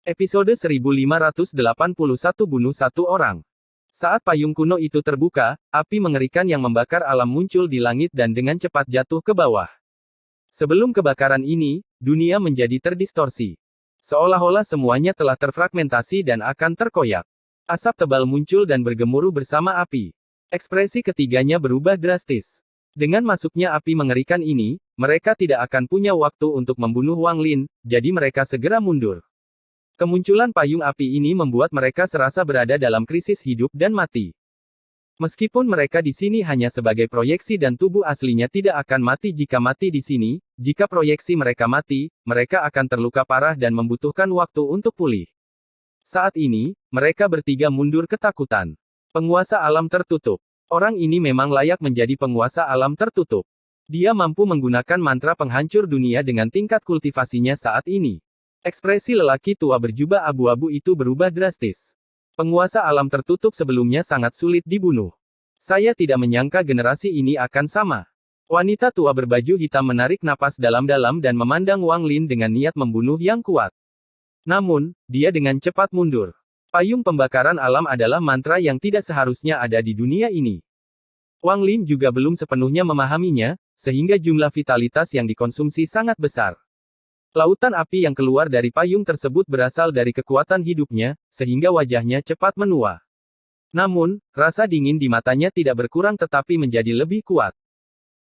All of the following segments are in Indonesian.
Episode 1581 bunuh satu orang. Saat payung kuno itu terbuka, api mengerikan yang membakar alam muncul di langit dan dengan cepat jatuh ke bawah. Sebelum kebakaran ini, dunia menjadi terdistorsi. Seolah-olah semuanya telah terfragmentasi dan akan terkoyak. Asap tebal muncul dan bergemuruh bersama api. Ekspresi ketiganya berubah drastis. Dengan masuknya api mengerikan ini, mereka tidak akan punya waktu untuk membunuh Wang Lin, jadi mereka segera mundur. Kemunculan payung api ini membuat mereka serasa berada dalam krisis hidup dan mati. Meskipun mereka di sini hanya sebagai proyeksi dan tubuh aslinya tidak akan mati jika mati di sini, jika proyeksi mereka mati, mereka akan terluka parah dan membutuhkan waktu untuk pulih. Saat ini, mereka bertiga mundur ketakutan. Penguasa alam tertutup. Orang ini memang layak menjadi penguasa alam tertutup. Dia mampu menggunakan mantra penghancur dunia dengan tingkat kultivasinya saat ini. Ekspresi lelaki tua berjubah abu-abu itu berubah drastis. Penguasa alam tertutup sebelumnya sangat sulit dibunuh. Saya tidak menyangka generasi ini akan sama. Wanita tua berbaju hitam menarik napas dalam-dalam dan memandang Wang Lin dengan niat membunuh yang kuat. Namun, dia dengan cepat mundur. Payung pembakaran alam adalah mantra yang tidak seharusnya ada di dunia ini. Wang Lin juga belum sepenuhnya memahaminya, sehingga jumlah vitalitas yang dikonsumsi sangat besar. Lautan api yang keluar dari payung tersebut berasal dari kekuatan hidupnya, sehingga wajahnya cepat menua. Namun, rasa dingin di matanya tidak berkurang tetapi menjadi lebih kuat.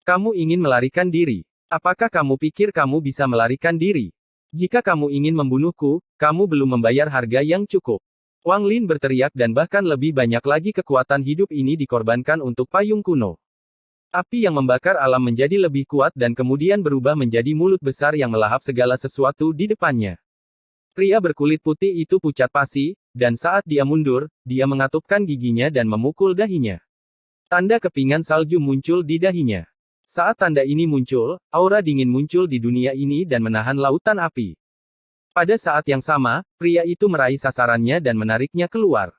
Kamu ingin melarikan diri. Apakah kamu pikir kamu bisa melarikan diri? Jika kamu ingin membunuhku, kamu belum membayar harga yang cukup. Wang Lin berteriak dan bahkan lebih banyak lagi kekuatan hidup ini dikorbankan untuk payung kuno. Api yang membakar alam menjadi lebih kuat dan kemudian berubah menjadi mulut besar yang melahap segala sesuatu di depannya. Pria berkulit putih itu pucat pasi, dan saat dia mundur, dia mengatupkan giginya dan memukul dahinya. Tanda kepingan salju muncul di dahinya. Saat tanda ini muncul, aura dingin muncul di dunia ini dan menahan lautan api. Pada saat yang sama, pria itu meraih sasarannya dan menariknya keluar.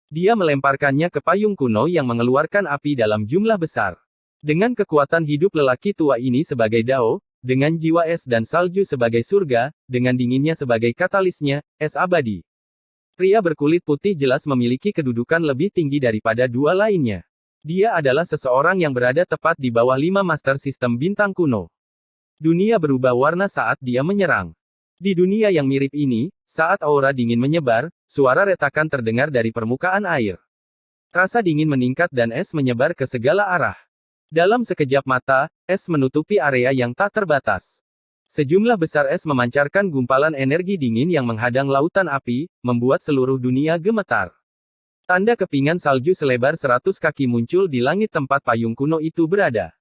Dia melemparkannya ke payung kuno yang mengeluarkan api dalam jumlah besar. Dengan kekuatan hidup lelaki tua ini sebagai Dao, dengan jiwa es dan salju sebagai surga, dengan dinginnya sebagai katalisnya, es abadi. Pria berkulit putih jelas memiliki kedudukan lebih tinggi daripada dua lainnya. Dia adalah seseorang yang berada tepat di bawah 5 master sistem bintang kuno. Dunia berubah warna saat dia menyerang. Di dunia yang mirip ini, saat aura dingin menyebar, suara retakan terdengar dari permukaan air. Rasa dingin meningkat dan es menyebar ke segala arah. Dalam sekejap mata, es menutupi area yang tak terbatas. Sejumlah besar es memancarkan gumpalan energi dingin yang menghadang lautan api, membuat seluruh dunia gemetar. Tanda kepingan salju selebar 100 kaki muncul di langit tempat payung kuno itu berada.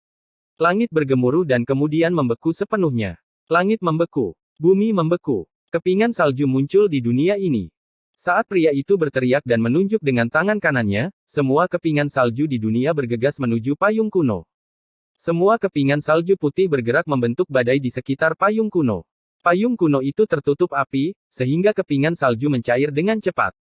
Langit bergemuruh dan kemudian membeku sepenuhnya. Langit membeku. Bumi membeku. Kepingan salju muncul di dunia ini. Saat pria itu berteriak dan menunjuk dengan tangan kanannya, semua kepingan salju di dunia bergegas menuju payung kuno. Semua kepingan salju putih bergerak membentuk badai di sekitar payung kuno. Payung kuno itu tertutup api, sehingga kepingan salju mencair dengan cepat.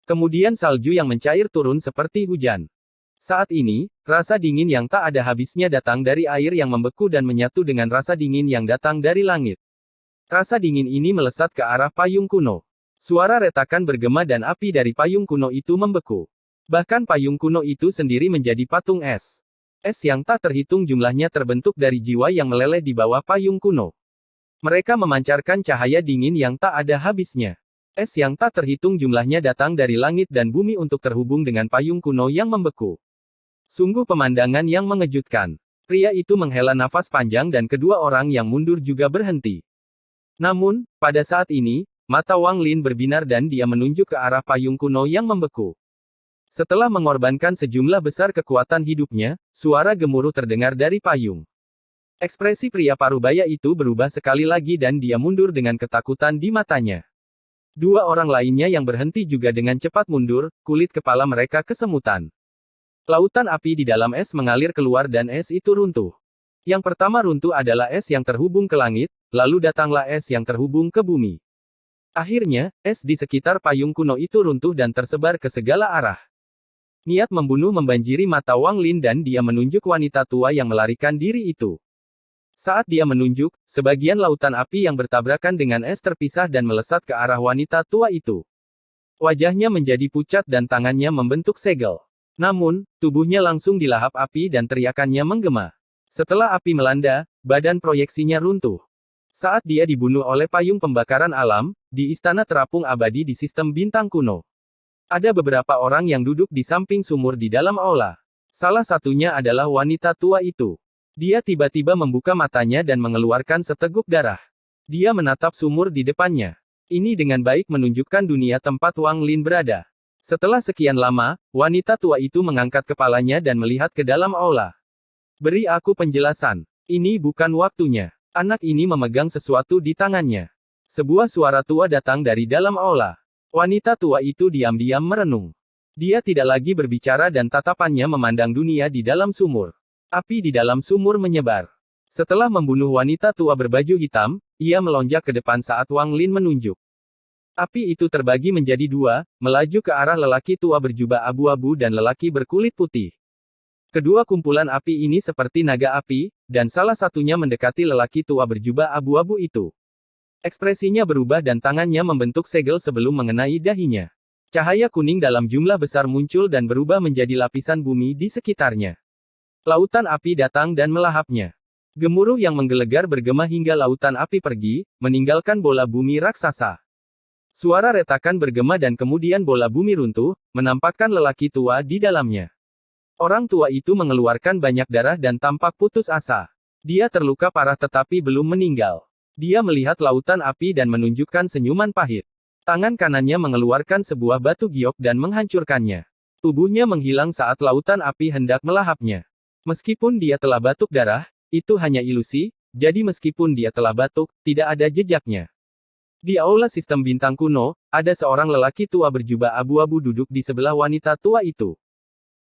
Kemudian salju yang mencair turun seperti hujan. Saat ini, rasa dingin yang tak ada habisnya datang dari air yang membeku dan menyatu dengan rasa dingin yang datang dari langit. Rasa dingin ini melesat ke arah payung kuno. Suara retakan bergema dan api dari payung kuno itu membeku. Bahkan payung kuno itu sendiri menjadi patung es. Es yang tak terhitung jumlahnya terbentuk dari jiwa yang meleleh di bawah payung kuno. Mereka memancarkan cahaya dingin yang tak ada habisnya. Es yang tak terhitung jumlahnya datang dari langit dan bumi untuk terhubung dengan payung kuno yang membeku. Sungguh pemandangan yang mengejutkan. Pria itu menghela nafas panjang dan kedua orang yang mundur juga berhenti. Namun, pada saat ini, mata Wang Lin berbinar dan dia menunjuk ke arah payung kuno yang membeku. Setelah mengorbankan sejumlah besar kekuatan hidupnya, suara gemuruh terdengar dari payung. Ekspresi pria parubaya itu berubah sekali lagi dan dia mundur dengan ketakutan di matanya. Dua orang lainnya yang berhenti juga dengan cepat mundur, kulit kepala mereka kesemutan. Lautan api di dalam es mengalir keluar dan es itu runtuh. Yang pertama runtuh adalah es yang terhubung ke langit, lalu datanglah es yang terhubung ke bumi. Akhirnya, es di sekitar payung kuno itu runtuh dan tersebar ke segala arah. Niat membunuh membanjiri mata Wang Lin dan dia menunjuk wanita tua yang melarikan diri itu. Saat dia menunjuk, sebagian lautan api yang bertabrakan dengan es terpisah dan melesat ke arah wanita tua itu. Wajahnya menjadi pucat dan tangannya membentuk segel. Namun, tubuhnya langsung dilahap api dan teriakannya menggema. Setelah api melanda, badan proyeksinya runtuh. Saat dia dibunuh oleh payung pembakaran alam, di istana terapung abadi di sistem bintang kuno. Ada beberapa orang yang duduk di samping sumur di dalam aula. Salah satunya adalah wanita tua itu. Dia tiba-tiba membuka matanya dan mengeluarkan seteguk darah. Dia menatap sumur di depannya. Ini dengan baik menunjukkan dunia tempat Wang Lin berada. Setelah sekian lama, wanita tua itu mengangkat kepalanya dan melihat ke dalam aula. Beri aku penjelasan. Ini bukan waktunya. Anak ini memegang sesuatu di tangannya. Sebuah suara tua datang dari dalam aula. Wanita tua itu diam-diam merenung. Dia tidak lagi berbicara dan tatapannya memandang dunia di dalam sumur. Api di dalam sumur menyebar. Setelah membunuh wanita tua berbaju hitam, ia melonjak ke depan saat Wang Lin menunjuk. Api itu terbagi menjadi dua, melaju ke arah lelaki tua berjubah abu-abu dan lelaki berkulit putih. Kedua kumpulan api ini seperti naga api, dan salah satunya mendekati lelaki tua berjubah abu-abu itu. Ekspresinya berubah dan tangannya membentuk segel sebelum mengenai dahinya. Cahaya kuning dalam jumlah besar muncul dan berubah menjadi lapisan bumi di sekitarnya. Lautan api datang dan melahapnya. Gemuruh yang menggelegar bergema hingga lautan api pergi, meninggalkan bola bumi raksasa. Suara retakan bergema dan kemudian bola bumi runtuh, menampakkan lelaki tua di dalamnya. Orang tua itu mengeluarkan banyak darah dan tampak putus asa. Dia terluka parah tetapi belum meninggal. Dia melihat lautan api dan menunjukkan senyuman pahit. Tangan kanannya mengeluarkan sebuah batu giok dan menghancurkannya. Tubuhnya menghilang saat lautan api hendak melahapnya. Meskipun dia telah batuk darah, itu hanya ilusi, jadi meskipun dia telah batuk, tidak ada jejaknya. Di aula sistem bintang kuno, ada seorang lelaki tua berjubah abu-abu duduk di sebelah wanita tua itu.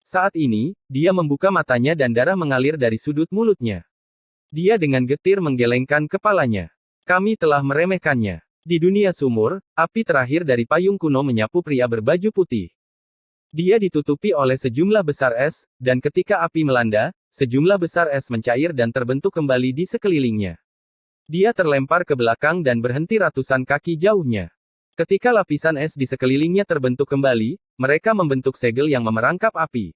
Saat ini, dia membuka matanya dan darah mengalir dari sudut mulutnya. Dia dengan getir menggelengkan kepalanya. Kami telah meremehkannya. Di dunia sumur, api terakhir dari payung kuno menyapu pria berbaju putih. Dia ditutupi oleh sejumlah besar es, dan ketika api melanda, sejumlah besar es mencair dan terbentuk kembali di sekelilingnya. Dia terlempar ke belakang dan berhenti ratusan kaki jauhnya. Ketika lapisan es di sekelilingnya terbentuk kembali, mereka membentuk segel yang memerangkap api.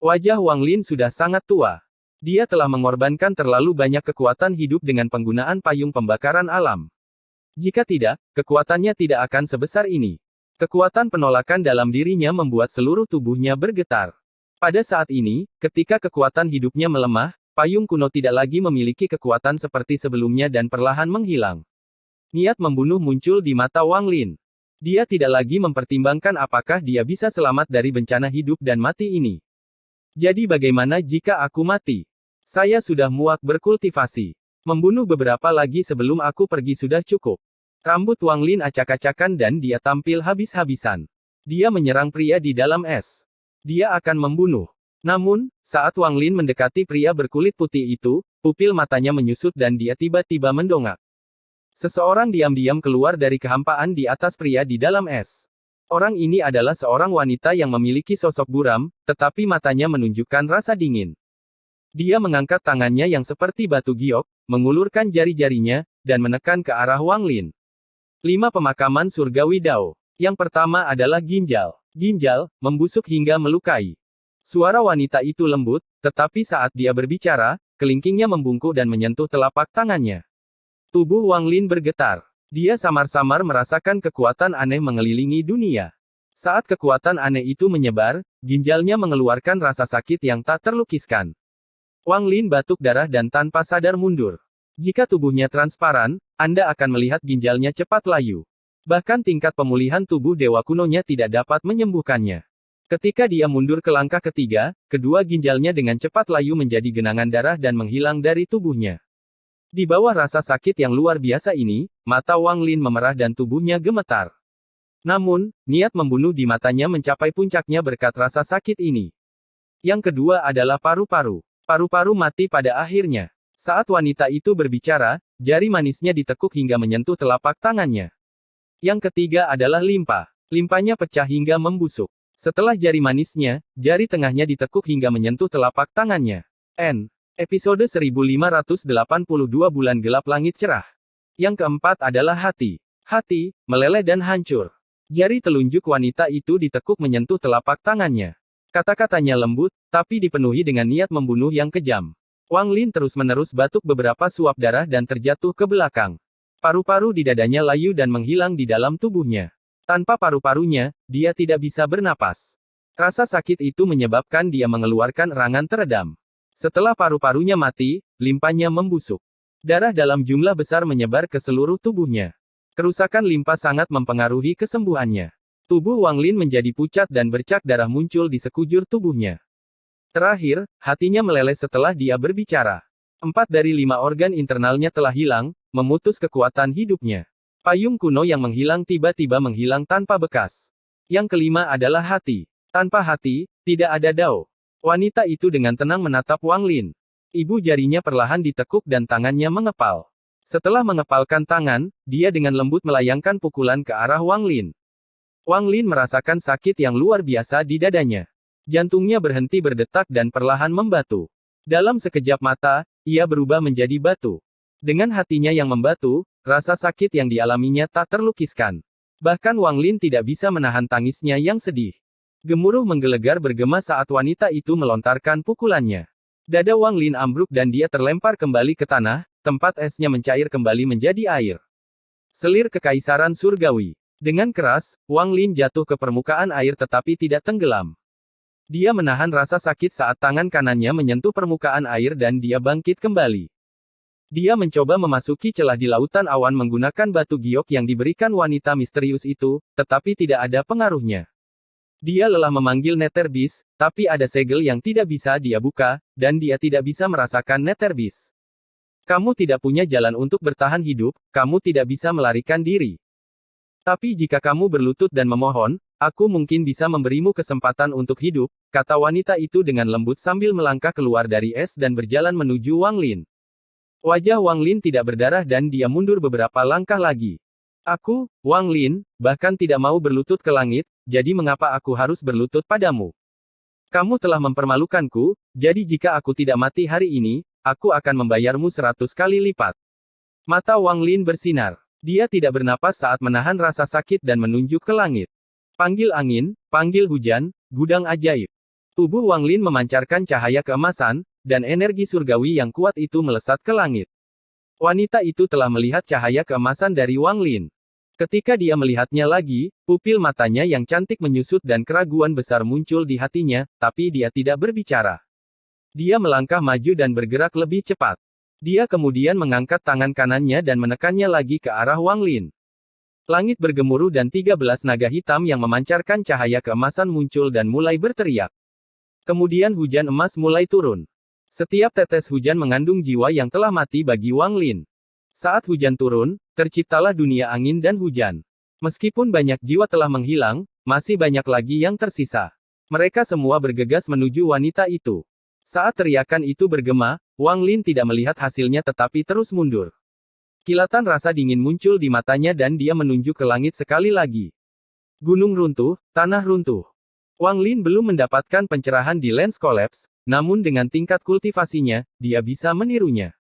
Wajah Wang Lin sudah sangat tua. Dia telah mengorbankan terlalu banyak kekuatan hidup dengan penggunaan payung pembakaran alam. Jika tidak, kekuatannya tidak akan sebesar ini. Kekuatan penolakan dalam dirinya membuat seluruh tubuhnya bergetar. Pada saat ini, ketika kekuatan hidupnya melemah, payung kuno tidak lagi memiliki kekuatan seperti sebelumnya dan perlahan menghilang. Niat membunuh muncul di mata Wang Lin. Dia tidak lagi mempertimbangkan apakah dia bisa selamat dari bencana hidup dan mati ini. Jadi bagaimana jika aku mati? Saya sudah muak berkultivasi. Membunuh beberapa lagi sebelum aku pergi sudah cukup. Rambut Wang Lin acak-acakan dan dia tampil habis-habisan. Dia menyerang pria di dalam es. Dia akan membunuh. Namun, saat Wang Lin mendekati pria berkulit putih itu, pupil matanya menyusut dan dia tiba-tiba mendongak. Seseorang diam-diam keluar dari kehampaan di atas pria di dalam es. Orang ini adalah seorang wanita yang memiliki sosok buram, tetapi matanya menunjukkan rasa dingin. Dia mengangkat tangannya yang seperti batu giok, mengulurkan jari-jarinya, dan menekan ke arah Wang Lin. 5 pemakaman surgawi Dao. Yang pertama adalah ginjal. Ginjal, membusuk hingga melukai. Suara wanita itu lembut, tetapi saat dia berbicara, kelingkingnya membungkuk dan menyentuh telapak tangannya. Tubuh Wang Lin bergetar. Dia samar-samar merasakan kekuatan aneh mengelilingi dunia. Saat kekuatan aneh itu menyebar, ginjalnya mengeluarkan rasa sakit yang tak terlukiskan. Wang Lin batuk darah dan tanpa sadar mundur. Jika tubuhnya transparan, Anda akan melihat ginjalnya cepat layu. Bahkan tingkat pemulihan tubuh dewa kunonya tidak dapat menyembuhkannya. Ketika dia mundur ke langkah ketiga, kedua ginjalnya dengan cepat layu menjadi genangan darah dan menghilang dari tubuhnya. Di bawah rasa sakit yang luar biasa ini, mata Wang Lin memerah dan tubuhnya gemetar. Namun, niat membunuh di matanya mencapai puncaknya berkat rasa sakit ini. Yang kedua adalah paru-paru. Paru-paru mati pada akhirnya. Saat wanita itu berbicara, jari manisnya ditekuk hingga menyentuh telapak tangannya. Yang ketiga adalah limpa. Limpanya pecah hingga membusuk. Setelah jari manisnya, jari tengahnya ditekuk hingga menyentuh telapak tangannya. Episode 1582 Bulan Gelap Langit Cerah. Yang keempat adalah hati. Hati, meleleh dan hancur. Jari telunjuk wanita itu ditekuk menyentuh telapak tangannya. Kata-katanya lembut, tapi dipenuhi dengan niat membunuh yang kejam. Wang Lin terus-menerus batuk beberapa suap darah dan terjatuh ke belakang. Paru-paru di dadanya layu dan menghilang di dalam tubuhnya. Tanpa paru-parunya, dia tidak bisa bernapas. Rasa sakit itu menyebabkan dia mengeluarkan erangan teredam. Setelah paru-parunya mati, limpahnya membusuk. Darah dalam jumlah besar menyebar ke seluruh tubuhnya. Kerusakan limpa sangat mempengaruhi kesembuhannya. Tubuh Wang Lin menjadi pucat dan bercak darah muncul di sekujur tubuhnya. Terakhir, hatinya meleleh setelah dia berbicara. 4 dari 5 organ internalnya telah hilang, memutus kekuatan hidupnya. Payung kuno yang menghilang tiba-tiba menghilang tanpa bekas. Yang kelima adalah hati. Tanpa hati, tidak ada Dao. Wanita itu dengan tenang menatap Wang Lin. Ibu jarinya perlahan ditekuk dan tangannya mengepal. Setelah mengepalkan tangan, dia dengan lembut melayangkan pukulan ke arah Wang Lin. Wang Lin merasakan sakit yang luar biasa di dadanya. Jantungnya berhenti berdetak dan perlahan membatu. Dalam sekejap mata, ia berubah menjadi batu. Dengan hatinya yang membatu, rasa sakit yang dialaminya tak terlukiskan. Bahkan Wang Lin tidak bisa menahan tangisnya yang sedih. Gemuruh menggelegar bergema saat wanita itu melontarkan pukulannya. Dada Wang Lin ambruk dan dia terlempar kembali ke tanah, tempat esnya mencair kembali menjadi air. Selir kekaisaran surgawi. Dengan keras, Wang Lin jatuh ke permukaan air tetapi tidak tenggelam. Dia menahan rasa sakit saat tangan kanannya menyentuh permukaan air dan dia bangkit kembali. Dia mencoba memasuki celah di lautan awan menggunakan batu giok yang diberikan wanita misterius itu, tetapi tidak ada pengaruhnya. Dia lelah memanggil Neterbis, tapi ada segel yang tidak bisa dia buka, dan dia tidak bisa merasakan Neterbis. Kamu tidak punya jalan untuk bertahan hidup, kamu tidak bisa melarikan diri. Tapi jika kamu berlutut dan memohon, aku mungkin bisa memberimu kesempatan untuk hidup, kata wanita itu dengan lembut sambil melangkah keluar dari es dan berjalan menuju Wang Lin. Wajah Wang Lin tidak berdarah dan dia mundur beberapa langkah lagi. Aku, Wang Lin, bahkan tidak mau berlutut ke langit, jadi mengapa aku harus berlutut padamu? Kamu telah mempermalukanku, jadi jika aku tidak mati hari ini, aku akan membayarmu 100 kali lipat. Mata Wang Lin bersinar. Dia tidak bernapas saat menahan rasa sakit dan menunjuk ke langit. Panggil angin, panggil hujan, gudang ajaib. Tubuh Wang Lin memancarkan cahaya keemasan, dan energi surgawi yang kuat itu melesat ke langit. Wanita itu telah melihat cahaya keemasan dari Wang Lin. Ketika dia melihatnya lagi, pupil matanya yang cantik menyusut dan keraguan besar muncul di hatinya, tapi dia tidak berbicara. Dia melangkah maju dan bergerak lebih cepat. Dia kemudian mengangkat tangan kanannya dan menekannya lagi ke arah Wang Lin. Langit bergemuruh dan 13 naga hitam yang memancarkan cahaya keemasan muncul dan mulai berteriak. Kemudian hujan emas mulai turun. Setiap tetes hujan mengandung jiwa yang telah mati bagi Wang Lin. Saat hujan turun, terciptalah dunia angin dan hujan. Meskipun banyak jiwa telah menghilang, masih banyak lagi yang tersisa. Mereka semua bergegas menuju wanita itu. Saat teriakan itu bergema, Wang Lin tidak melihat hasilnya tetapi terus mundur. Kilatan rasa dingin muncul di matanya dan dia menunjuk ke langit sekali lagi. Gunung runtuh, tanah runtuh. Wang Lin belum mendapatkan pencerahan di Lens Collapse, namun dengan tingkat kultivasinya, dia bisa menirunya.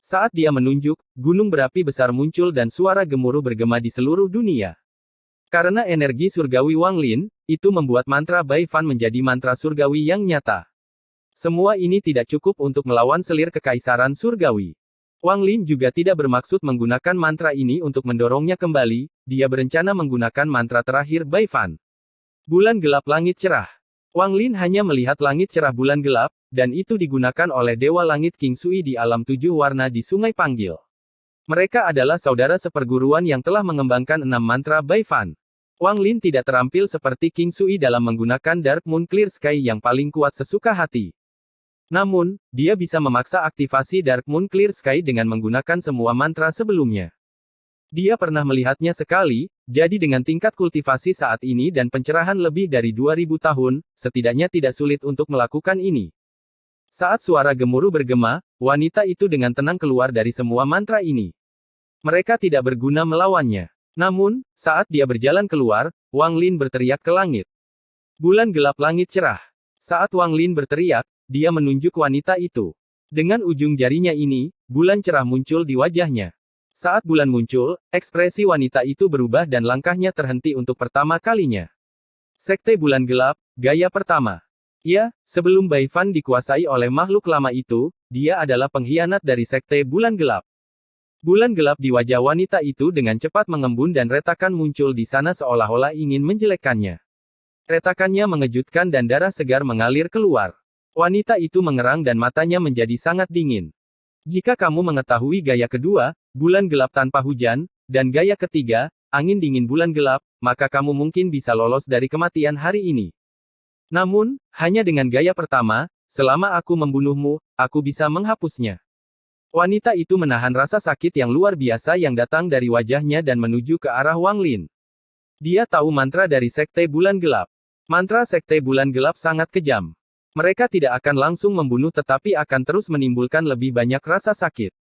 Saat dia menunjuk, gunung berapi besar muncul dan suara gemuruh bergema di seluruh dunia. Karena energi surgawi Wang Lin, itu membuat mantra Bai Fan menjadi mantra surgawi yang nyata. Semua ini tidak cukup untuk melawan selir kekaisaran surgawi. Wang Lin juga tidak bermaksud menggunakan mantra ini untuk mendorongnya kembali, dia berencana menggunakan mantra terakhir Bai Fan. Bulan gelap langit cerah. Wang Lin hanya melihat langit cerah bulan gelap, dan itu digunakan oleh Dewa Langit King Sui di alam 7 warna di Sungai Panggil. Mereka adalah saudara seperguruan yang telah mengembangkan 6 mantra Bai Fan. Wang Lin tidak terampil seperti King Sui dalam menggunakan Dark Moon Clear Sky yang paling kuat sesuka hati. Namun, dia bisa memaksa aktivasi Dark Moon Clear Sky dengan menggunakan semua mantra sebelumnya. Dia pernah melihatnya sekali, jadi dengan tingkat kultivasi saat ini dan pencerahan lebih dari 2000 tahun, setidaknya tidak sulit untuk melakukan ini. Saat suara gemuruh bergema, wanita itu dengan tenang keluar dari semua mantra ini. Mereka tidak berguna melawannya. Namun, saat dia berjalan keluar, Wang Lin berteriak ke langit. Bulan gelap langit cerah. Saat Wang Lin berteriak, dia menunjuk wanita itu. Dengan ujung jarinya ini, bulan cerah muncul di wajahnya. Saat bulan muncul, ekspresi wanita itu berubah dan langkahnya terhenti untuk pertama kalinya. Sekte Bulan Gelap, gaya pertama. Ya, sebelum Baifan dikuasai oleh makhluk lama itu, dia adalah pengkhianat dari Sekte Bulan Gelap. Bulan gelap di wajah wanita itu dengan cepat mengembun dan retakan muncul di sana seolah-olah ingin menjelekkannya. Retakannya mengejutkan dan darah segar mengalir keluar. Wanita itu mengerang dan matanya menjadi sangat dingin. Jika kamu mengetahui gaya kedua, bulan gelap tanpa hujan, dan gaya ketiga, angin dingin bulan gelap, maka kamu mungkin bisa lolos dari kematian hari ini. Namun, hanya dengan gaya pertama, selama aku membunuhmu, aku bisa menghapusnya. Wanita itu menahan rasa sakit yang luar biasa yang datang dari wajahnya dan menuju ke arah Wang Lin. Dia tahu mantra dari Sekte Bulan Gelap. Mantra Sekte Bulan Gelap sangat kejam. Mereka tidak akan langsung membunuh tetapi akan terus menimbulkan lebih banyak rasa sakit.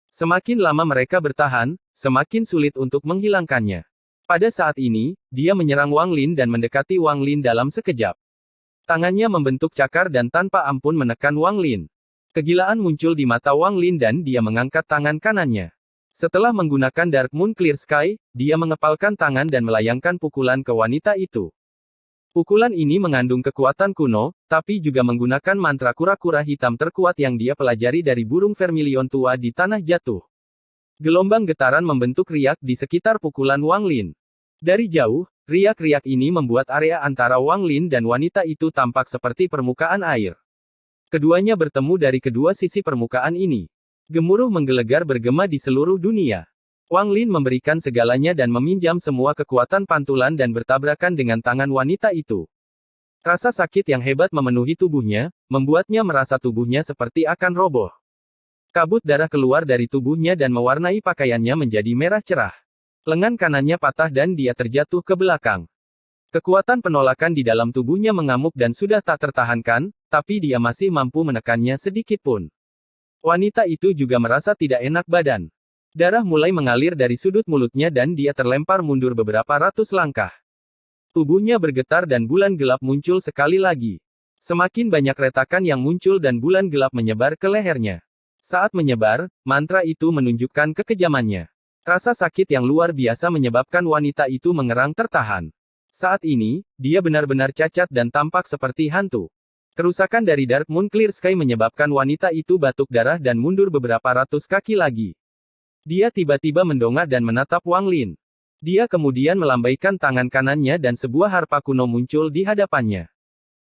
Semakin lama mereka bertahan, semakin sulit untuk menghilangkannya. Pada saat ini, dia menyerang Wang Lin dan mendekati Wang Lin dalam sekejap. Tangannya membentuk cakar dan tanpa ampun menekan Wang Lin. Kegilaan muncul di mata Wang Lin dan dia mengangkat tangan kanannya. Setelah menggunakan Dark Moon Clear Sky, dia mengepalkan tangan dan melayangkan pukulan ke wanita itu. Pukulan ini mengandung kekuatan kuno, tapi juga menggunakan mantra kura-kura hitam terkuat yang dia pelajari dari burung vermilion tua di tanah jatuh. Gelombang getaran membentuk riak di sekitar pukulan Wang Lin. Dari jauh, riak-riak ini membuat area antara Wang Lin dan wanita itu tampak seperti permukaan air. Keduanya bertemu dari kedua sisi permukaan ini. Gemuruh menggelegar bergema di seluruh dunia. Wang Lin memberikan segalanya dan meminjam semua kekuatan pantulan dan bertabrakan dengan tangan wanita itu. Rasa sakit yang hebat memenuhi tubuhnya, membuatnya merasa tubuhnya seperti akan roboh. Kabut darah keluar dari tubuhnya dan mewarnai pakaiannya menjadi merah cerah. Lengan kanannya patah dan dia terjatuh ke belakang. Kekuatan penolakan di dalam tubuhnya mengamuk dan sudah tak tertahankan, tapi dia masih mampu menekannya sedikit pun. Wanita itu juga merasa tidak enak badan. Darah mulai mengalir dari sudut mulutnya dan dia terlempar mundur beberapa ratus langkah. Tubuhnya bergetar dan bulan gelap muncul sekali lagi. Semakin banyak retakan yang muncul dan bulan gelap menyebar ke lehernya. Saat menyebar, mantra itu menunjukkan kekejamannya. Rasa sakit yang luar biasa menyebabkan wanita itu mengerang tertahan. Saat ini, dia benar-benar cacat dan tampak seperti hantu. Kerusakan dari Dark Moon Clear Sky menyebabkan wanita itu batuk darah dan mundur beberapa ratus kaki lagi. Dia tiba-tiba mendongak dan menatap Wang Lin. Dia kemudian melambaikan tangan kanannya dan sebuah harpa kuno muncul di hadapannya.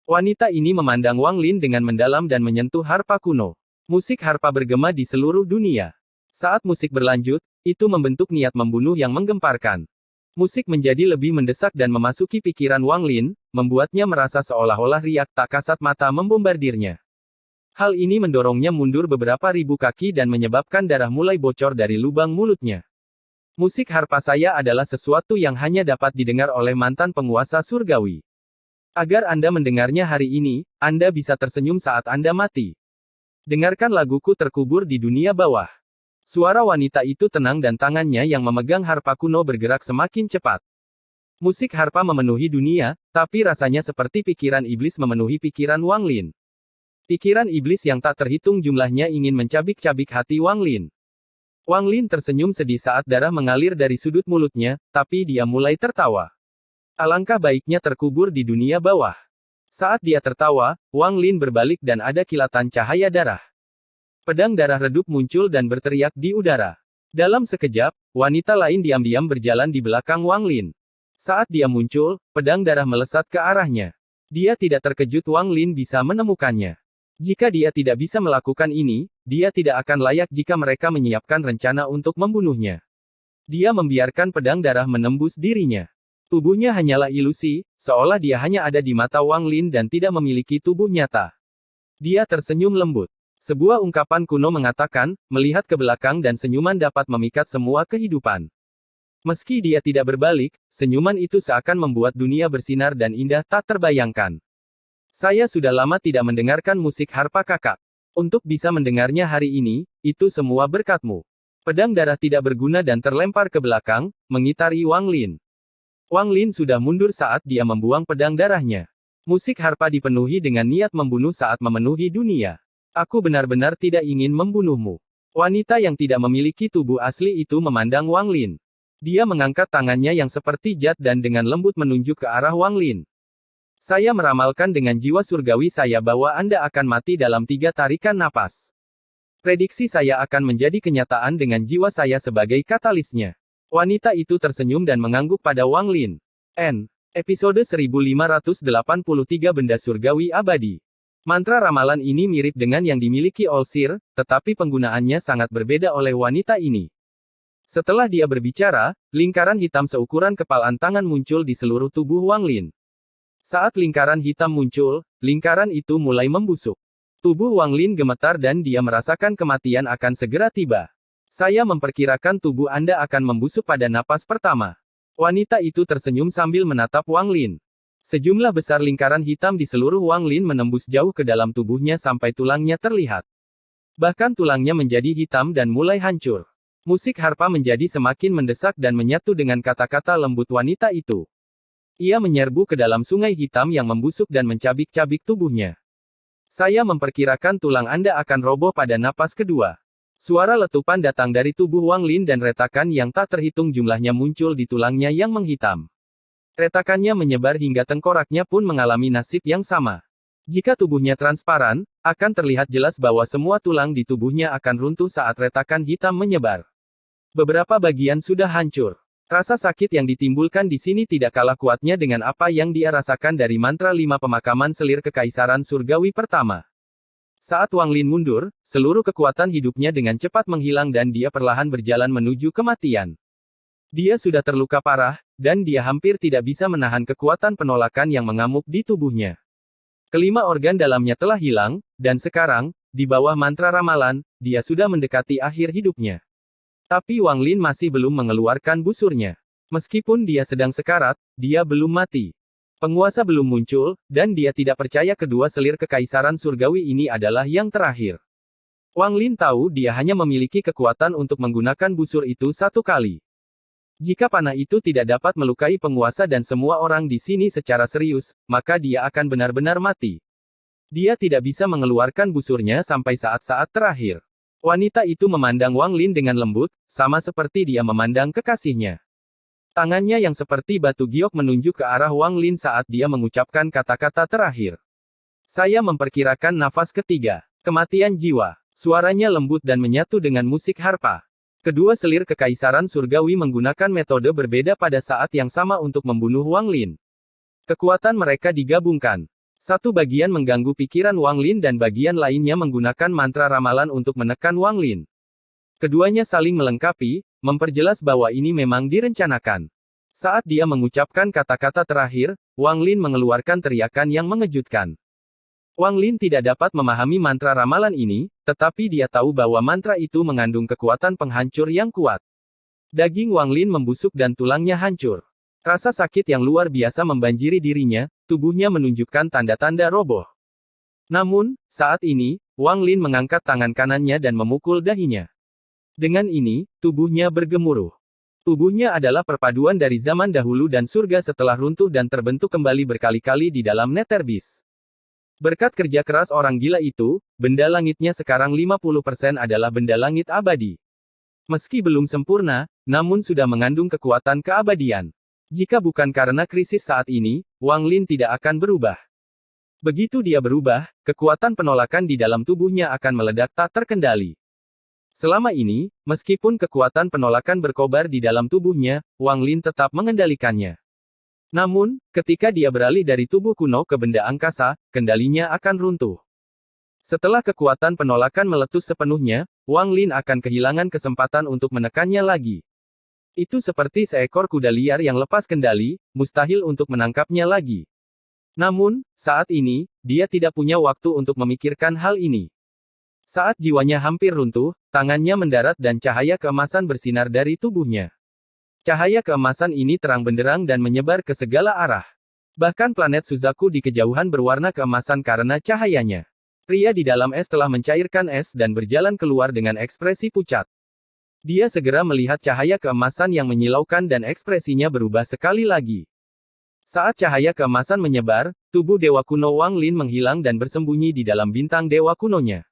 Wanita ini memandang Wang Lin dengan mendalam dan menyentuh harpa kuno. Musik harpa bergema di seluruh dunia. Saat musik berlanjut, itu membentuk niat membunuh yang menggemparkan. Musik menjadi lebih mendesak dan memasuki pikiran Wang Lin, membuatnya merasa seolah-olah riak tak kasat mata membombardirnya. Hal ini mendorongnya mundur beberapa ribu kaki dan menyebabkan darah mulai bocor dari lubang mulutnya. Musik harpa saya adalah sesuatu yang hanya dapat didengar oleh mantan penguasa surgawi. Agar Anda mendengarnya hari ini, Anda bisa tersenyum saat Anda mati. Dengarkan laguku terkubur di dunia bawah. Suara wanita itu tenang dan tangannya yang memegang harpa kuno bergerak semakin cepat. Musik harpa memenuhi dunia, tapi rasanya seperti pikiran iblis memenuhi pikiran Wang Lin. Pikiran iblis yang tak terhitung jumlahnya ingin mencabik-cabik hati Wang Lin. Wang Lin tersenyum sedih saat darah mengalir dari sudut mulutnya, tapi dia mulai tertawa. Alangkah baiknya terkubur di dunia bawah. Saat dia tertawa, Wang Lin berbalik dan ada kilatan cahaya darah. Pedang darah redup muncul dan berteriak di udara. Dalam sekejap, wanita lain diam-diam berjalan di belakang Wang Lin. Saat dia muncul, pedang darah melesat ke arahnya. Dia tidak terkejut Wang Lin bisa menemukannya. Jika dia tidak bisa melakukan ini, dia tidak akan layak jika mereka menyiapkan rencana untuk membunuhnya. Dia membiarkan pedang darah menembus dirinya. Tubuhnya hanyalah ilusi, seolah dia hanya ada di mata Wang Lin dan tidak memiliki tubuh nyata. Dia tersenyum lembut. Sebuah ungkapan kuno mengatakan, melihat ke belakang dan senyuman dapat memikat semua kehidupan. Meski dia tidak berbalik, senyuman itu seakan membuat dunia bersinar dan indah tak terbayangkan. Saya sudah lama tidak mendengarkan musik harpa kakak. Untuk bisa mendengarnya hari ini, itu semua berkatmu. Pedang darah tidak berguna dan terlempar ke belakang, mengitari Wang Lin. Wang Lin sudah mundur saat dia membuang pedang darahnya. Musik harpa dipenuhi dengan niat membunuh saat memenuhi dunia. Aku benar-benar tidak ingin membunuhmu. Wanita yang tidak memiliki tubuh asli itu memandang Wang Lin. Dia mengangkat tangannya yang seperti jad dan dengan lembut menunjuk ke arah Wang Lin. Saya meramalkan dengan jiwa surgawi saya bahwa Anda akan mati dalam 3 tarikan napas. Prediksi saya akan menjadi kenyataan dengan jiwa saya sebagai katalisnya. Wanita itu tersenyum dan mengangguk pada Wang Lin. Episode 1583 Benda Surgawi Abadi. Mantra ramalan ini mirip dengan yang dimiliki Olsir, tetapi penggunaannya sangat berbeda oleh wanita ini. Setelah dia berbicara, lingkaran hitam seukuran kepalan tangan muncul di seluruh tubuh Wang Lin. Saat lingkaran hitam muncul, lingkaran itu mulai membusuk. Tubuh Wang Lin gemetar dan dia merasakan kematian akan segera tiba. Saya memperkirakan tubuh Anda akan membusuk pada napas pertama. Wanita itu tersenyum sambil menatap Wang Lin. Sejumlah besar lingkaran hitam di seluruh Wang Lin menembus jauh ke dalam tubuhnya sampai tulangnya terlihat. Bahkan tulangnya menjadi hitam dan mulai hancur. Musik harpa menjadi semakin mendesak dan menyatu dengan kata-kata lembut wanita itu. Ia menyerbu ke dalam sungai hitam yang membusuk dan mencabik-cabik tubuhnya. Saya memperkirakan tulang Anda akan roboh pada napas kedua. Suara letupan datang dari tubuh Wang Lin dan retakan yang tak terhitung jumlahnya muncul di tulangnya yang menghitam. Retakannya menyebar hingga tengkoraknya pun mengalami nasib yang sama. Jika tubuhnya transparan, akan terlihat jelas bahwa semua tulang di tubuhnya akan runtuh saat retakan hitam menyebar. Beberapa bagian sudah hancur. Rasa sakit yang ditimbulkan di sini tidak kalah kuatnya dengan apa yang dia rasakan dari mantra 5 pemakaman selir kekaisaran surgawi pertama. Saat Wang Lin mundur, seluruh kekuatan hidupnya dengan cepat menghilang dan dia perlahan berjalan menuju kematian. Dia sudah terluka parah, dan dia hampir tidak bisa menahan kekuatan penolakan yang mengamuk di tubuhnya. Kelima organ dalamnya telah hilang, dan sekarang, di bawah mantra ramalan, dia sudah mendekati akhir hidupnya. Tapi Wang Lin masih belum mengeluarkan busurnya. Meskipun dia sedang sekarat, dia belum mati. Penguasa belum muncul, dan dia tidak percaya kedua selir kekaisaran surgawi ini adalah yang terakhir. Wang Lin tahu dia hanya memiliki kekuatan untuk menggunakan busur itu 1 kali. Jika panah itu tidak dapat melukai penguasa dan semua orang di sini secara serius, maka dia akan benar-benar mati. Dia tidak bisa mengeluarkan busurnya sampai saat-saat terakhir. Wanita itu memandang Wang Lin dengan lembut, sama seperti dia memandang kekasihnya. Tangannya yang seperti batu giok menunjuk ke arah Wang Lin saat dia mengucapkan kata-kata terakhir. Saya memperkirakan nafas ketiga. Kematian jiwa. Suaranya lembut dan menyatu dengan musik harpa. Kedua selir kekaisaran surgawi menggunakan metode berbeda pada saat yang sama untuk membunuh Wang Lin. Kekuatan mereka digabungkan. Satu bagian mengganggu pikiran Wang Lin dan bagian lainnya menggunakan mantra ramalan untuk menekan Wang Lin. Keduanya saling melengkapi, memperjelas bahwa ini memang direncanakan. Saat dia mengucapkan kata-kata terakhir, Wang Lin mengeluarkan teriakan yang mengejutkan. Wang Lin tidak dapat memahami mantra ramalan ini, tetapi dia tahu bahwa mantra itu mengandung kekuatan penghancur yang kuat. Daging Wang Lin membusuk dan tulangnya hancur. Rasa sakit yang luar biasa membanjiri dirinya, tubuhnya menunjukkan tanda-tanda roboh. Namun, saat ini, Wang Lin mengangkat tangan kanannya dan memukul dahinya. Dengan ini, tubuhnya bergemuruh. Tubuhnya adalah perpaduan dari zaman dahulu dan surga setelah runtuh dan terbentuk kembali berkali-kali di dalam Netherbis. Berkat kerja keras orang gila itu, benda langitnya sekarang 50% adalah benda langit abadi. Meski belum sempurna, namun sudah mengandung kekuatan keabadian. Jika bukan karena krisis saat ini, Wang Lin tidak akan berubah. Begitu dia berubah, kekuatan penolakan di dalam tubuhnya akan meledak tak terkendali. Selama ini, meskipun kekuatan penolakan berkobar di dalam tubuhnya, Wang Lin tetap mengendalikannya. Namun, ketika dia beralih dari tubuh kuno ke benda angkasa, kendalinya akan runtuh. Setelah kekuatan penolakan meletus sepenuhnya, Wang Lin akan kehilangan kesempatan untuk menekannya lagi. Itu seperti seekor kuda liar yang lepas kendali, mustahil untuk menangkapnya lagi. Namun, saat ini, dia tidak punya waktu untuk memikirkan hal ini. Saat jiwanya hampir runtuh, tangannya mendarat dan cahaya keemasan bersinar dari tubuhnya. Cahaya keemasan ini terang benderang dan menyebar ke segala arah. Bahkan planet Suzaku di kejauhan berwarna keemasan karena cahayanya. Pria di dalam es telah mencairkan es dan berjalan keluar dengan ekspresi pucat. Dia segera melihat cahaya keemasan yang menyilaukan dan ekspresinya berubah sekali lagi. Saat cahaya keemasan menyebar, tubuh dewa kuno Wang Lin menghilang dan bersembunyi di dalam bintang dewa kunonya.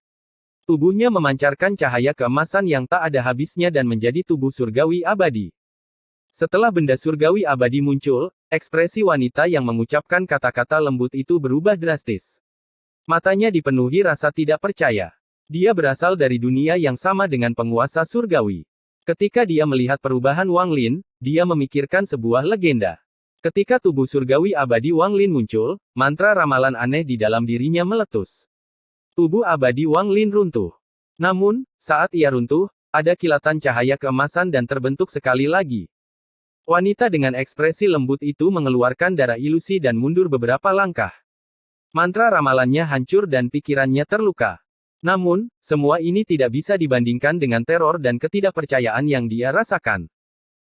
Tubuhnya memancarkan cahaya keemasan yang tak ada habisnya dan menjadi tubuh surgawi abadi. Setelah benda surgawi abadi muncul, ekspresi wanita yang mengucapkan kata-kata lembut itu berubah drastis. Matanya dipenuhi rasa tidak percaya. Dia berasal dari dunia yang sama dengan penguasa surgawi. Ketika dia melihat perubahan Wang Lin, dia memikirkan sebuah legenda. Ketika tubuh surgawi abadi Wang Lin muncul, mantra ramalan aneh di dalam dirinya meletus. Tubuh abadi Wang Lin runtuh. Namun, saat ia runtuh, ada kilatan cahaya keemasan dan terbentuk sekali lagi. Wanita dengan ekspresi lembut itu mengeluarkan darah ilusi dan mundur beberapa langkah. Mantra ramalannya hancur dan pikirannya terluka. Namun, semua ini tidak bisa dibandingkan dengan teror dan ketidakpercayaan yang dia rasakan.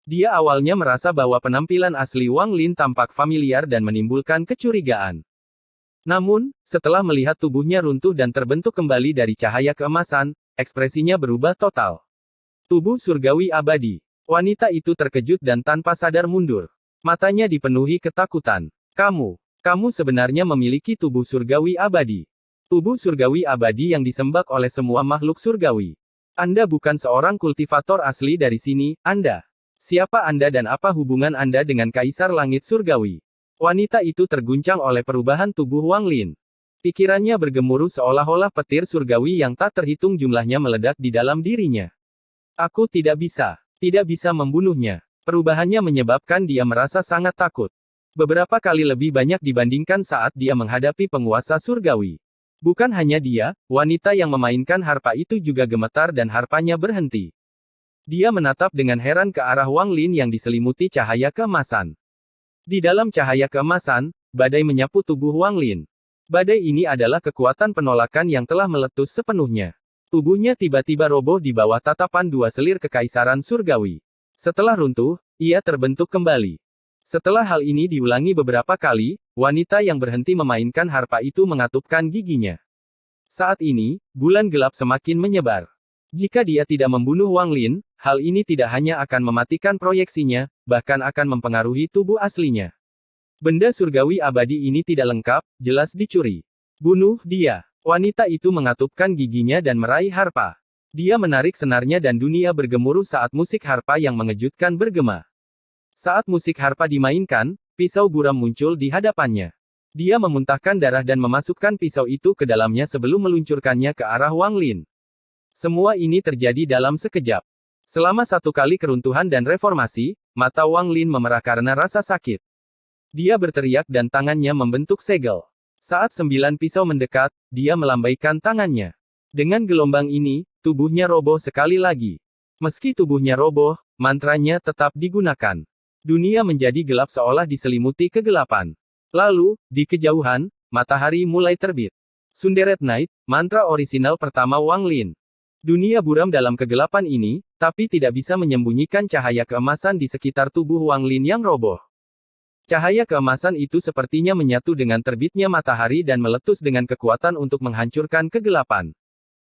Dia awalnya merasa bahwa penampilan asli Wang Lin tampak familiar dan menimbulkan kecurigaan. Namun, setelah melihat tubuhnya runtuh dan terbentuk kembali dari cahaya keemasan, ekspresinya berubah total. Tubuh surgawi abadi. Wanita itu terkejut dan tanpa sadar mundur. Matanya dipenuhi ketakutan. Kamu sebenarnya memiliki tubuh surgawi abadi. Tubuh surgawi abadi yang disembah oleh semua makhluk surgawi. Anda bukan seorang kultivator asli dari sini, Anda. Siapa Anda dan apa hubungan Anda dengan Kaisar Langit Surgawi? Wanita itu terguncang oleh perubahan tubuh Wang Lin. Pikirannya bergemuruh seolah-olah petir surgawi yang tak terhitung jumlahnya meledak di dalam dirinya. Aku tidak bisa membunuhnya. Perubahannya menyebabkan dia merasa sangat takut. Beberapa kali lebih banyak dibandingkan saat dia menghadapi penguasa surgawi. Bukan hanya dia, wanita yang memainkan harpa itu juga gemetar dan harpanya berhenti. Dia menatap dengan heran ke arah Wang Lin yang diselimuti cahaya keemasan. Di dalam cahaya keemasan, badai menyapu tubuh Wang Lin. Badai ini adalah kekuatan penolakan yang telah meletus sepenuhnya. Tubuhnya tiba-tiba roboh di bawah tatapan dua selir kekaisaran surgawi. Setelah runtuh, ia terbentuk kembali. Setelah hal ini diulangi beberapa kali, wanita yang berhenti memainkan harpa itu mengatupkan giginya. Saat ini, bulan gelap semakin menyebar. Jika dia tidak membunuh Wang Lin, hal ini tidak hanya akan mematikan proyeksinya, bahkan akan mempengaruhi tubuh aslinya. Benda surgawi abadi ini tidak lengkap, jelas dicuri. Bunuh dia. Wanita itu mengatupkan giginya dan meraih harpa. Dia menarik senarnya dan dunia bergemuruh saat musik harpa yang mengejutkan bergema. Saat musik harpa dimainkan, pisau buram muncul di hadapannya. Dia memuntahkan darah dan memasukkan pisau itu ke dalamnya sebelum meluncurkannya ke arah Wang Lin. Semua ini terjadi dalam sekejap. Selama satu kali keruntuhan dan reformasi, mata Wang Lin memerah karena rasa sakit. Dia berteriak dan tangannya membentuk segel. Saat 9 pisau mendekat, dia melambaikan tangannya. Dengan gelombang ini, tubuhnya roboh sekali lagi. Meski tubuhnya roboh, mantranya tetap digunakan. Dunia menjadi gelap seolah diselimuti kegelapan. Lalu, di kejauhan, matahari mulai terbit. Sunderet Night, mantra orisinal pertama Wang Lin. Dunia buram dalam kegelapan ini, tapi tidak bisa menyembunyikan cahaya keemasan di sekitar tubuh Wang Lin yang roboh. Cahaya keemasan itu sepertinya menyatu dengan terbitnya matahari dan meletus dengan kekuatan untuk menghancurkan kegelapan.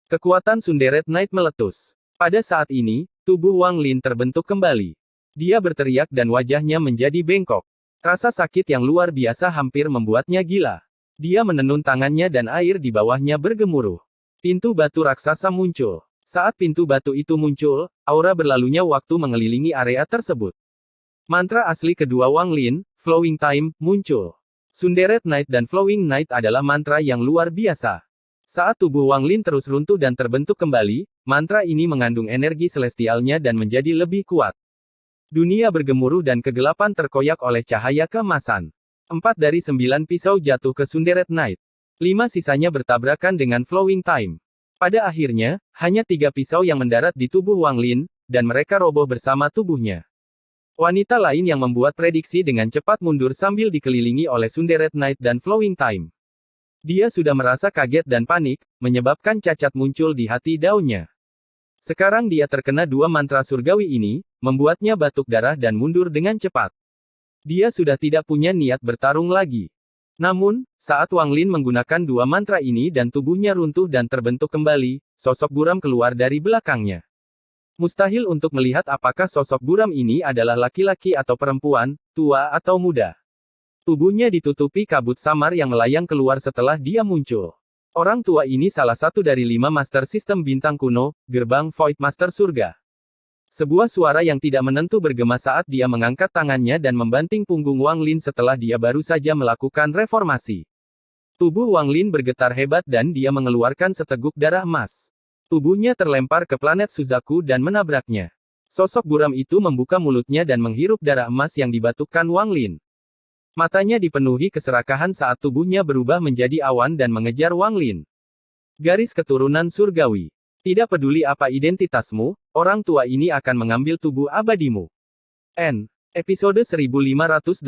Kekuatan Sunderet Night meletus. Pada saat ini, tubuh Wang Lin terbentuk kembali. Dia berteriak dan wajahnya menjadi bengkok. Rasa sakit yang luar biasa hampir membuatnya gila. Dia menenun tangannya dan air di bawahnya bergemuruh. Pintu batu raksasa muncul. Saat pintu batu itu muncul, aura berlalunya waktu mengelilingi area tersebut. Mantra asli kedua Wang Lin, Flowing Time, muncul. Sunderet Night dan Flowing Night adalah mantra yang luar biasa. Saat tubuh Wang Lin terus runtuh dan terbentuk kembali, mantra ini mengandung energi celestialnya dan menjadi lebih kuat. Dunia bergemuruh dan kegelapan terkoyak oleh cahaya keemasan. 4 dari 9 pisau jatuh ke Sunderet Night. 5 sisanya bertabrakan dengan Flowing Time. Pada akhirnya, hanya 3 pisau yang mendarat di tubuh Wang Lin, dan mereka roboh bersama tubuhnya. Wanita lain yang membuat prediksi dengan cepat mundur sambil dikelilingi oleh Sunderet Night dan Flowing Time. Dia sudah merasa kaget dan panik, menyebabkan cacat muncul di hati daunnya. Sekarang dia terkena 2 mantra surgawi ini, membuatnya batuk darah dan mundur dengan cepat. Dia sudah tidak punya niat bertarung lagi. Namun, saat Wang Lin menggunakan 2 mantra ini dan tubuhnya runtuh dan terbentuk kembali, sosok buram keluar dari belakangnya. Mustahil untuk melihat apakah sosok buram ini adalah laki-laki atau perempuan, tua atau muda. Tubuhnya ditutupi kabut samar yang melayang keluar setelah dia muncul. Orang tua ini salah satu dari 5 Master Sistem Bintang Kuno, Gerbang Void Master Surga. Sebuah suara yang tidak menentu bergema saat dia mengangkat tangannya dan membanting punggung Wang Lin setelah dia baru saja melakukan reformasi. Tubuh Wang Lin bergetar hebat dan dia mengeluarkan seteguk darah emas. Tubuhnya terlempar ke planet Suzaku dan menabraknya. Sosok buram itu membuka mulutnya dan menghirup darah emas yang dibatukkan Wang Lin. Matanya dipenuhi keserakahan saat tubuhnya berubah menjadi awan dan mengejar Wang Lin. Garis keturunan surgawi. Tidak peduli apa identitasmu, orang tua ini akan mengambil tubuh abadimu. Episode 1584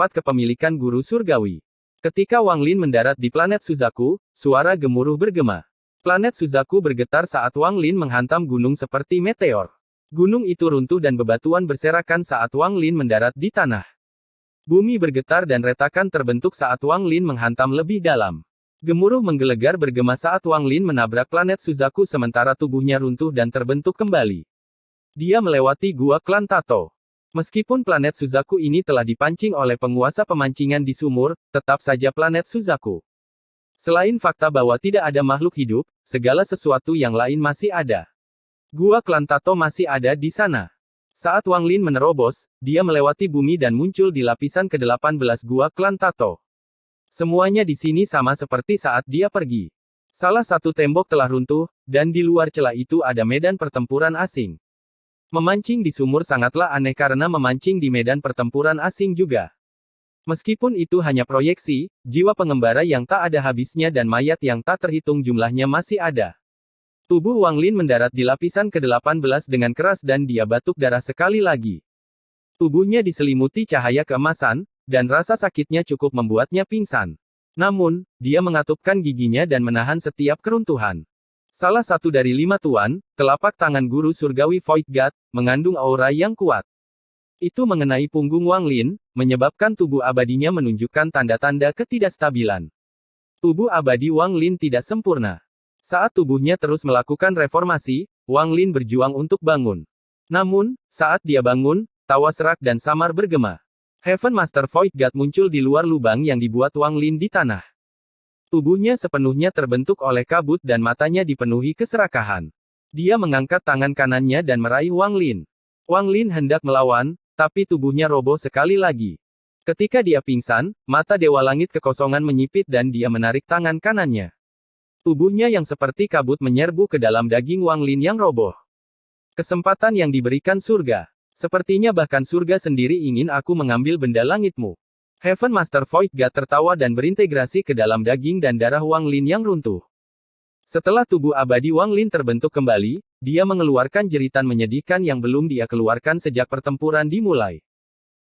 Kepemilikan Guru Surgawi. Ketika Wang Lin mendarat di planet Suzaku, suara gemuruh bergema. Planet Suzaku bergetar saat Wang Lin menghantam gunung seperti meteor. Gunung itu runtuh dan bebatuan berserakan saat Wang Lin mendarat di tanah. Bumi bergetar dan retakan terbentuk saat Wang Lin menghantam lebih dalam. Gemuruh menggelegar bergema saat Wang Lin menabrak planet Suzaku sementara tubuhnya runtuh dan terbentuk kembali. Dia melewati gua klan Tato. Meskipun planet Suzaku ini telah dipancing oleh penguasa pemancingan di sumur, tetap saja planet Suzaku. Selain fakta bahwa tidak ada makhluk hidup, segala sesuatu yang lain masih ada. Gua klan Tato masih ada di sana. Saat Wang Lin menerobos, dia melewati bumi dan muncul di lapisan ke-18 gua klan Tato. Semuanya di sini sama seperti saat dia pergi. Salah satu tembok telah runtuh, dan di luar celah itu ada medan pertempuran asing. Memancing di sumur sangatlah aneh karena memancing di medan pertempuran asing juga. Meskipun itu hanya proyeksi, jiwa pengembara yang tak ada habisnya dan mayat yang tak terhitung jumlahnya masih ada. Tubuh Wang Lin mendarat di lapisan ke-18 dengan keras dan dia batuk darah sekali lagi. Tubuhnya diselimuti cahaya keemasan, dan rasa sakitnya cukup membuatnya pingsan. Namun, dia mengatupkan giginya dan menahan setiap keruntuhan. Salah satu dari 5 tuan, telapak tangan guru surgawi Void God, mengandung aura yang kuat. Itu mengenai punggung Wang Lin, menyebabkan tubuh abadinya menunjukkan tanda-tanda ketidakstabilan. Tubuh abadi Wang Lin tidak sempurna. Saat tubuhnya terus melakukan reformasi, Wang Lin berjuang untuk bangun. Namun, saat dia bangun, tawa serak dan samar bergema. Heaven Master Void God muncul di luar lubang yang dibuat Wang Lin di tanah. Tubuhnya sepenuhnya terbentuk oleh kabut dan matanya dipenuhi keserakahan. Dia mengangkat tangan kanannya dan meraih Wang Lin. Wang Lin hendak melawan, tapi tubuhnya roboh sekali lagi. Ketika dia pingsan, mata Dewa Langit kekosongan menyipit dan dia menarik tangan kanannya. Tubuhnya yang seperti kabut menyerbu ke dalam daging Wang Lin yang roboh. Kesempatan yang diberikan surga. Sepertinya bahkan surga sendiri ingin aku mengambil benda langitmu. Heaven Master Void God tertawa dan berintegrasi ke dalam daging dan darah Wang Lin yang runtuh. Setelah tubuh abadi Wang Lin terbentuk kembali, dia mengeluarkan jeritan menyedihkan yang belum dia keluarkan sejak pertempuran dimulai.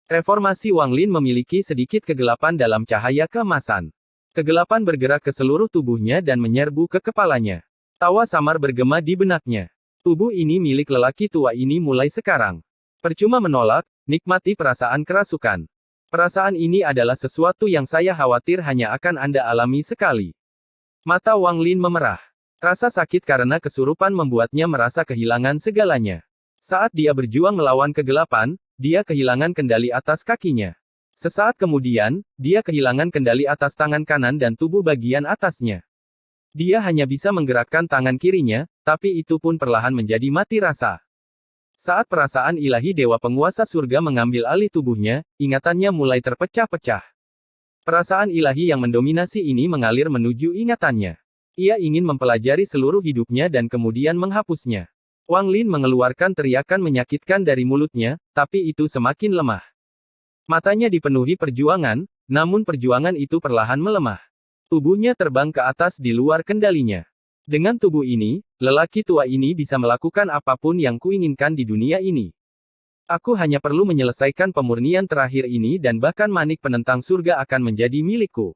Reformasi Wang Lin memiliki sedikit kegelapan dalam cahaya keemasan. Kegelapan bergerak ke seluruh tubuhnya dan menyerbu ke kepalanya. Tawa samar bergema di benaknya. Tubuh ini milik lelaki tua ini mulai sekarang. Percuma menolak, nikmati perasaan kerasukan. Perasaan ini adalah sesuatu yang saya khawatir hanya akan Anda alami sekali. Mata Wang Lin memerah. Rasa sakit karena kesurupan membuatnya merasa kehilangan segalanya. Saat dia berjuang melawan kegelapan, dia kehilangan kendali atas kakinya. Sesaat kemudian, dia kehilangan kendali atas tangan kanan dan tubuh bagian atasnya. Dia hanya bisa menggerakkan tangan kirinya, tapi itu pun perlahan menjadi mati rasa. Saat perasaan ilahi Dewa Penguasa Surga mengambil alih tubuhnya, ingatannya mulai terpecah-pecah. Perasaan ilahi yang mendominasi ini mengalir menuju ingatannya. Ia ingin mempelajari seluruh hidupnya dan kemudian menghapusnya. Wang Lin mengeluarkan teriakan menyakitkan dari mulutnya, tapi itu semakin lemah. Matanya dipenuhi perjuangan, namun perjuangan itu perlahan melemah. Tubuhnya terbang ke atas di luar kendalinya. Dengan tubuh ini, lelaki tua ini bisa melakukan apapun yang kuinginkan di dunia ini. Aku hanya perlu menyelesaikan pemurnian terakhir ini dan bahkan manik penentang surga akan menjadi milikku.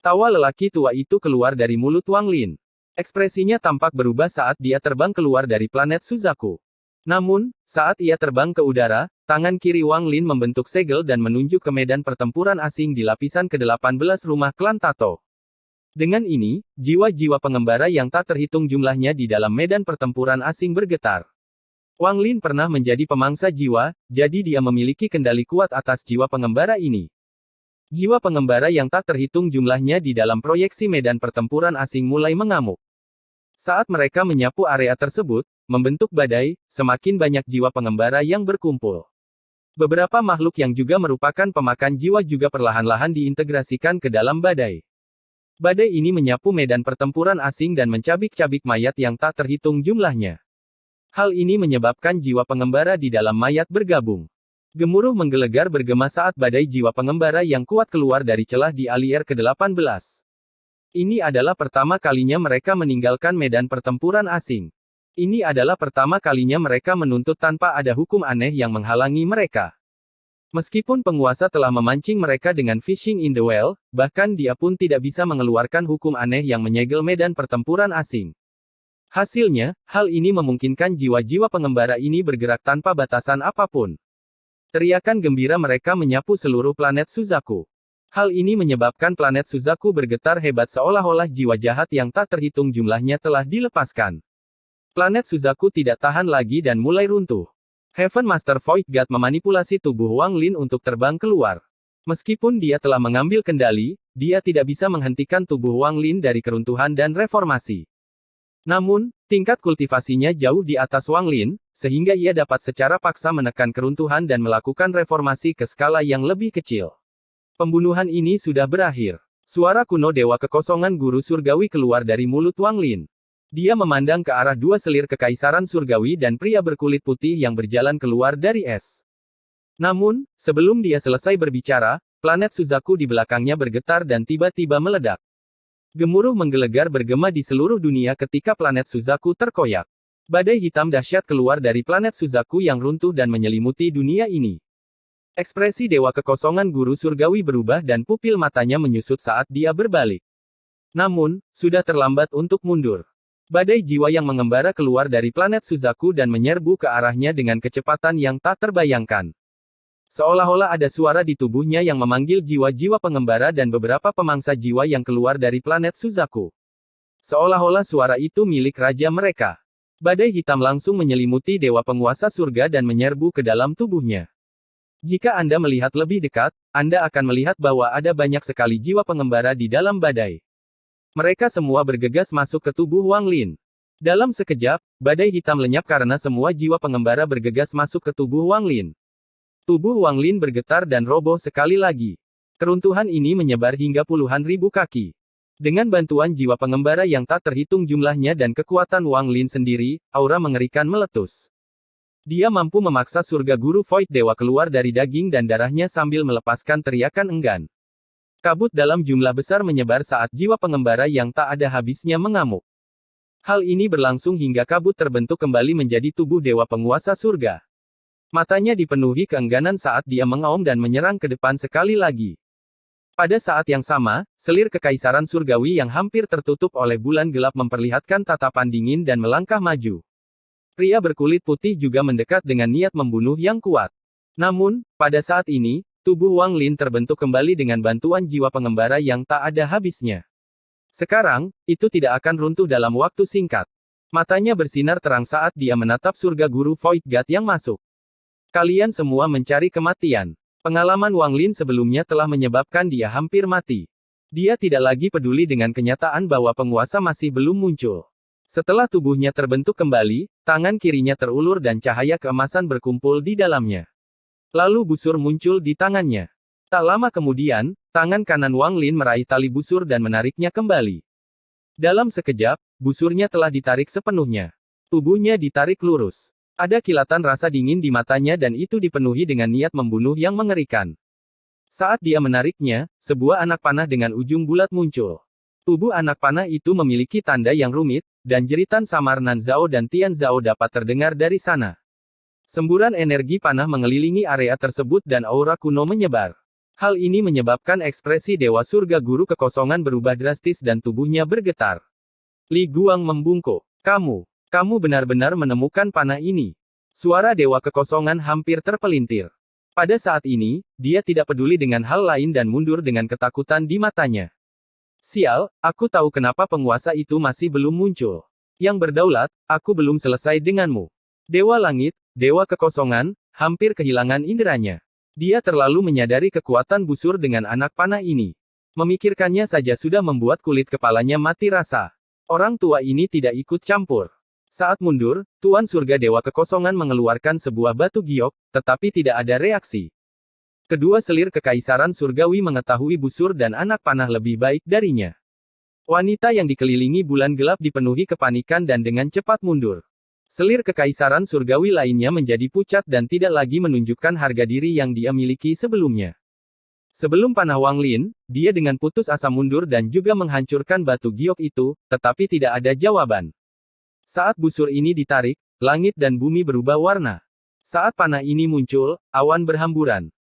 Tawa lelaki tua itu keluar dari mulut Wang Lin. Ekspresinya tampak berubah saat dia terbang keluar dari planet Suzaku. Namun, saat ia terbang ke udara, tangan kiri Wang Lin membentuk segel dan menunjuk ke medan pertempuran asing di lapisan ke-18 rumah klan Tato. Dengan ini, jiwa-jiwa pengembara yang tak terhitung jumlahnya di dalam medan pertempuran asing bergetar. Wang Lin pernah menjadi pemangsa jiwa, jadi dia memiliki kendali kuat atas jiwa pengembara ini. Jiwa pengembara yang tak terhitung jumlahnya di dalam proyeksi medan pertempuran asing mulai mengamuk. Saat mereka menyapu area tersebut, membentuk badai, semakin banyak jiwa pengembara yang berkumpul. Beberapa makhluk yang juga merupakan pemakan jiwa juga perlahan-lahan diintegrasikan ke dalam badai. Badai ini menyapu medan pertempuran asing dan mencabik-cabik mayat yang tak terhitung jumlahnya. Hal ini menyebabkan jiwa pengembara di dalam mayat bergabung. Gemuruh menggelegar bergema saat badai jiwa pengembara yang kuat keluar dari celah di Alier ke-18. Ini adalah pertama kalinya mereka meninggalkan medan pertempuran asing. Ini adalah pertama kalinya mereka menuntut tanpa ada hukum aneh yang menghalangi mereka. Meskipun penguasa telah memancing mereka dengan fishing in the well, bahkan dia pun tidak bisa mengeluarkan hukum aneh yang menyegel medan pertempuran asing. Hasilnya, hal ini memungkinkan jiwa-jiwa pengembara ini bergerak tanpa batasan apapun. Teriakan gembira mereka menyapu seluruh planet Suzaku. Hal ini menyebabkan planet Suzaku bergetar hebat seolah-olah jiwa jahat yang tak terhitung jumlahnya telah dilepaskan. Planet Suzaku tidak tahan lagi dan mulai runtuh. Heaven Master Void God memanipulasi tubuh Wang Lin untuk terbang keluar. Meskipun dia telah mengambil kendali, dia tidak bisa menghentikan tubuh Wang Lin dari keruntuhan dan reformasi. Namun, tingkat kultivasinya jauh di atas Wang Lin, sehingga ia dapat secara paksa menekan keruntuhan dan melakukan reformasi ke skala yang lebih kecil. Pembunuhan ini sudah berakhir. Suara kuno Dewa Kekosongan Guru Surgawi keluar dari mulut Wang Lin. Dia memandang ke arah dua selir kekaisaran surgawi dan pria berkulit putih yang berjalan keluar dari es. Namun, sebelum dia selesai berbicara, planet Suzaku di belakangnya bergetar dan tiba-tiba meledak. Gemuruh menggelegar bergema di seluruh dunia ketika planet Suzaku terkoyak. Badai hitam dahsyat keluar dari planet Suzaku yang runtuh dan menyelimuti dunia ini. Ekspresi Dewa Kekosongan Guru Surgawi berubah dan pupil matanya menyusut saat dia berbalik. Namun, sudah terlambat untuk mundur. Badai jiwa yang mengembara keluar dari planet Suzaku dan menyerbu ke arahnya dengan kecepatan yang tak terbayangkan. Seolah-olah ada suara di tubuhnya yang memanggil jiwa-jiwa pengembara dan beberapa pemangsa jiwa yang keluar dari planet Suzaku. Seolah-olah suara itu milik raja mereka. Badai hitam langsung menyelimuti dewa penguasa surga dan menyerbu ke dalam tubuhnya. Jika Anda melihat lebih dekat, Anda akan melihat bahwa ada banyak sekali jiwa pengembara di dalam badai. Mereka semua bergegas masuk ke tubuh Wang Lin. Dalam sekejap, badai hitam lenyap karena semua jiwa pengembara bergegas masuk ke tubuh Wang Lin. Tubuh Wang Lin bergetar dan roboh sekali lagi. Keruntuhan ini menyebar hingga puluhan ribu kaki. Dengan bantuan jiwa pengembara yang tak terhitung jumlahnya dan kekuatan Wang Lin sendiri, aura mengerikan meletus. Dia mampu memaksa surga guru Void Dewa keluar dari daging dan darahnya sambil melepaskan teriakan enggan. Kabut dalam jumlah besar menyebar saat jiwa pengembara yang tak ada habisnya mengamuk. Hal ini berlangsung hingga kabut terbentuk kembali menjadi tubuh dewa penguasa surga. Matanya dipenuhi keengganan saat dia mengaum dan menyerang ke depan sekali lagi. Pada saat yang sama, selir kekaisaran surgawi yang hampir tertutup oleh bulan gelap memperlihatkan tatapan dingin dan melangkah maju. Pria berkulit putih juga mendekat dengan niat membunuh yang kuat. Namun, pada saat ini, tubuh Wang Lin terbentuk kembali dengan bantuan jiwa pengembara yang tak ada habisnya. Sekarang, itu tidak akan runtuh dalam waktu singkat. Matanya bersinar terang saat dia menatap surga guru Void God yang masuk. Kalian semua mencari kematian. Pengalaman Wang Lin sebelumnya telah menyebabkan dia hampir mati. Dia tidak lagi peduli dengan kenyataan bahwa penguasa masih belum muncul. Setelah tubuhnya terbentuk kembali, tangan kirinya terulur dan cahaya keemasan berkumpul di dalamnya. Lalu busur muncul di tangannya. Tak lama kemudian, tangan kanan Wang Lin meraih tali busur dan menariknya kembali. Dalam sekejap, busurnya telah ditarik sepenuhnya. Tubuhnya ditarik lurus. Ada kilatan rasa dingin di matanya dan itu dipenuhi dengan niat membunuh yang mengerikan. Saat dia menariknya, sebuah anak panah dengan ujung bulat muncul. Tubuh anak panah itu memiliki tanda yang rumit, dan jeritan samar Nan Zhao dan Tian Zhao dapat terdengar dari sana. Semburan energi panah mengelilingi area tersebut dan aura kuno menyebar. Hal ini menyebabkan ekspresi Dewa Surga Guru Kekosongan berubah drastis dan tubuhnya bergetar. Li Guang membungkuk. Kamu benar-benar menemukan panah ini. Suara Dewa Kekosongan hampir terpelintir. Pada saat ini, dia tidak peduli dengan hal lain dan mundur dengan ketakutan di matanya. Sial, aku tahu kenapa penguasa itu masih belum muncul. Yang berdaulat, aku belum selesai denganmu. Dewa Langit, Dewa Kekosongan, hampir kehilangan inderanya. Dia terlalu menyadari kekuatan busur dengan anak panah ini. Memikirkannya saja sudah membuat kulit kepalanya mati rasa. Orang tua ini tidak ikut campur. Saat mundur, Tuan Surga Dewa Kekosongan mengeluarkan sebuah batu giok, tetapi tidak ada reaksi. Kedua selir kekaisaran surgawi mengetahui busur dan anak panah lebih baik darinya. Wanita yang dikelilingi bulan gelap dipenuhi kepanikan dan dengan cepat mundur. Selir kekaisaran surgawi lainnya menjadi pucat dan tidak lagi menunjukkan harga diri yang dia miliki sebelumnya. Sebelum panah Wang Lin, dia dengan putus asa mundur dan juga menghancurkan batu giok itu, tetapi tidak ada jawaban. Saat busur ini ditarik, langit dan bumi berubah warna. Saat panah ini muncul, awan berhamburan.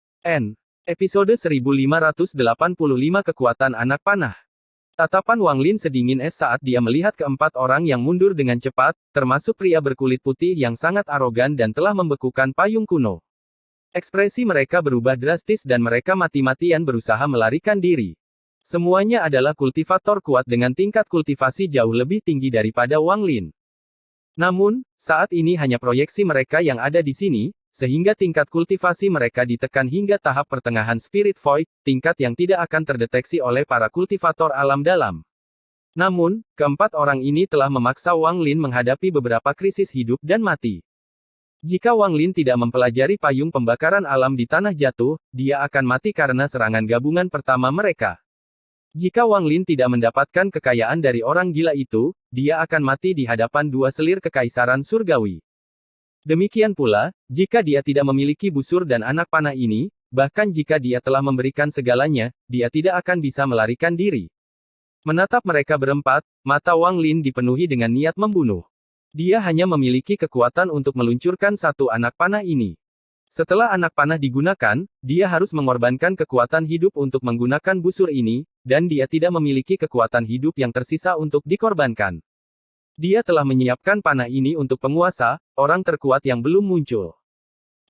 Episode 1585 Kekuatan Anak Panah. Tatapan Wang Lin sedingin es saat dia melihat keempat orang yang mundur dengan cepat, termasuk pria berkulit putih yang sangat arogan dan telah membekukan payung kuno. Ekspresi mereka berubah drastis dan mereka mati-matian berusaha melarikan diri. Semuanya adalah kultivator kuat dengan tingkat kultivasi jauh lebih tinggi daripada Wang Lin. Namun, saat ini hanya proyeksi mereka yang ada di sini, sehingga tingkat kultivasi mereka ditekan hingga tahap pertengahan Spirit Void, tingkat yang tidak akan terdeteksi oleh para kultivator alam dalam. Namun, keempat orang ini telah memaksa Wang Lin menghadapi beberapa krisis hidup dan mati. Jika Wang Lin tidak mempelajari payung pembakaran alam di tanah jatuh, dia akan mati karena serangan gabungan pertama mereka. Jika Wang Lin tidak mendapatkan kekayaan dari orang gila itu, dia akan mati di hadapan dua selir kekaisaran surgawi. Demikian pula, jika dia tidak memiliki busur dan anak panah ini, bahkan jika dia telah memberikan segalanya, dia tidak akan bisa melarikan diri. Menatap mereka berempat, mata Wang Lin dipenuhi dengan niat membunuh. Dia hanya memiliki kekuatan untuk meluncurkan satu anak panah ini. Setelah anak panah digunakan, dia harus mengorbankan kekuatan hidup untuk menggunakan busur ini, dan dia tidak memiliki kekuatan hidup yang tersisa untuk dikorbankan. Dia telah menyiapkan panah ini untuk penguasa, orang terkuat yang belum muncul.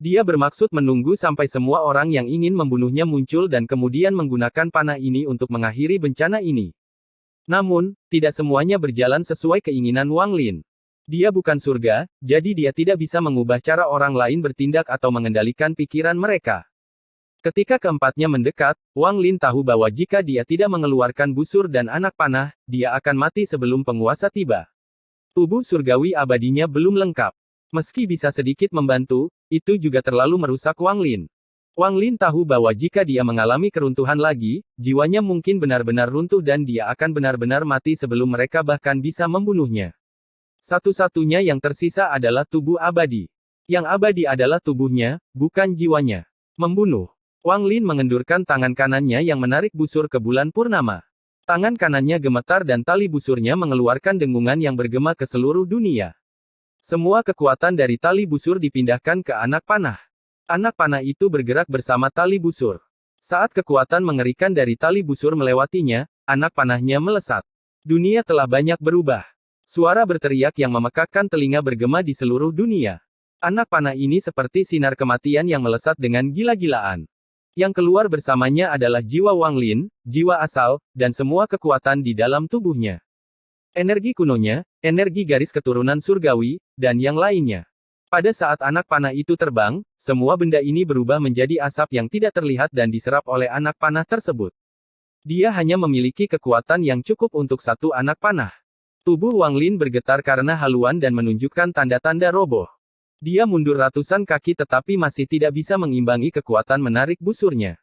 Dia bermaksud menunggu sampai semua orang yang ingin membunuhnya muncul dan kemudian menggunakan panah ini untuk mengakhiri bencana ini. Namun, tidak semuanya berjalan sesuai keinginan Wang Lin. Dia bukan surga, jadi dia tidak bisa mengubah cara orang lain bertindak atau mengendalikan pikiran mereka. Ketika keempatnya mendekat, Wang Lin tahu bahwa jika dia tidak mengeluarkan busur dan anak panah, dia akan mati sebelum penguasa tiba. Tubuh surgawi abadinya belum lengkap. Meski bisa sedikit membantu, itu juga terlalu merusak Wang Lin. Wang Lin tahu bahwa jika dia mengalami keruntuhan lagi, jiwanya mungkin benar-benar runtuh dan dia akan benar-benar mati sebelum mereka bahkan bisa membunuhnya. Satu-satunya yang tersisa adalah tubuh abadi. Yang abadi adalah tubuhnya, bukan jiwanya. Membunuh. Wang Lin mengendurkan tangan kanannya yang menarik busur ke bulan purnama. Tangan kanannya gemetar dan tali busurnya mengeluarkan dengungan yang bergema ke seluruh dunia. Semua kekuatan dari tali busur dipindahkan ke anak panah. Anak panah itu bergerak bersama tali busur. Saat kekuatan mengerikan dari tali busur melewatinya, anak panahnya melesat. Dunia telah banyak berubah. Suara berteriak yang memekakkan telinga bergema di seluruh dunia. Anak panah ini seperti sinar kematian yang melesat dengan gila-gilaan. Yang keluar bersamanya adalah jiwa Wang Lin, jiwa asal, dan semua kekuatan di dalam tubuhnya. Energi kunonya, energi garis keturunan surgawi, dan yang lainnya. Pada saat anak panah itu terbang, semua benda ini berubah menjadi asap yang tidak terlihat dan diserap oleh anak panah tersebut. Dia hanya memiliki kekuatan yang cukup untuk satu anak panah. Tubuh Wang Lin bergetar karena haluan dan menunjukkan tanda-tanda roboh. Dia mundur ratusan kaki tetapi masih tidak bisa mengimbangi kekuatan menarik busurnya.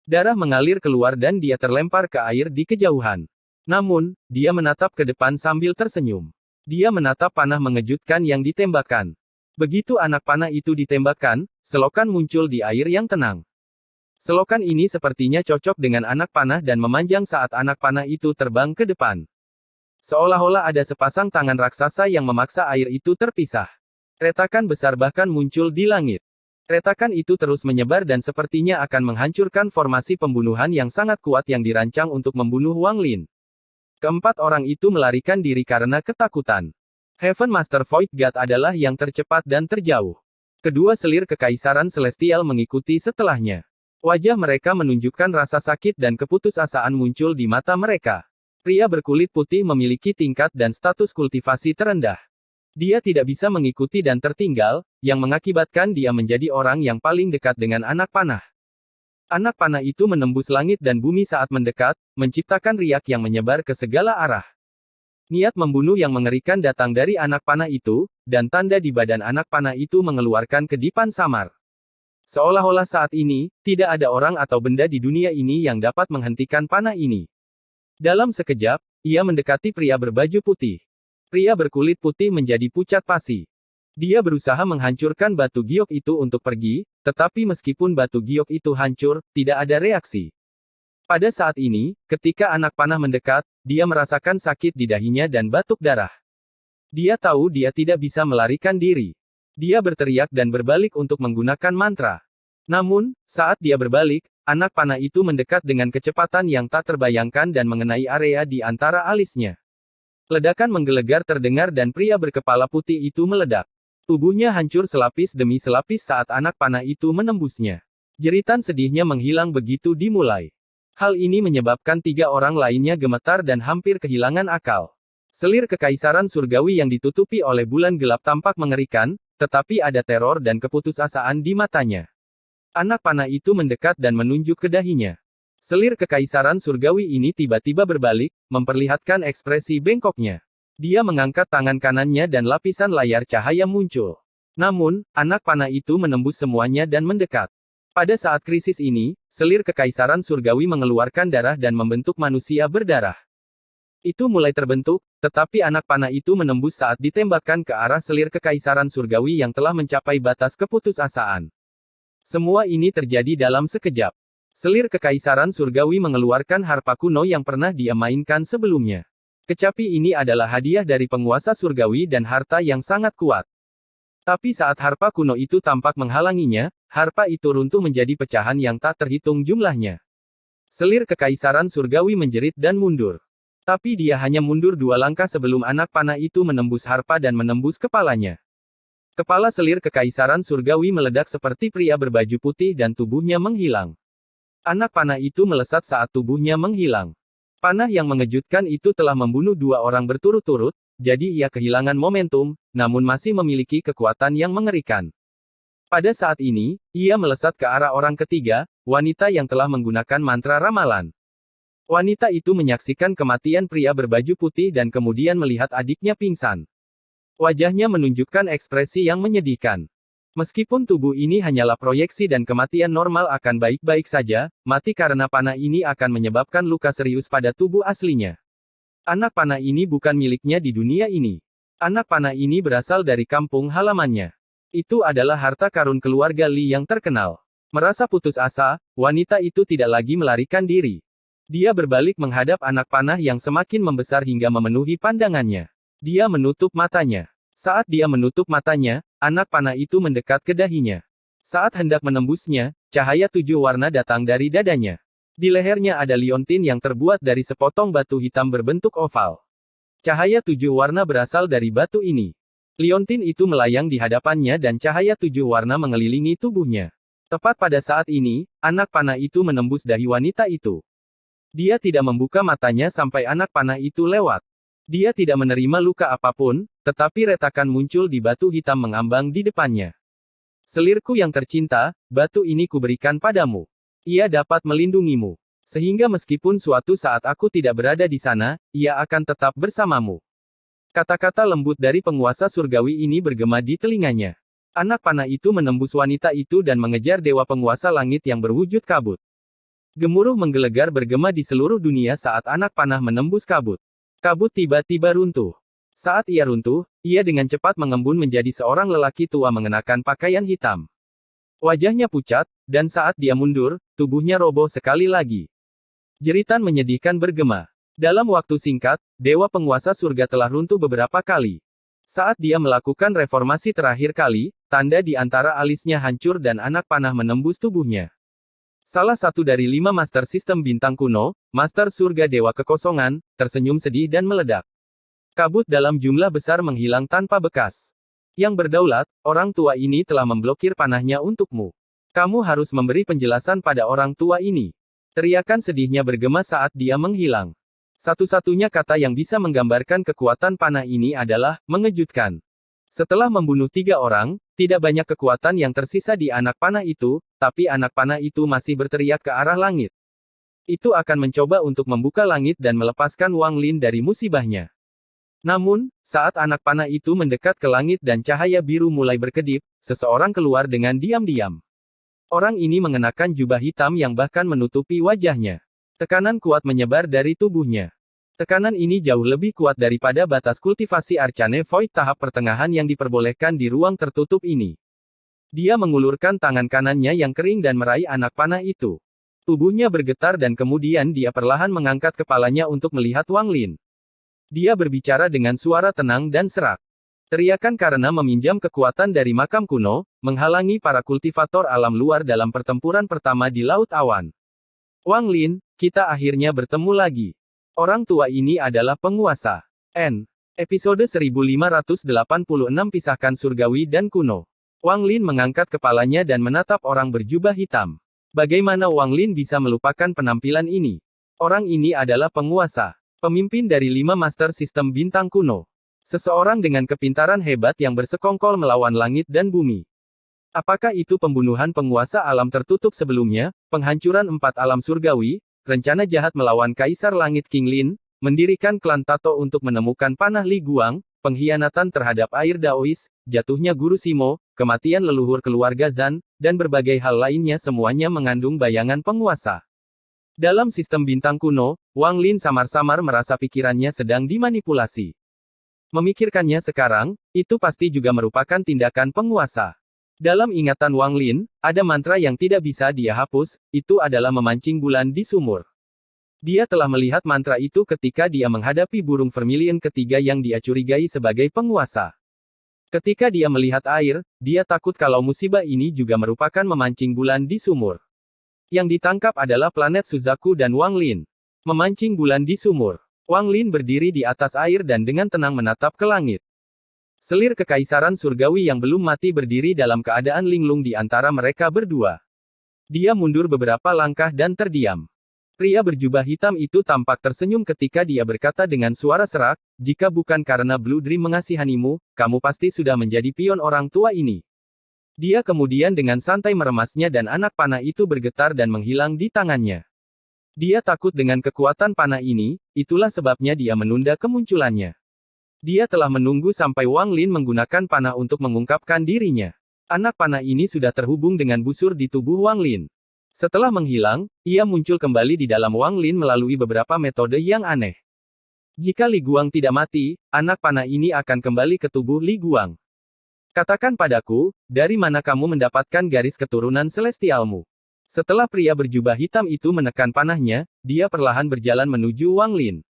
Darah mengalir keluar dan dia terlempar ke air di kejauhan. Namun, dia menatap ke depan sambil tersenyum. Dia menatap panah mengejutkan yang ditembakkan. Begitu anak panah itu ditembakkan, selokan muncul di air yang tenang. Selokan ini sepertinya cocok dengan anak panah dan memanjang saat anak panah itu terbang ke depan. Seolah-olah ada sepasang tangan raksasa yang memaksa air itu terpisah. Retakan besar bahkan muncul di langit. Retakan itu terus menyebar dan sepertinya akan menghancurkan formasi pembunuhan yang sangat kuat yang dirancang untuk membunuh Wang Lin. Keempat orang itu melarikan diri karena ketakutan. Heaven Master Void God adalah yang tercepat dan terjauh. Kedua selir kekaisaran celestial mengikuti setelahnya. Wajah mereka menunjukkan rasa sakit dan keputusasaan muncul di mata mereka. Pria berkulit putih memiliki tingkat dan status kultivasi terendah. Dia tidak bisa mengikuti dan tertinggal, yang mengakibatkan dia menjadi orang yang paling dekat dengan anak panah. Anak panah itu menembus langit dan bumi saat mendekat, menciptakan riak yang menyebar ke segala arah. Niat membunuh yang mengerikan datang dari anak panah itu, dan tanda di badan anak panah itu mengeluarkan kedipan samar. Seolah-olah saat ini, tidak ada orang atau benda di dunia ini yang dapat menghentikan panah ini. Dalam sekejap, ia mendekati pria berbaju putih. Pria berkulit putih menjadi pucat pasi. Dia berusaha menghancurkan batu giok itu untuk pergi, tetapi meskipun batu giok itu hancur, tidak ada reaksi. Pada saat ini, ketika anak panah mendekat, dia merasakan sakit di dahinya dan batuk darah. Dia tahu dia tidak bisa melarikan diri. Dia berteriak dan berbalik untuk menggunakan mantra. Namun, saat dia berbalik, anak panah itu mendekat dengan kecepatan yang tak terbayangkan dan mengenai area di antara alisnya. Ledakan menggelegar terdengar dan pria berkepala putih itu meledak. Tubuhnya hancur selapis demi selapis saat anak panah itu menembusnya. Jeritan sedihnya menghilang begitu dimulai. Hal ini menyebabkan 3 orang lainnya gemetar dan hampir kehilangan akal. Selir kekaisaran surgawi yang ditutupi oleh bulan gelap tampak mengerikan, tetapi ada teror dan keputusasaan di matanya. Anak panah itu mendekat dan menunjuk ke dahinya. Selir kekaisaran surgawi ini tiba-tiba berbalik, memperlihatkan ekspresi bengkoknya. Dia mengangkat tangan kanannya dan lapisan layar cahaya muncul. Namun, anak panah itu menembus semuanya dan mendekat. Pada saat krisis ini, selir kekaisaran surgawi mengeluarkan darah dan membentuk manusia berdarah. Itu mulai terbentuk, tetapi anak panah itu menembus saat ditembakkan ke arah selir kekaisaran surgawi yang telah mencapai batas keputusasaan. Semua ini terjadi dalam sekejap. Selir kekaisaran surgawi mengeluarkan harpa kuno yang pernah dia mainkan sebelumnya. Kecapi ini adalah hadiah dari penguasa surgawi dan harta yang sangat kuat. Tapi saat harpa kuno itu tampak menghalanginya, harpa itu runtuh menjadi pecahan yang tak terhitung jumlahnya. Selir kekaisaran surgawi menjerit dan mundur. Tapi dia hanya mundur 2 langkah sebelum anak panah itu menembus harpa dan menembus kepalanya. Kepala selir kekaisaran surgawi meledak seperti pria berbaju putih dan tubuhnya menghilang. Anak panah itu melesat saat tubuhnya menghilang. Panah yang mengejutkan itu telah membunuh 2 orang berturut-turut, jadi ia kehilangan momentum, namun masih memiliki kekuatan yang mengerikan. Pada saat ini, ia melesat ke arah orang ketiga, wanita yang telah menggunakan mantra ramalan. Wanita itu menyaksikan kematian pria berbaju putih dan kemudian melihat adiknya pingsan. Wajahnya menunjukkan ekspresi yang menyedihkan. Meskipun tubuh ini hanyalah proyeksi dan kematian normal akan baik-baik saja, mati karena panah ini akan menyebabkan luka serius pada tubuh aslinya. Anak panah ini bukan miliknya di dunia ini. Anak panah ini berasal dari kampung halamannya. Itu adalah harta karun keluarga Li yang terkenal. Merasa putus asa, wanita itu tidak lagi melarikan diri. Dia berbalik menghadap anak panah yang semakin membesar hingga memenuhi pandangannya. Dia menutup matanya. Saat dia menutup matanya, anak panah itu mendekat ke dahinya. Saat hendak menembusnya, cahaya 7 warna datang dari dadanya. Di lehernya ada liontin yang terbuat dari sepotong batu hitam berbentuk oval. Cahaya 7 warna berasal dari batu ini. Liontin itu melayang di hadapannya dan cahaya 7 warna mengelilingi tubuhnya. Tepat pada saat ini, anak panah itu menembus dahi wanita itu. Dia tidak membuka matanya sampai anak panah itu lewat. Dia tidak menerima luka apapun, tetapi retakan muncul di batu hitam mengambang di depannya. Selirku yang tercinta, batu ini kuberikan padamu. Ia dapat melindungimu. Sehingga meskipun suatu saat aku tidak berada di sana, ia akan tetap bersamamu. Kata-kata lembut dari penguasa surgawi ini bergema di telinganya. Anak panah itu menembus wanita itu dan mengejar dewa penguasa langit yang berwujud kabut. Gemuruh menggelegar bergema di seluruh dunia saat anak panah menembus kabut. Kabut tiba-tiba runtuh. Saat ia runtuh, ia dengan cepat mengembun menjadi seorang lelaki tua mengenakan pakaian hitam. Wajahnya pucat, dan saat dia mundur, tubuhnya roboh sekali lagi. Jeritan menyedihkan bergema. Dalam waktu singkat, dewa penguasa surga telah runtuh beberapa kali. Saat dia melakukan reformasi terakhir kali, tanda di antara alisnya hancur dan anak panah menembus tubuhnya. Salah satu dari 5 master sistem bintang kuno, master surga dewa kekosongan, tersenyum sedih dan meledak. Kabut dalam jumlah besar menghilang tanpa bekas. Yang berdaulat, orang tua ini telah memblokir panahnya untukmu. Kamu harus memberi penjelasan pada orang tua ini. Teriakan sedihnya bergema saat dia menghilang. Satu-satunya kata yang bisa menggambarkan kekuatan panah ini adalah, mengejutkan. Setelah membunuh 3 orang, Tidak banyak kekuatan yang tersisa di anak panah itu, tapi anak panah itu masih berteriak ke arah langit. Itu akan mencoba untuk membuka langit dan melepaskan Wang Lin dari musibahnya. Namun, saat anak panah itu mendekat ke langit dan cahaya biru mulai berkedip, seseorang keluar dengan diam-diam. Orang ini mengenakan jubah hitam yang bahkan menutupi wajahnya. Tekanan kuat menyebar dari tubuhnya. Tekanan ini jauh lebih kuat daripada batas kultivasi Arcane Void tahap pertengahan yang diperbolehkan di ruang tertutup ini. Dia mengulurkan tangan kanannya yang kering dan meraih anak panah itu. Tubuhnya bergetar dan kemudian dia perlahan mengangkat kepalanya untuk melihat Wang Lin. Dia berbicara dengan suara tenang dan serak. Teriakan karena meminjam kekuatan dari makam kuno, menghalangi para kultivator alam luar dalam pertempuran pertama di Laut Awan. Wang Lin, kita akhirnya bertemu lagi. Orang tua ini adalah penguasa. Episode 1586 Pisahkan Surgawi dan Kuno. Wang Lin mengangkat kepalanya dan menatap orang berjubah hitam. Bagaimana Wang Lin bisa melupakan penampilan ini? Orang ini adalah penguasa. Pemimpin dari 5 Master Sistem Bintang Kuno. Seseorang dengan kepintaran hebat yang bersekongkol melawan langit dan bumi. Apakah itu pembunuhan penguasa alam tertutup sebelumnya, penghancuran 4 alam surgawi, rencana jahat melawan Kaisar Langit King Lin, mendirikan klan Tato untuk menemukan panah Li Guang, pengkhianatan terhadap air Daois, jatuhnya Guru Simo, kematian leluhur keluarga Zan, dan berbagai hal lainnya semuanya mengandung bayangan penguasa. Dalam sistem bintang kuno, Wang Lin samar-samar merasa pikirannya sedang dimanipulasi. Memikirkannya sekarang, itu pasti juga merupakan tindakan penguasa. Dalam ingatan Wang Lin, ada mantra yang tidak bisa dia hapus, itu adalah memancing bulan di sumur. Dia telah melihat mantra itu ketika dia menghadapi burung vermilion ketiga yang dia curigai sebagai penguasa. Ketika dia melihat air, dia takut kalau musibah ini juga merupakan memancing bulan di sumur. Yang ditangkap adalah planet Suzaku dan Wang Lin. Memancing bulan di sumur. Wang Lin berdiri di atas air dan dengan tenang menatap ke langit. Selir kekaisaran surgawi yang belum mati berdiri dalam keadaan linglung di antara mereka berdua. Dia mundur beberapa langkah dan terdiam. Pria berjubah hitam itu tampak tersenyum ketika dia berkata dengan suara serak, jika bukan karena Blue Dream mengasihanimu, kamu pasti sudah menjadi pion orang tua ini. Dia kemudian dengan santai meremasnya dan anak panah itu bergetar dan menghilang di tangannya. Dia takut dengan kekuatan panah ini, itulah sebabnya dia menunda kemunculannya. Dia telah menunggu sampai Wang Lin menggunakan panah untuk mengungkapkan dirinya. Anak panah ini sudah terhubung dengan busur di tubuh Wang Lin. Setelah menghilang, ia muncul kembali di dalam Wang Lin melalui beberapa metode yang aneh. Jika Li Guang tidak mati, anak panah ini akan kembali ke tubuh Li Guang. Katakan padaku, dari mana kamu mendapatkan garis keturunan celestialmu? Setelah pria berjubah hitam itu menekan panahnya, dia perlahan berjalan menuju Wang Lin.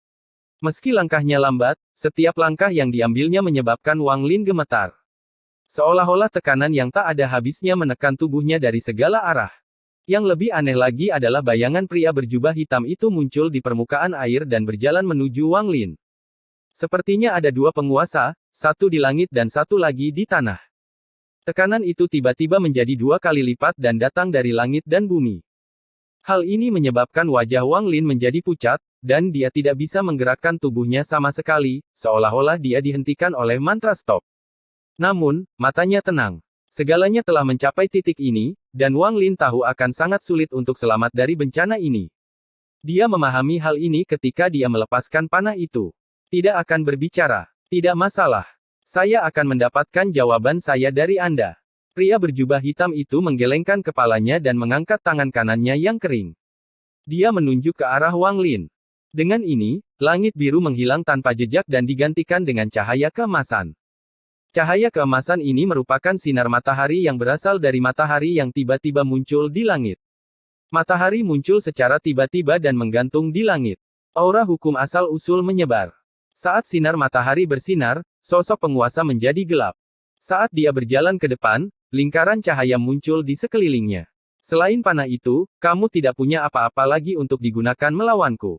Meski langkahnya lambat, setiap langkah yang diambilnya menyebabkan Wang Lin gemetar. Seolah-olah tekanan yang tak ada habisnya menekan tubuhnya dari segala arah. Yang lebih aneh lagi adalah bayangan pria berjubah hitam itu muncul di permukaan air dan berjalan menuju Wang Lin. Sepertinya ada 2 penguasa, satu di langit dan satu lagi di tanah. Tekanan itu tiba-tiba menjadi 2 kali lipat dan datang dari langit dan bumi. Hal ini menyebabkan wajah Wang Lin menjadi pucat, dan dia tidak bisa menggerakkan tubuhnya sama sekali, seolah-olah dia dihentikan oleh mantra stop. Namun, matanya tenang. Segalanya telah mencapai titik ini, dan Wang Lin tahu akan sangat sulit untuk selamat dari bencana ini. Dia memahami hal ini ketika dia melepaskan panah itu. Tidak akan berbicara. Tidak masalah. Saya akan mendapatkan jawaban saya dari Anda. Pria berjubah hitam itu menggelengkan kepalanya dan mengangkat tangan kanannya yang kering. Dia menunjuk ke arah Wang Lin. Dengan ini, langit biru menghilang tanpa jejak dan digantikan dengan cahaya keemasan. Cahaya keemasan ini merupakan sinar matahari yang berasal dari matahari yang tiba-tiba muncul di langit. Matahari muncul secara tiba-tiba dan menggantung di langit. Aura hukum asal-usul menyebar. Saat sinar matahari bersinar, sosok penguasa menjadi gelap. Saat dia berjalan ke depan, lingkaran cahaya muncul di sekelilingnya. Selain panah itu, kamu tidak punya apa-apa lagi untuk digunakan melawanku.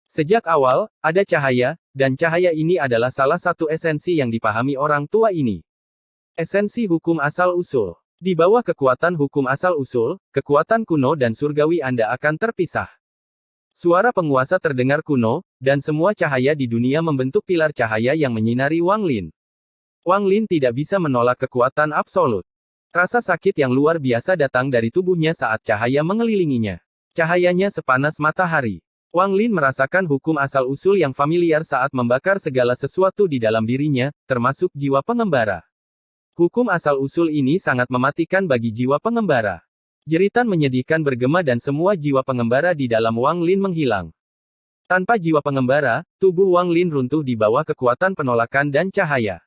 Sejak awal, ada cahaya, dan cahaya ini adalah salah satu esensi yang dipahami orang tua ini. Esensi hukum asal-usul. Di bawah kekuatan hukum asal-usul, kekuatan kuno dan surgawi Anda akan terpisah. Suara penguasa terdengar kuno, dan semua cahaya di dunia membentuk pilar cahaya yang menyinari Wang Lin. Wang Lin tidak bisa menolak kekuatan absolut. Rasa sakit yang luar biasa datang dari tubuhnya saat cahaya mengelilinginya. Cahayanya sepanas matahari. Wang Lin merasakan hukum asal-usul yang familiar saat membakar segala sesuatu di dalam dirinya, termasuk jiwa pengembara. Hukum asal-usul ini sangat mematikan bagi jiwa pengembara. Jeritan menyedihkan bergema dan semua jiwa pengembara di dalam Wang Lin menghilang. Tanpa jiwa pengembara, tubuh Wang Lin runtuh di bawah kekuatan penolakan dan cahaya.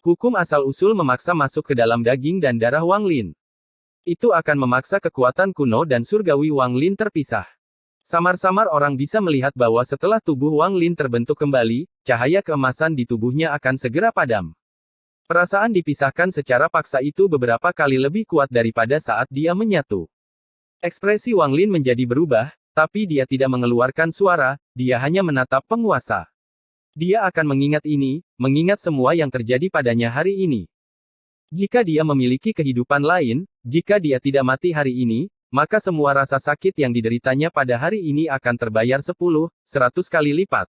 Hukum asal-usul memaksa masuk ke dalam daging dan darah Wang Lin. Itu akan memaksa kekuatan kuno dan surgawi Wang Lin terpisah. Samar-samar orang bisa melihat bahwa setelah tubuh Wang Lin terbentuk kembali, cahaya keemasan di tubuhnya akan segera padam. Perasaan dipisahkan secara paksa itu beberapa kali lebih kuat daripada saat dia menyatu. Ekspresi Wang Lin menjadi berubah, tapi dia tidak mengeluarkan suara, dia hanya menatap penguasa. Dia akan mengingat ini, mengingat semua yang terjadi padanya hari ini. Jika dia memiliki kehidupan lain, jika dia tidak mati hari ini, maka semua rasa sakit yang dideritanya pada hari ini akan terbayar 10, 100 kali lipat.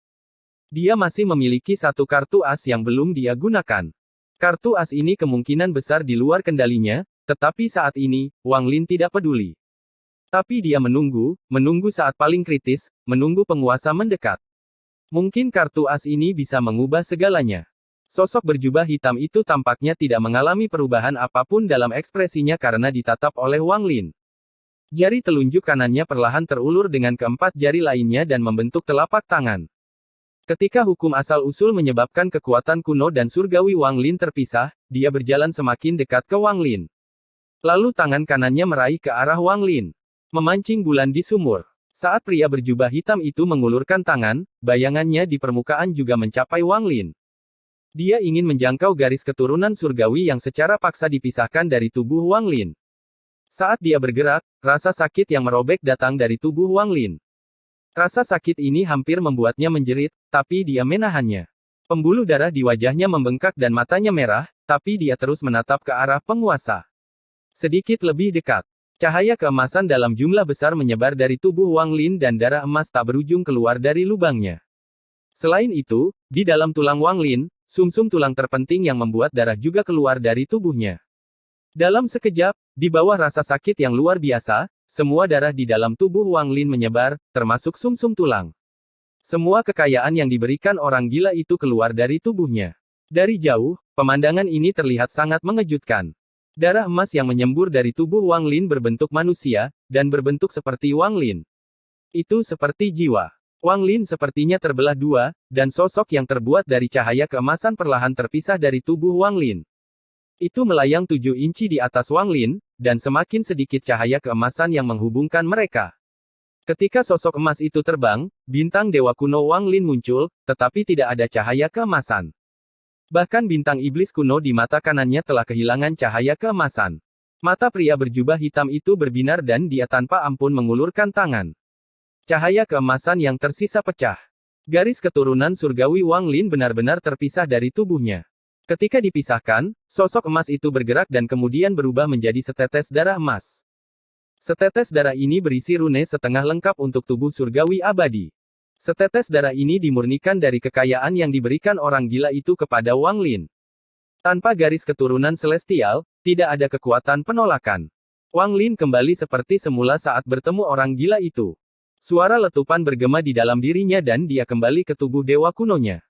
Dia masih memiliki satu kartu as yang belum dia gunakan. Kartu as ini kemungkinan besar di luar kendalinya, tetapi saat ini, Wang Lin tidak peduli. Tapi dia menunggu saat paling kritis, menunggu penguasa mendekat. Mungkin kartu as ini bisa mengubah segalanya. Sosok berjubah hitam itu tampaknya tidak mengalami perubahan apapun dalam ekspresinya karena ditatap oleh Wang Lin. Jari telunjuk kanannya perlahan terulur dengan keempat jari lainnya dan membentuk telapak tangan. Ketika hukum asal-usul menyebabkan kekuatan kuno dan surgawi Wang Lin terpisah, dia berjalan semakin dekat ke Wang Lin. Lalu tangan kanannya meraih ke arah Wang Lin. Memancing bulan di sumur. Saat pria berjubah hitam itu mengulurkan tangan, bayangannya di permukaan juga mencapai Wang Lin. Dia ingin menjangkau garis keturunan surgawi yang secara paksa dipisahkan dari tubuh Wang Lin. Saat dia bergerak, rasa sakit yang merobek datang dari tubuh Wang Lin. Rasa sakit ini hampir membuatnya menjerit, tapi dia menahannya. Pembuluh darah di wajahnya membengkak dan matanya merah, tapi dia terus menatap ke arah penguasa. Sedikit lebih dekat. Cahaya keemasan dalam jumlah besar menyebar dari tubuh Wang Lin dan darah emas tak berujung keluar dari lubangnya. Selain itu, di dalam tulang Wang Lin, sumsum tulang terpenting yang membuat darah juga keluar dari tubuhnya. Dalam sekejap, di bawah rasa sakit yang luar biasa, semua darah di dalam tubuh Wang Lin menyebar, termasuk sumsum tulang. Semua kekayaan yang diberikan orang gila itu keluar dari tubuhnya. Dari jauh, pemandangan ini terlihat sangat mengejutkan. Darah emas yang menyembur dari tubuh Wang Lin berbentuk manusia, dan berbentuk seperti Wang Lin. Itu seperti jiwa. Wang Lin sepertinya terbelah dua, dan sosok yang terbuat dari cahaya keemasan perlahan terpisah dari tubuh Wang Lin. Itu melayang 7 inci di atas Wang Lin, dan semakin sedikit cahaya keemasan yang menghubungkan mereka. Ketika sosok emas itu terbang, bintang dewa kuno Wang Lin muncul, tetapi tidak ada cahaya keemasan. Bahkan bintang iblis kuno di mata kanannya telah kehilangan cahaya keemasan. Mata pria berjubah hitam itu berbinar dan dia tanpa ampun mengulurkan tangan. Cahaya keemasan yang tersisa pecah. Garis keturunan surgawi Wang Lin benar-benar terpisah dari tubuhnya. Ketika dipisahkan, sosok emas itu bergerak dan kemudian berubah menjadi setetes darah emas. Setetes darah ini berisi rune setengah lengkap untuk tubuh surgawi abadi. Setetes darah ini dimurnikan dari kekayaan yang diberikan orang gila itu kepada Wang Lin. Tanpa garis keturunan celestial, tidak ada kekuatan penolakan. Wang Lin kembali seperti semula saat bertemu orang gila itu. Suara letupan bergema di dalam dirinya dan dia kembali ke tubuh dewa kunonya.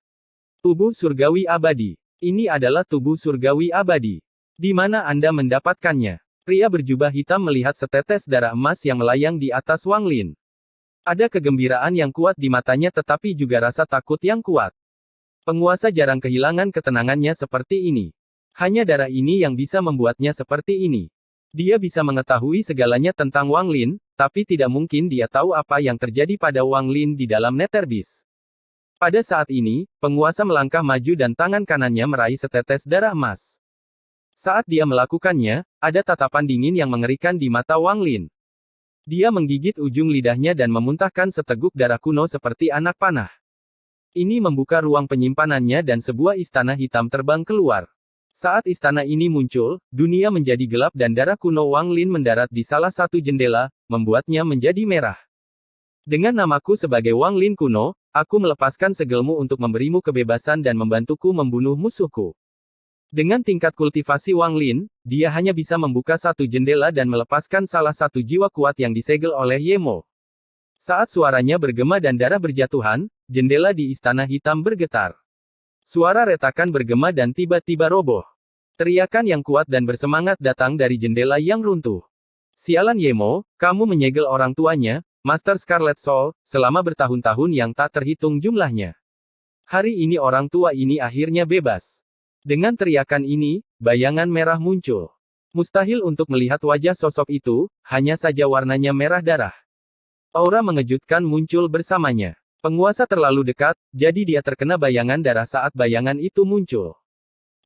Tubuh surgawi abadi. Ini adalah tubuh surgawi abadi. Di mana Anda mendapatkannya? Pria berjubah hitam melihat setetes darah emas yang melayang di atas Wang Lin. Ada kegembiraan yang kuat di matanya tetapi juga rasa takut yang kuat. Penguasa jarang kehilangan ketenangannya seperti ini. Hanya darah ini yang bisa membuatnya seperti ini. Dia bisa mengetahui segalanya tentang Wang Lin, tapi tidak mungkin dia tahu apa yang terjadi pada Wang Lin di dalam Netherbis. Pada saat ini, penguasa melangkah maju dan tangan kanannya meraih setetes darah emas. Saat dia melakukannya, ada tatapan dingin yang mengerikan di mata Wang Lin. Dia menggigit ujung lidahnya dan memuntahkan seteguk darah kuno seperti anak panah. Ini membuka ruang penyimpanannya dan sebuah istana hitam terbang keluar. Saat istana ini muncul, dunia menjadi gelap dan darah kuno Wang Lin mendarat di salah satu jendela, membuatnya menjadi merah. Dengan namaku sebagai Wang Lin kuno, aku melepaskan segelmu untuk memberimu kebebasan dan membantuku membunuh musuhku. Dengan tingkat kultivasi Wang Lin, dia hanya bisa membuka satu jendela dan melepaskan salah satu jiwa kuat yang disegel oleh Ye Mo. Saat suaranya bergema dan darah berjatuhan, jendela di Istana Hitam bergetar. Suara retakan bergema dan tiba-tiba roboh. Teriakan yang kuat dan bersemangat datang dari jendela yang runtuh. Sialan Ye Mo, kamu menyegel orang tuanya, Master Scarlet Soul, selama bertahun-tahun yang tak terhitung jumlahnya. Hari ini orang tua ini akhirnya bebas. Dengan teriakan ini, bayangan merah muncul. Mustahil untuk melihat wajah sosok itu, hanya saja warnanya merah darah. Aura mengejutkan muncul bersamanya. Penguasa terlalu dekat, jadi dia terkena bayangan darah saat bayangan itu muncul.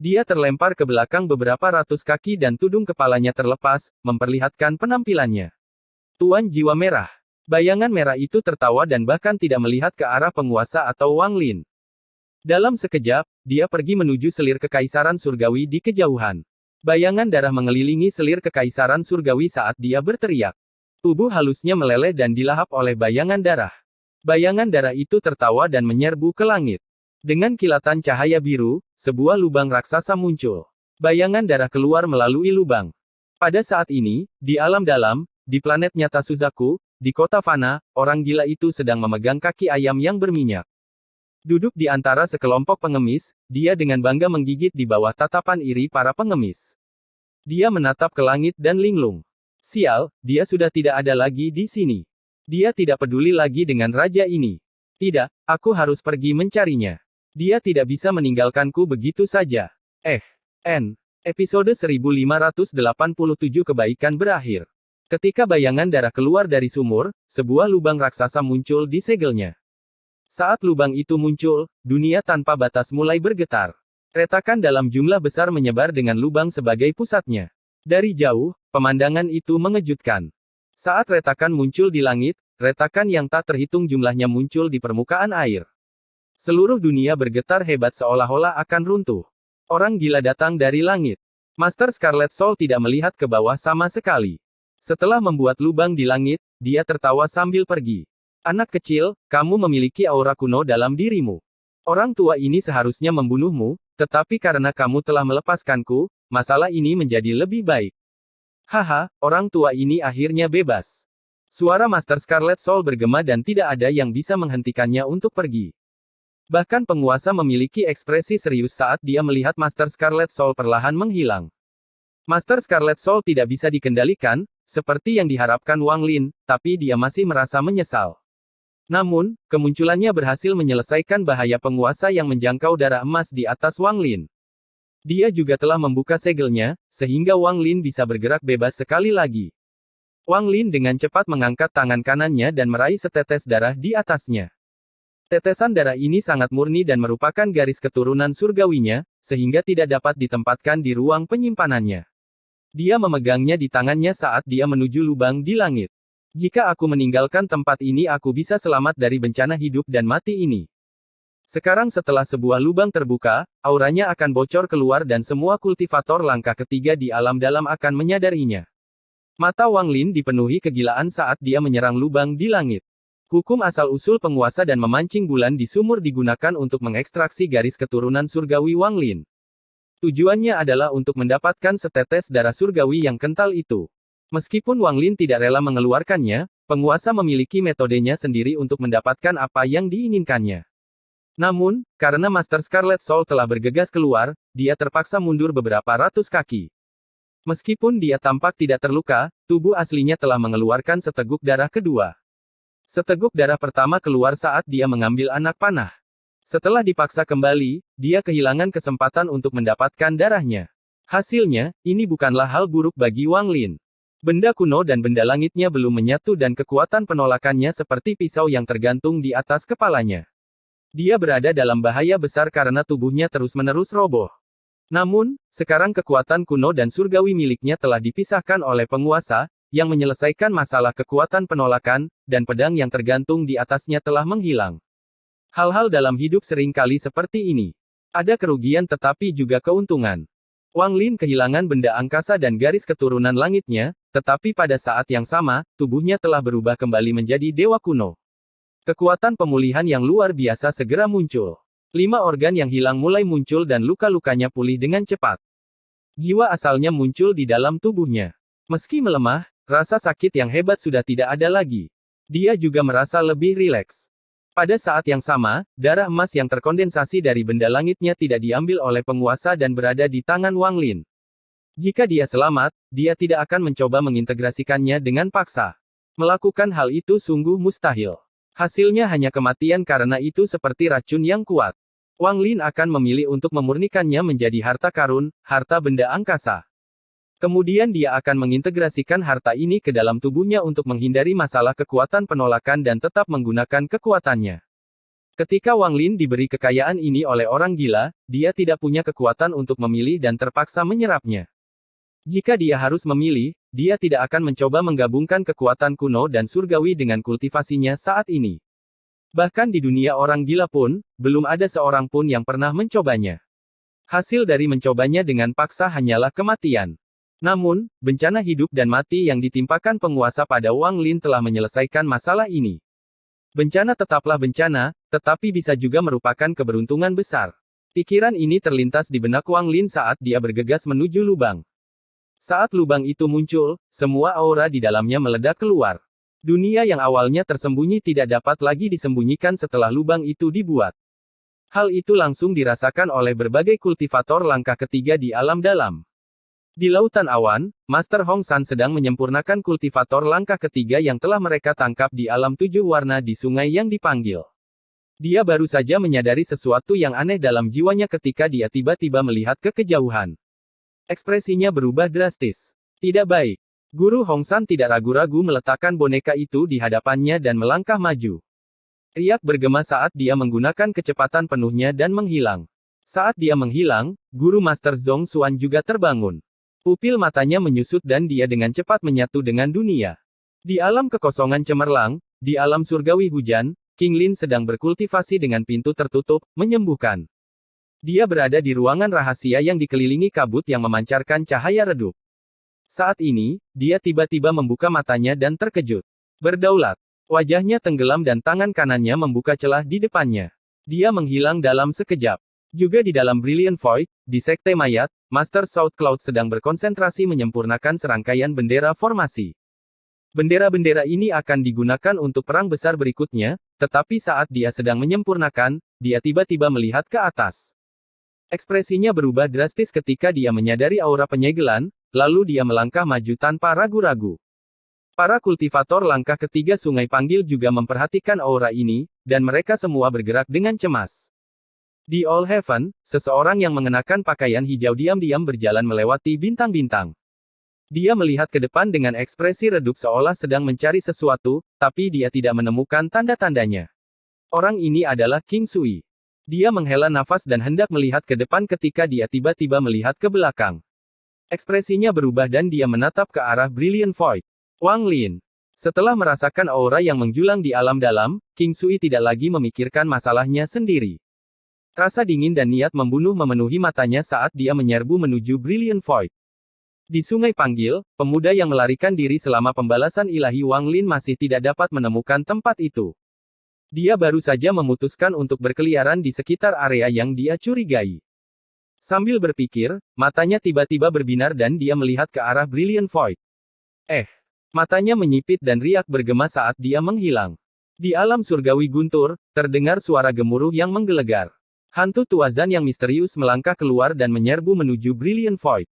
Dia terlempar ke belakang beberapa ratus kaki dan tudung kepalanya terlepas, memperlihatkan penampilannya. Tuan Jiwa Merah. Bayangan merah itu tertawa dan bahkan tidak melihat ke arah penguasa atau Wang Lin. Dalam sekejap, dia pergi menuju selir kekaisaran surgawi di kejauhan. Bayangan darah mengelilingi selir kekaisaran surgawi saat dia berteriak. Tubuh halusnya meleleh dan dilahap oleh bayangan darah. Bayangan darah itu tertawa dan menyerbu ke langit. Dengan kilatan cahaya biru, sebuah lubang raksasa muncul. Bayangan darah keluar melalui lubang. Pada saat ini, di alam dalam, di planet nyata Suzaku, di kota Fana, orang gila itu sedang memegang kaki ayam yang berminyak. Duduk di antara sekelompok pengemis, dia dengan bangga menggigit di bawah tatapan iri para pengemis. Dia menatap ke langit dan linglung. Sial, dia sudah tidak ada lagi di sini. Dia tidak peduli lagi dengan raja ini. Tidak, aku harus pergi mencarinya. Dia tidak bisa meninggalkanku begitu saja. Episode 1587 kebaikan berakhir. Ketika bayangan darah keluar dari sumur, sebuah lubang raksasa muncul di segelnya. Saat lubang itu muncul, dunia tanpa batas mulai bergetar. Retakan dalam jumlah besar menyebar dengan lubang sebagai pusatnya. Dari jauh, pemandangan itu mengejutkan. Saat retakan muncul di langit, retakan yang tak terhitung jumlahnya muncul di permukaan air. Seluruh dunia bergetar hebat seolah-olah akan runtuh. Orang gila datang dari langit. Master Scarlet Soul tidak melihat ke bawah sama sekali. Setelah membuat lubang di langit, dia tertawa sambil pergi. Anak kecil, kamu memiliki aura kuno dalam dirimu. Orang tua ini seharusnya membunuhmu, tetapi karena kamu telah melepaskanku, masalah ini menjadi lebih baik. Haha, orang tua ini akhirnya bebas. Suara Master Scarlet Soul bergema dan tidak ada yang bisa menghentikannya untuk pergi. Bahkan penguasa memiliki ekspresi serius saat dia melihat Master Scarlet Soul perlahan menghilang. Master Scarlet Soul tidak bisa dikendalikan, seperti yang diharapkan Wang Lin, tapi dia masih merasa menyesal. Namun, kemunculannya berhasil menyelesaikan bahaya penguasa yang menjangkau darah emas di atas Wang Lin. Dia juga telah membuka segelnya, sehingga Wang Lin bisa bergerak bebas sekali lagi. Wang Lin dengan cepat mengangkat tangan kanannya dan meraih setetes darah di atasnya. Tetesan darah ini sangat murni dan merupakan garis keturunan surgawinya, sehingga tidak dapat ditempatkan di ruang penyimpanannya. Dia memegangnya di tangannya saat dia menuju lubang di langit. Jika aku meninggalkan tempat ini aku bisa selamat dari bencana hidup dan mati ini. Sekarang setelah sebuah lubang terbuka, auranya akan bocor keluar dan semua kultivator langkah ketiga di alam dalam akan menyadarinya. Mata Wang Lin dipenuhi kegilaan saat dia menyerang lubang di langit. Hukum asal-usul penguasa dan memancing bulan di sumur digunakan untuk mengekstraksi garis keturunan surgawi Wang Lin. Tujuannya adalah untuk mendapatkan setetes darah surgawi yang kental itu. Meskipun Wang Lin tidak rela mengeluarkannya, penguasa memiliki metodenya sendiri untuk mendapatkan apa yang diinginkannya. Namun, karena Master Scarlet Soul telah bergegas keluar, dia terpaksa mundur beberapa ratus kaki. Meskipun dia tampak tidak terluka, tubuh aslinya telah mengeluarkan seteguk darah kedua. Seteguk darah pertama keluar saat dia mengambil anak panah. Setelah dipaksa kembali, dia kehilangan kesempatan untuk mendapatkan darahnya. Hasilnya, ini bukanlah hal buruk bagi Wang Lin. Benda kuno dan benda langitnya belum menyatu dan kekuatan penolakannya seperti pisau yang tergantung di atas kepalanya. Dia berada dalam bahaya besar karena tubuhnya terus-menerus roboh. Namun, sekarang kekuatan kuno dan surgawi miliknya telah dipisahkan oleh penguasa, yang menyelesaikan masalah kekuatan penolakan, dan pedang yang tergantung di atasnya telah menghilang. Hal-hal dalam hidup sering kali seperti ini. Ada kerugian tetapi juga keuntungan. Wang Lin kehilangan benda angkasa dan garis keturunan langitnya, tetapi pada saat yang sama, tubuhnya telah berubah kembali menjadi dewa kuno. Kekuatan pemulihan yang luar biasa segera muncul. 5 organ yang hilang mulai muncul dan luka-lukanya pulih dengan cepat. Jiwa asalnya muncul di dalam tubuhnya. Meski melemah, rasa sakit yang hebat sudah tidak ada lagi. Dia juga merasa lebih rileks. Pada saat yang sama, darah emas yang terkondensasi dari benda langitnya tidak diambil oleh penguasa dan berada di tangan Wang Lin. Jika dia selamat, dia tidak akan mencoba mengintegrasikannya dengan paksa. Melakukan hal itu sungguh mustahil. Hasilnya hanya kematian karena itu seperti racun yang kuat. Wang Lin akan memilih untuk memurnikannya menjadi harta karun, harta benda angkasa. Kemudian dia akan mengintegrasikan harta ini ke dalam tubuhnya untuk menghindari masalah kekuatan penolakan dan tetap menggunakan kekuatannya. Ketika Wang Lin diberi kekayaan ini oleh orang gila, dia tidak punya kekuatan untuk memilih dan terpaksa menyerapnya. Jika dia harus memilih, dia tidak akan mencoba menggabungkan kekuatan kuno dan surgawi dengan kultivasinya saat ini. Bahkan di dunia orang gila pun, belum ada seorang pun yang pernah mencobanya. Hasil dari mencobanya dengan paksa hanyalah kematian. Namun, bencana hidup dan mati yang ditimpakan penguasa pada Wang Lin telah menyelesaikan masalah ini. Bencana tetaplah bencana, tetapi bisa juga merupakan keberuntungan besar. Pikiran ini terlintas di benak Wang Lin saat dia bergegas menuju lubang. Saat lubang itu muncul, semua aura di dalamnya meledak keluar. Dunia yang awalnya tersembunyi tidak dapat lagi disembunyikan setelah lubang itu dibuat. Hal itu langsung dirasakan oleh berbagai kultivator langkah ketiga di alam dalam. Di lautan awan, Master Hong San sedang menyempurnakan kultivator langkah ketiga yang telah mereka tangkap di alam 7 warna di sungai yang dipanggil. Dia baru saja menyadari sesuatu yang aneh dalam jiwanya ketika dia tiba-tiba melihat ke kejauhan. Ekspresinya berubah drastis. Tidak baik. Guru Hong San tidak ragu-ragu meletakkan boneka itu di hadapannya dan melangkah maju. Riak bergema saat dia menggunakan kecepatan penuhnya dan menghilang. Saat dia menghilang, Guru Master Zhong Xuan juga terbangun. Pupil matanya menyusut dan dia dengan cepat menyatu dengan dunia. Di alam kekosongan cemerlang, di alam surgawi hujan, King Lin sedang berkultivasi dengan pintu tertutup, menyembuhkan. Dia berada di ruangan rahasia yang dikelilingi kabut yang memancarkan cahaya redup. Saat ini, dia tiba-tiba membuka matanya dan terkejut. Berdaulat. Wajahnya tenggelam dan tangan kanannya membuka celah di depannya. Dia menghilang dalam sekejap. Juga di dalam Brilliant Void, di Sekte Mayat, Master South Cloud sedang berkonsentrasi menyempurnakan serangkaian bendera formasi. Bendera-bendera ini akan digunakan untuk perang besar berikutnya, tetapi saat dia sedang menyempurnakan, dia tiba-tiba melihat ke atas. Ekspresinya berubah drastis ketika dia menyadari aura penyegelan, lalu dia melangkah maju tanpa ragu-ragu. Para kultivator langkah ketiga Sungai Panggil juga memperhatikan aura ini, dan mereka semua bergerak dengan cemas. Di All Heaven, seseorang yang mengenakan pakaian hijau diam-diam berjalan melewati bintang-bintang. Dia melihat ke depan dengan ekspresi redup seolah sedang mencari sesuatu, tapi dia tidak menemukan tanda-tandanya. Orang ini adalah King Sui. Dia menghela nafas dan hendak melihat ke depan ketika dia tiba-tiba melihat ke belakang. Ekspresinya berubah dan dia menatap ke arah Brilliant Void. Wang Lin. Setelah merasakan aura yang menjulang di alam dalam, King Sui tidak lagi memikirkan masalahnya sendiri. Rasa dingin dan niat membunuh memenuhi matanya saat dia menyerbu menuju Brilliant Void. Di Sungai Panggil, pemuda yang melarikan diri selama pembalasan ilahi Wang Lin masih tidak dapat menemukan tempat itu. Dia baru saja memutuskan untuk berkeliaran di sekitar area yang dia curigai. Sambil berpikir, matanya tiba-tiba berbinar dan dia melihat ke arah Brilliant Void. Matanya menyipit dan riak bergema saat dia menghilang. Di alam surgawi guntur, terdengar suara gemuruh yang menggelegar. Hantu Tuazan yang misterius melangkah keluar dan menyerbu menuju Brilliant Void.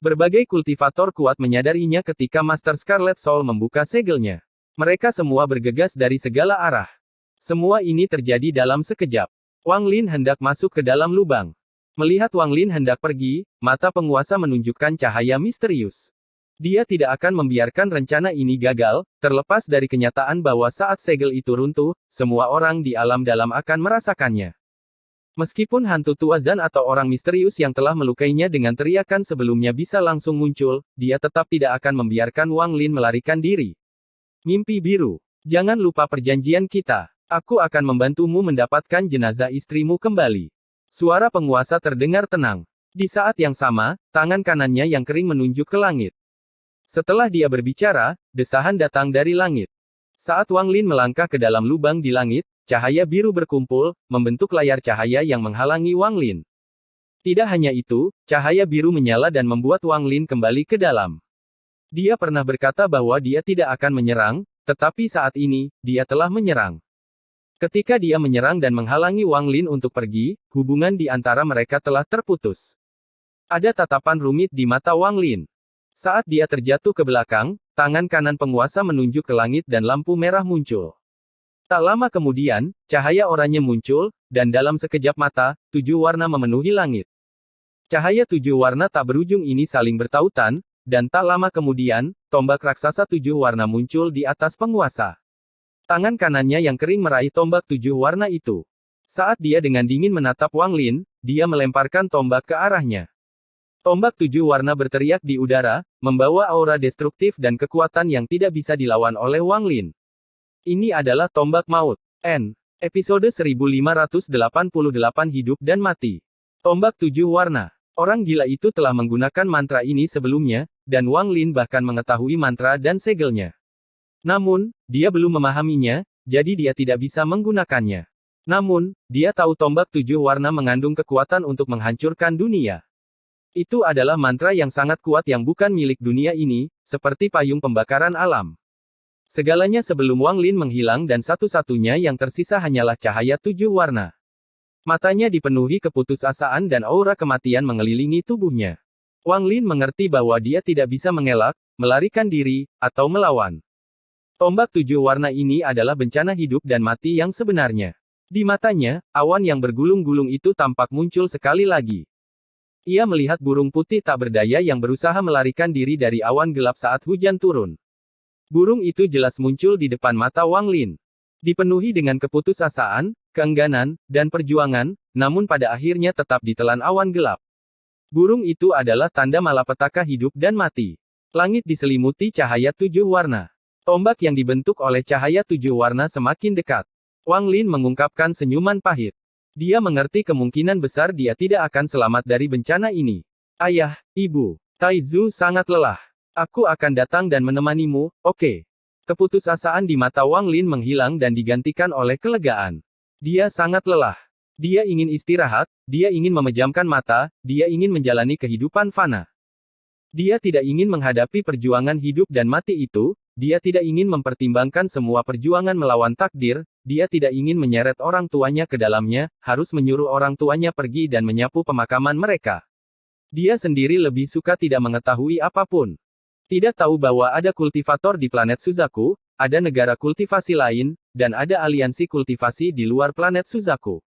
Berbagai kultivator kuat menyadarinya ketika Master Scarlet Soul membuka segelnya. Mereka semua bergegas dari segala arah. Semua ini terjadi dalam sekejap. Wang Lin hendak masuk ke dalam lubang. Melihat Wang Lin hendak pergi, mata penguasa menunjukkan cahaya misterius. Dia tidak akan membiarkan rencana ini gagal, terlepas dari kenyataan bahwa saat segel itu runtuh, semua orang di alam dalam akan merasakannya. Meskipun hantu Tuazan atau orang misterius yang telah melukainya dengan teriakan sebelumnya bisa langsung muncul, dia tetap tidak akan membiarkan Wang Lin melarikan diri. Mimpi biru. Jangan lupa perjanjian kita. Aku akan membantumu mendapatkan jenazah istrimu kembali. Suara penguasa terdengar tenang. Di saat yang sama, tangan kanannya yang kering menunjuk ke langit. Setelah dia berbicara, desahan datang dari langit. Saat Wang Lin melangkah ke dalam lubang di langit, cahaya biru berkumpul, membentuk layar cahaya yang menghalangi Wang Lin. Tidak hanya itu, cahaya biru menyala dan membuat Wang Lin kembali ke dalam. Dia pernah berkata bahwa dia tidak akan menyerang, tetapi saat ini, dia telah menyerang. Ketika dia menyerang dan menghalangi Wang Lin untuk pergi, hubungan di antara mereka telah terputus. Ada tatapan rumit di mata Wang Lin. Saat dia terjatuh ke belakang, tangan kanan penguasa menunjuk ke langit dan lampu merah muncul. Tak lama kemudian, cahaya oranye muncul, dan dalam sekejap mata, 7 warna memenuhi langit. Cahaya 7 warna tak berujung ini saling bertautan, dan tak lama kemudian, tombak raksasa 7 warna muncul di atas penguasa. Tangan kanannya yang kering meraih tombak 7 warna itu. Saat dia dengan dingin menatap Wang Lin, dia melemparkan tombak ke arahnya. Tombak 7 warna berteriak di udara, membawa aura destruktif dan kekuatan yang tidak bisa dilawan oleh Wang Lin. Ini adalah tombak maut. Episode 1588 Hidup dan Mati. Tombak 7 warna. Orang gila itu telah menggunakan mantra ini sebelumnya, dan Wang Lin bahkan mengetahui mantra dan segelnya. Namun, dia belum memahaminya, jadi dia tidak bisa menggunakannya. Namun, dia tahu tombak 7 warna mengandung kekuatan untuk menghancurkan dunia. Itu adalah mantra yang sangat kuat yang bukan milik dunia ini, seperti payung pembakaran alam. Segalanya sebelum Wang Lin menghilang dan satu-satunya yang tersisa hanyalah cahaya 7 warna. Matanya dipenuhi keputusasaan dan aura kematian mengelilingi tubuhnya. Wang Lin mengerti bahwa dia tidak bisa mengelak, melarikan diri, atau melawan. Tombak 7 warna ini adalah bencana hidup dan mati yang sebenarnya. Di matanya, awan yang bergulung-gulung itu tampak muncul sekali lagi. Ia melihat burung putih tak berdaya yang berusaha melarikan diri dari awan gelap saat hujan turun. Burung itu jelas muncul di depan mata Wang Lin. Dipenuhi dengan keputusasaan, keengganan, dan perjuangan, namun pada akhirnya tetap ditelan awan gelap. Burung itu adalah tanda malapetaka hidup dan mati. Langit diselimuti cahaya 7 warna. Tombak yang dibentuk oleh cahaya 7 warna semakin dekat. Wang Lin mengungkapkan senyuman pahit. Dia mengerti kemungkinan besar dia tidak akan selamat dari bencana ini. Ayah, Ibu, Taizu sangat lelah. Aku akan datang dan menemanimu, oke? Keputusasaan di mata Wang Lin menghilang dan digantikan oleh kelegaan. Dia sangat lelah. Dia ingin istirahat, dia ingin memejamkan mata, dia ingin menjalani kehidupan fana. Dia tidak ingin menghadapi perjuangan hidup dan mati itu, dia tidak ingin mempertimbangkan semua perjuangan melawan takdir, dia tidak ingin menyeret orang tuanya ke dalamnya, harus menyuruh orang tuanya pergi dan menyapu pemakaman mereka. Dia sendiri lebih suka tidak mengetahui apapun. Tidak tahu bahwa ada kultivator di planet Suzaku, ada negara kultivasi lain, dan ada aliansi kultivasi di luar planet Suzaku.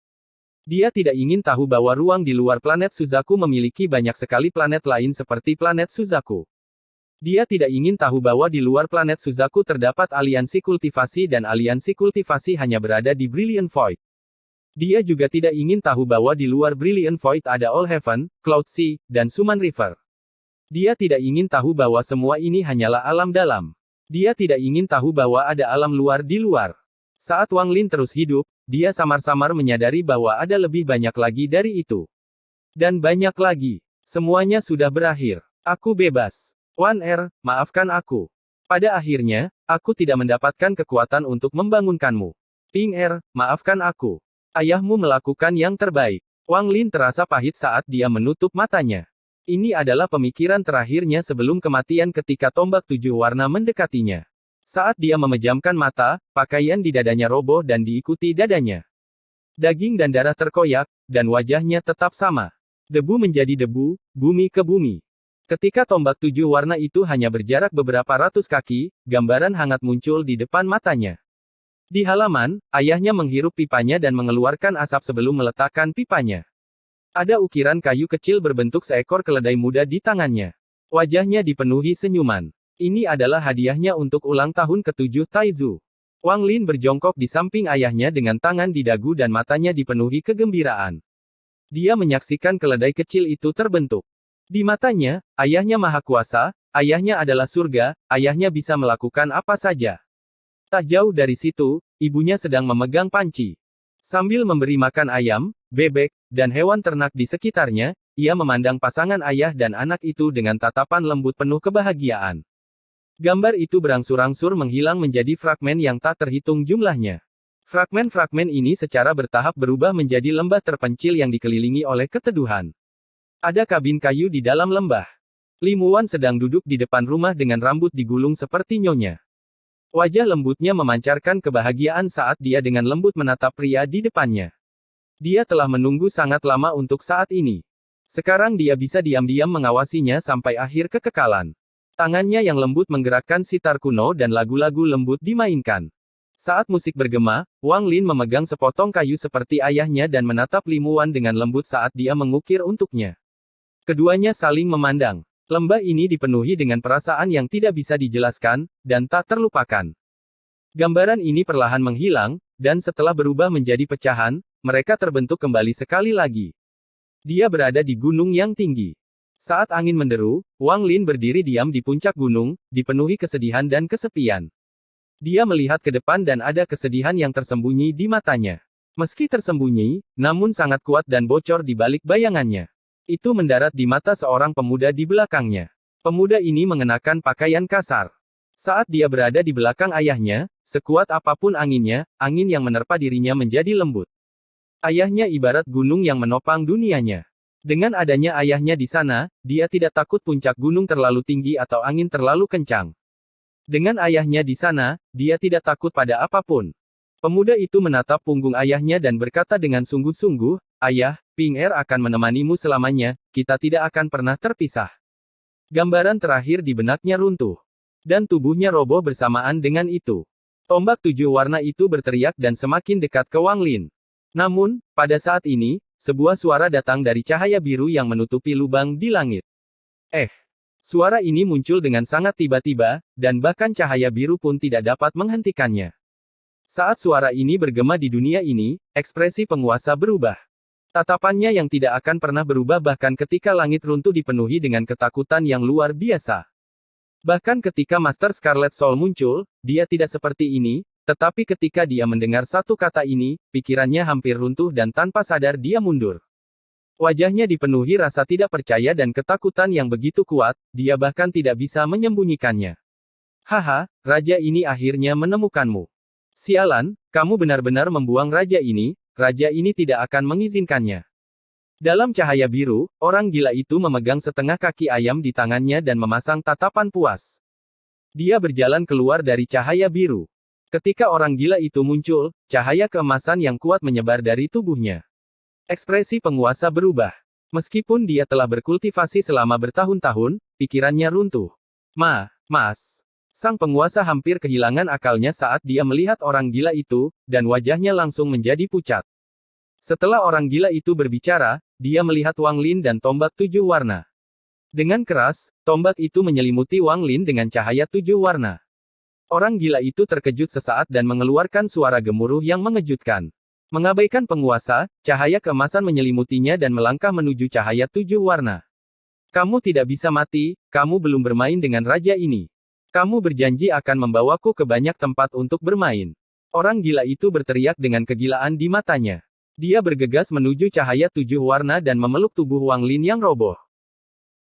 Dia tidak ingin tahu bahwa ruang di luar planet Suzaku memiliki banyak sekali planet lain seperti planet Suzaku. Dia tidak ingin tahu bahwa di luar planet Suzaku terdapat aliansi kultivasi dan aliansi kultivasi hanya berada di Brilliant Void. Dia juga tidak ingin tahu bahwa di luar Brilliant Void ada All Heaven, Cloud Sea, dan Suman River. Dia tidak ingin tahu bahwa semua ini hanyalah alam dalam. Dia tidak ingin tahu bahwa ada alam luar di luar. Saat Wang Lin terus hidup, dia samar-samar menyadari bahwa ada lebih banyak lagi dari itu. Dan banyak lagi. Semuanya sudah berakhir. Aku bebas. Wan Er, maafkan aku. Pada akhirnya, aku tidak mendapatkan kekuatan untuk membangunkanmu. Ping Er, maafkan aku. Ayahmu melakukan yang terbaik. Wang Lin terasa pahit saat dia menutup matanya. Ini adalah pemikiran terakhirnya sebelum kematian ketika tombak 7 warna mendekatinya. Saat dia memejamkan mata, pakaian di dadanya roboh dan diikuti dadanya. Daging dan darah terkoyak, dan wajahnya tetap sama. Debu menjadi debu, bumi ke bumi. Ketika tombak 7 warna itu hanya berjarak beberapa ratus kaki, gambaran hangat muncul di depan matanya. Di halaman, ayahnya menghirup pipanya dan mengeluarkan asap sebelum meletakkan pipanya. Ada ukiran kayu kecil berbentuk seekor keledai muda di tangannya. Wajahnya dipenuhi senyuman. Ini adalah hadiahnya untuk ulang tahun ke-7 Taizu. Wang Lin berjongkok di samping ayahnya dengan tangan di dagu dan matanya dipenuhi kegembiraan. Dia menyaksikan keledai kecil itu terbentuk. Di matanya, ayahnya maha kuasa, ayahnya adalah surga, ayahnya bisa melakukan apa saja. Tak jauh dari situ, ibunya sedang memegang panci. Sambil memberi makan ayam, bebek, dan hewan ternak di sekitarnya, ia memandang pasangan ayah dan anak itu dengan tatapan lembut penuh kebahagiaan. Gambar itu berangsur-angsur menghilang menjadi fragmen yang tak terhitung jumlahnya. Fragmen-fragmen ini secara bertahap berubah menjadi lembah terpencil yang dikelilingi oleh keteduhan. Ada kabin kayu di dalam lembah. Limuan sedang duduk di depan rumah dengan rambut digulung seperti nyonya. Wajah lembutnya memancarkan kebahagiaan saat dia dengan lembut menatap pria di depannya. Dia telah menunggu sangat lama untuk saat ini. Sekarang dia bisa diam-diam mengawasinya sampai akhir kekekalan. Tangannya yang lembut menggerakkan sitar kuno dan lagu-lagu lembut dimainkan. Saat musik bergema, Wang Lin memegang sepotong kayu seperti ayahnya dan menatap Limuan dengan lembut saat dia mengukir untuknya. Keduanya saling memandang. Lembah ini dipenuhi dengan perasaan yang tidak bisa dijelaskan, dan tak terlupakan. Gambaran ini perlahan menghilang, dan setelah berubah menjadi pecahan, mereka terbentuk kembali sekali lagi. Dia berada di gunung yang tinggi. Saat angin menderu, Wang Lin berdiri diam di puncak gunung, dipenuhi kesedihan dan kesepian. Dia melihat ke depan dan ada kesedihan yang tersembunyi di matanya. Meski tersembunyi, namun sangat kuat dan bocor di balik bayangannya. Itu mendarat di mata seorang pemuda di belakangnya. Pemuda ini mengenakan pakaian kasar. Saat dia berada di belakang ayahnya, sekuat apapun anginnya, angin yang menerpa dirinya menjadi lembut. Ayahnya ibarat gunung yang menopang dunianya. Dengan adanya ayahnya di sana, dia tidak takut puncak gunung terlalu tinggi atau angin terlalu kencang. Dengan ayahnya di sana, dia tidak takut pada apapun. Pemuda itu menatap punggung ayahnya dan berkata dengan sungguh-sungguh, "Ayah, Ping Er akan menemanimu selamanya, kita tidak akan pernah terpisah." Gambaran terakhir di benaknya runtuh. Dan tubuhnya roboh bersamaan dengan itu. Tombak 7 warna itu berteriak dan semakin dekat ke Wang Lin. Namun, pada saat ini, sebuah suara datang dari cahaya biru yang menutupi lubang di langit. Suara ini muncul dengan sangat tiba-tiba, dan bahkan cahaya biru pun tidak dapat menghentikannya. Saat suara ini bergema di dunia ini, ekspresi penguasa berubah. Tatapannya yang tidak akan pernah berubah bahkan ketika langit runtuh dipenuhi dengan ketakutan yang luar biasa. Bahkan ketika Master Scarlet Soul muncul, dia tidak seperti ini, tetapi ketika dia mendengar satu kata ini, pikirannya hampir runtuh dan tanpa sadar dia mundur. Wajahnya dipenuhi rasa tidak percaya dan ketakutan yang begitu kuat, dia bahkan tidak bisa menyembunyikannya. "Haha, raja ini akhirnya menemukanmu. Sialan, kamu benar-benar membuang raja ini tidak akan mengizinkannya." Dalam cahaya biru, orang gila itu memegang setengah kaki ayam di tangannya dan memasang tatapan puas. Dia berjalan keluar dari cahaya biru. Ketika orang gila itu muncul, cahaya keemasan yang kuat menyebar dari tubuhnya. Ekspresi penguasa berubah. Meskipun dia telah berkultivasi selama bertahun-tahun, pikirannya runtuh. Mas. Sang penguasa hampir kehilangan akalnya saat dia melihat orang gila itu, dan wajahnya langsung menjadi pucat. Setelah orang gila itu berbicara, dia melihat Wang Lin dan tombak 7 warna. Dengan keras, tombak itu menyelimuti Wang Lin dengan cahaya 7 warna. Orang gila itu terkejut sesaat dan mengeluarkan suara gemuruh yang mengejutkan. Mengabaikan penguasa, cahaya keemasan menyelimutinya dan melangkah menuju cahaya 7 warna. "Kamu tidak bisa mati, kamu belum bermain dengan raja ini. Kamu berjanji akan membawaku ke banyak tempat untuk bermain." Orang gila itu berteriak dengan kegilaan di matanya. Dia bergegas menuju cahaya 7 warna dan memeluk tubuh Wang Lin yang roboh.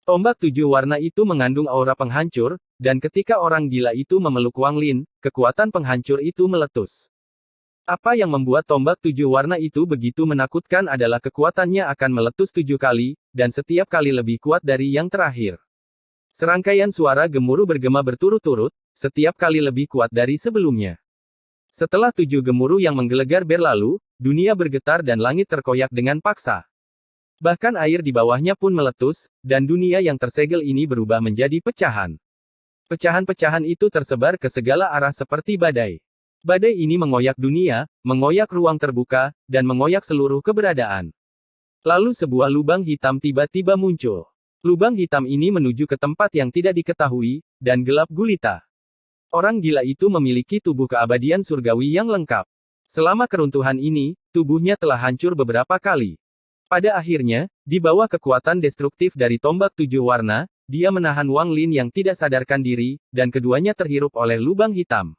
Tombak 7 warna itu mengandung aura penghancur, dan ketika orang gila itu memeluk Wang Lin, kekuatan penghancur itu meletus. Apa yang membuat tombak 7 warna itu begitu menakutkan adalah kekuatannya akan meletus 7 kali, dan setiap kali lebih kuat dari yang terakhir. Serangkaian suara gemuruh bergema berturut-turut, setiap kali lebih kuat dari sebelumnya. Setelah 7 gemuruh yang menggelegar berlalu, dunia bergetar dan langit terkoyak dengan paksa. Bahkan air di bawahnya pun meletus, dan dunia yang tersegel ini berubah menjadi pecahan. Pecahan-pecahan itu tersebar ke segala arah seperti badai. Badai ini mengoyak dunia, mengoyak ruang terbuka, dan mengoyak seluruh keberadaan. Lalu sebuah lubang hitam tiba-tiba muncul. Lubang hitam ini menuju ke tempat yang tidak diketahui, dan gelap gulita. Orang gila itu memiliki tubuh keabadian surgawi yang lengkap. Selama keruntuhan ini, tubuhnya telah hancur beberapa kali. Pada akhirnya, di bawah kekuatan destruktif dari tombak 7 warna, dia menahan Wang Lin yang tidak sadarkan diri, dan keduanya terhirup oleh lubang hitam.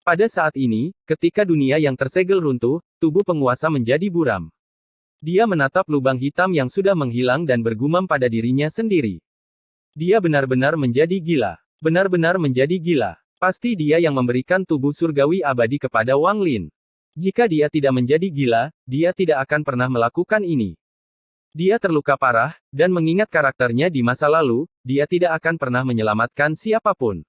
Pada saat ini, ketika dunia yang tersegel runtuh, tubuh penguasa menjadi buram. Dia menatap lubang hitam yang sudah menghilang dan bergumam pada dirinya sendiri. Dia benar-benar menjadi gila. Benar-benar menjadi gila. Pasti dia yang memberikan tubuh surgawi abadi kepada Wang Lin. Jika dia tidak menjadi gila, dia tidak akan pernah melakukan ini. Dia terluka parah, dan mengingat karakternya di masa lalu, dia tidak akan pernah menyelamatkan siapapun.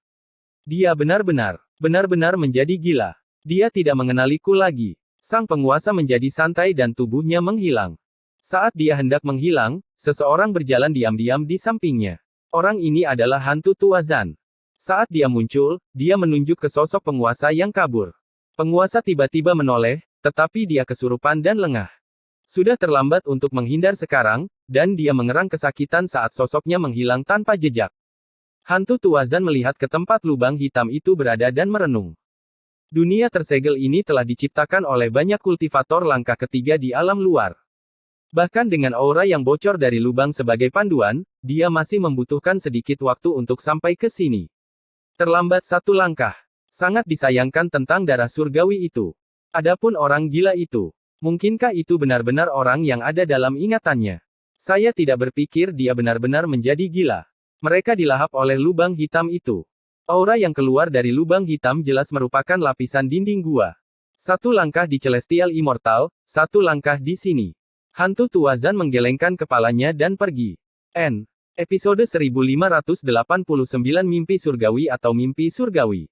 Dia benar-benar menjadi gila. Dia tidak mengenaliku lagi. Sang penguasa menjadi santai dan tubuhnya menghilang. Saat dia hendak menghilang, seseorang berjalan diam-diam di sampingnya. Orang ini adalah hantu tua Zan. Saat dia muncul, dia menunjuk ke sosok penguasa yang kabur. Penguasa tiba-tiba menoleh, tetapi dia kesurupan dan lengah. Sudah terlambat untuk menghindar sekarang, dan dia mengerang kesakitan saat sosoknya menghilang tanpa jejak. Hantu tua Zan melihat ke tempat lubang hitam itu berada dan merenung. Dunia tersegel ini telah diciptakan oleh banyak kultivator langkah ketiga di alam luar. Bahkan dengan aura yang bocor dari lubang sebagai panduan, dia masih membutuhkan sedikit waktu untuk sampai ke sini. Terlambat satu langkah. Sangat disayangkan tentang darah surgawi itu. Adapun orang gila itu, mungkinkah itu benar-benar orang yang ada dalam ingatannya? Saya tidak berpikir dia benar-benar menjadi gila. Mereka dilahap oleh lubang hitam itu. Aura yang keluar dari lubang hitam jelas merupakan lapisan dinding gua. Satu langkah di Celestial Immortal, satu langkah di sini. Hantu tua Zan menggelengkan kepalanya dan pergi. Episode 1589 Mimpi Surgawi atau Mimpi Surgawi.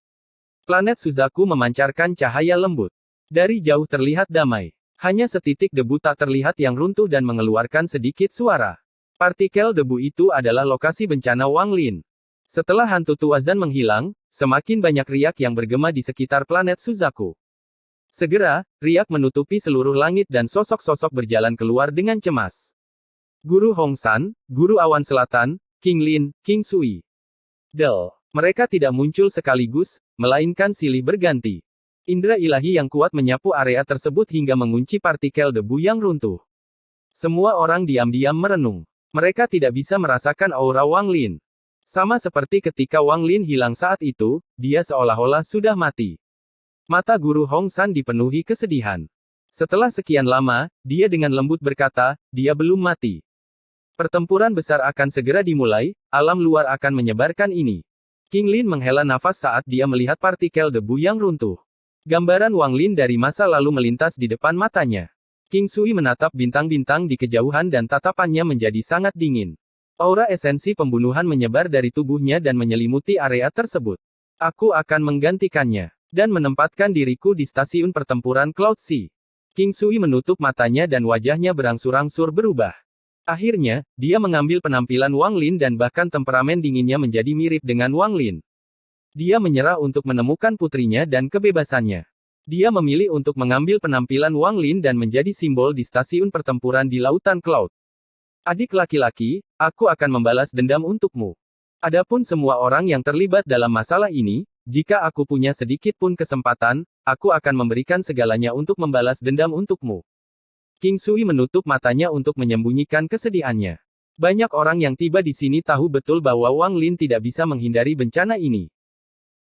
Planet Suzaku memancarkan cahaya lembut. Dari jauh terlihat damai. Hanya setitik debu tak terlihat yang runtuh dan mengeluarkan sedikit suara. Partikel debu itu adalah lokasi bencana Wang Lin. Setelah hantu tua Zan menghilang, semakin banyak riak yang bergema di sekitar planet Suzaku. Segera, riak menutupi seluruh langit dan sosok-sosok berjalan keluar dengan cemas. Guru Hong San, Guru Awan Selatan, King Lin, King Sui. Mereka tidak muncul sekaligus, melainkan silih berganti. Indra ilahi yang kuat menyapu area tersebut hingga mengunci partikel debu yang runtuh. Semua orang diam-diam merenung. Mereka tidak bisa merasakan aura Wang Lin. Sama seperti ketika Wang Lin hilang saat itu, dia seolah-olah sudah mati. Mata Guru Hong San dipenuhi kesedihan. Setelah sekian lama, dia dengan lembut berkata, dia belum mati. Pertempuran besar akan segera dimulai, alam luar akan menyebarkan ini. King Lin menghela nafas saat dia melihat partikel debu yang runtuh. Gambaran Wang Lin dari masa lalu melintas di depan matanya. King Sui menatap bintang-bintang di kejauhan dan tatapannya menjadi sangat dingin. Aura esensi pembunuhan menyebar dari tubuhnya dan menyelimuti area tersebut. Aku akan menggantikannya, dan menempatkan diriku di stasiun pertempuran Cloud Sea. King Sui menutup matanya dan wajahnya berangsur-angsur berubah. Akhirnya, dia mengambil penampilan Wang Lin dan bahkan temperamen dinginnya menjadi mirip dengan Wang Lin. Dia menyerah untuk menemukan putrinya dan kebebasannya. Dia memilih untuk mengambil penampilan Wang Lin dan menjadi simbol di stasiun pertempuran di Lautan Cloud. Adik laki-laki, aku akan membalas dendam untukmu. Adapun semua orang yang terlibat dalam masalah ini, jika aku punya sedikit pun kesempatan, aku akan memberikan segalanya untuk membalas dendam untukmu. King Sui menutup matanya untuk menyembunyikan kesedihannya. Banyak orang yang tiba di sini tahu betul bahwa Wang Lin tidak bisa menghindari bencana ini.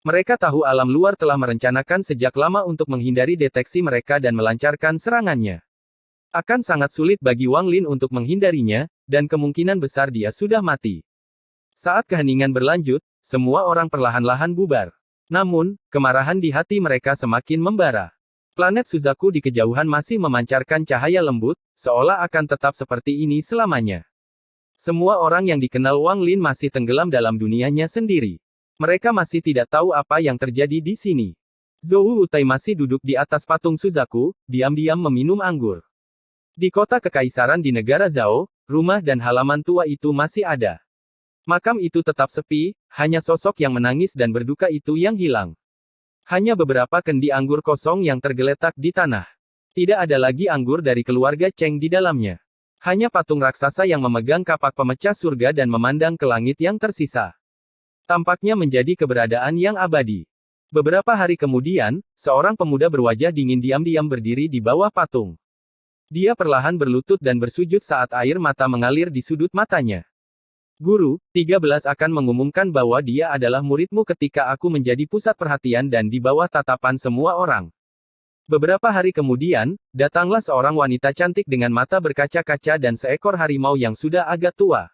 Mereka tahu alam luar telah merencanakan sejak lama untuk menghindari deteksi mereka dan melancarkan serangannya. Akan sangat sulit bagi Wang Lin untuk menghindarinya, dan kemungkinan besar dia sudah mati. Saat keheningan berlanjut, semua orang perlahan-lahan bubar. Namun, kemarahan di hati mereka semakin membara. Planet Suzaku di kejauhan masih memancarkan cahaya lembut, seolah akan tetap seperti ini selamanya. Semua orang yang dikenal Wang Lin masih tenggelam dalam dunianya sendiri. Mereka masih tidak tahu apa yang terjadi di sini. Zhou Wutai masih duduk di atas patung Suzaku, diam-diam meminum anggur. Di kota kekaisaran di negara Zhao, rumah dan halaman tua itu masih ada. Makam itu tetap sepi, hanya sosok yang menangis dan berduka itu yang hilang. Hanya beberapa kendi anggur kosong yang tergeletak di tanah. Tidak ada lagi anggur dari keluarga Cheng di dalamnya. Hanya patung raksasa yang memegang kapak pemecah surga dan memandang ke langit yang tersisa. Tampaknya menjadi keberadaan yang abadi. Beberapa hari kemudian, seorang pemuda berwajah dingin diam-diam berdiri di bawah patung. Dia perlahan berlutut dan bersujud saat air mata mengalir di sudut matanya. Guru, 13 akan mengumumkan bahwa dia adalah muridmu ketika aku menjadi pusat perhatian dan di bawah tatapan semua orang. Beberapa hari kemudian, datanglah seorang wanita cantik dengan mata berkaca-kaca dan seekor harimau yang sudah agak tua.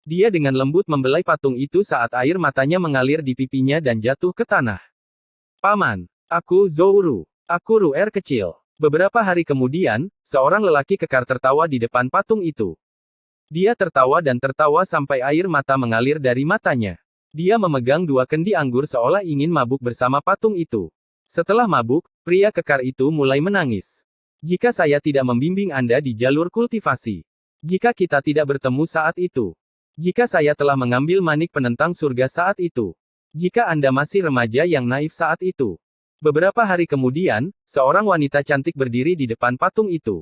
Dia dengan lembut membelai patung itu saat air matanya mengalir di pipinya dan jatuh ke tanah. Paman, aku Zhou Ru. Aku Ru'er kecil. Beberapa hari kemudian, seorang lelaki kekar tertawa di depan patung itu. Dia tertawa dan tertawa sampai air mata mengalir dari matanya. Dia memegang dua kendi anggur seolah ingin mabuk bersama patung itu. Setelah mabuk, pria kekar itu mulai menangis. Jika saya tidak membimbing Anda di jalur kultivasi. Jika kita tidak bertemu saat itu. Jika saya telah mengambil manik penentang surga saat itu. Jika Anda masih remaja yang naif saat itu. Beberapa hari kemudian, seorang wanita cantik berdiri di depan patung itu.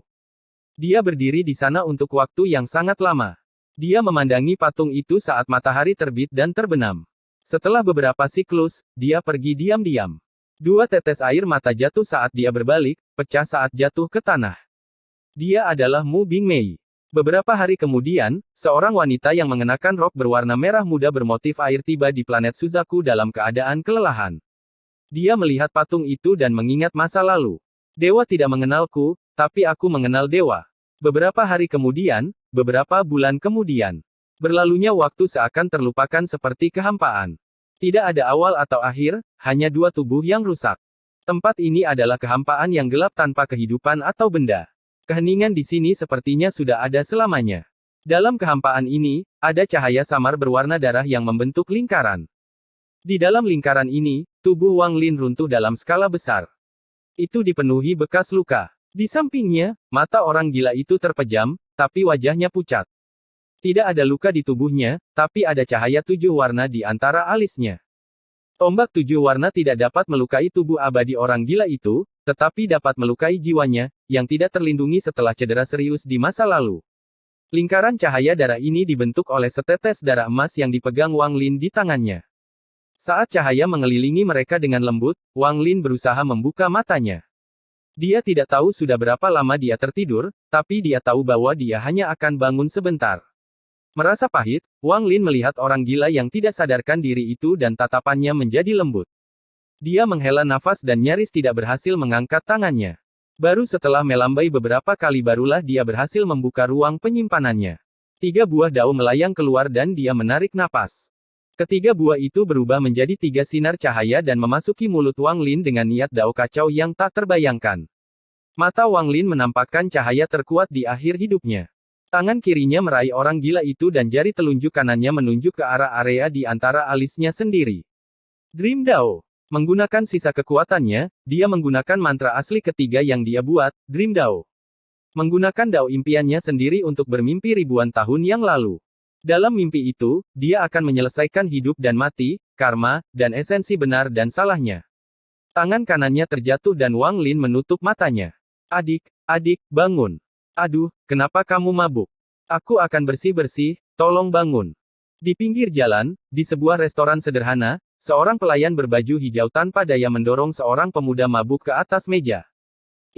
Dia berdiri di sana untuk waktu yang sangat lama. Dia memandangi patung itu saat matahari terbit dan terbenam. Setelah beberapa siklus, dia pergi diam-diam. Dua tetes air mata jatuh saat dia berbalik, pecah saat jatuh ke tanah. Dia adalah Mu Bingmei. Beberapa hari kemudian, seorang wanita yang mengenakan rok berwarna merah muda bermotif air tiba di planet Suzaku dalam keadaan kelelahan. Dia melihat patung itu dan mengingat masa lalu. Dewa tidak mengenalku, tapi aku mengenal dewa. Beberapa hari kemudian, beberapa bulan kemudian. Berlalunya waktu seakan terlupakan seperti kehampaan. Tidak ada awal atau akhir, hanya dua tubuh yang rusak. Tempat ini adalah kehampaan yang gelap tanpa kehidupan atau benda. Keheningan di sini sepertinya sudah ada selamanya. Dalam kehampaan ini, ada cahaya samar berwarna darah yang membentuk lingkaran. Di dalam lingkaran ini, tubuh Wang Lin runtuh dalam skala besar. Itu dipenuhi bekas luka. Di sampingnya, mata orang gila itu terpejam, tapi wajahnya pucat. Tidak ada luka di tubuhnya, tapi ada cahaya tujuh warna di antara alisnya. Tombak tujuh warna tidak dapat melukai tubuh abadi orang gila itu, tetapi dapat melukai jiwanya, yang tidak terlindungi setelah cedera serius di masa lalu. Lingkaran cahaya darah ini dibentuk oleh setetes darah emas yang dipegang Wang Lin di tangannya. Saat cahaya mengelilingi mereka dengan lembut, Wang Lin berusaha membuka matanya. Dia tidak tahu sudah berapa lama dia tertidur, tapi dia tahu bahwa dia hanya akan bangun sebentar. Merasa pahit, Wang Lin melihat orang gila yang tidak sadarkan diri itu dan tatapannya menjadi lembut. Dia menghela nafas dan nyaris tidak berhasil mengangkat tangannya. Baru setelah melambai beberapa kali barulah dia berhasil membuka ruang penyimpanannya. 3 buah dao melayang keluar dan dia menarik napas. Ketiga buah itu berubah menjadi 3 sinar cahaya dan memasuki mulut Wang Lin dengan niat dao kacau yang tak terbayangkan. Mata Wang Lin menampakkan cahaya terkuat di akhir hidupnya. Tangan kirinya meraih orang gila itu dan jari telunjuk kanannya menunjuk ke arah area di antara alisnya sendiri. Dream Dao. Menggunakan sisa kekuatannya, dia menggunakan mantra asli ketiga yang dia buat, Dream Dao. Menggunakan dao impiannya sendiri untuk bermimpi ribuan tahun yang lalu. Dalam mimpi itu, dia akan menyelesaikan hidup dan mati, karma, dan esensi benar dan salahnya. Tangan kanannya terjatuh dan Wang Lin menutup matanya. Adik, bangun. Aduh, kenapa kamu mabuk? Aku akan bersih-bersih, tolong bangun. Di pinggir jalan, di sebuah restoran sederhana, seorang pelayan berbaju hijau tanpa daya mendorong seorang pemuda mabuk ke atas meja.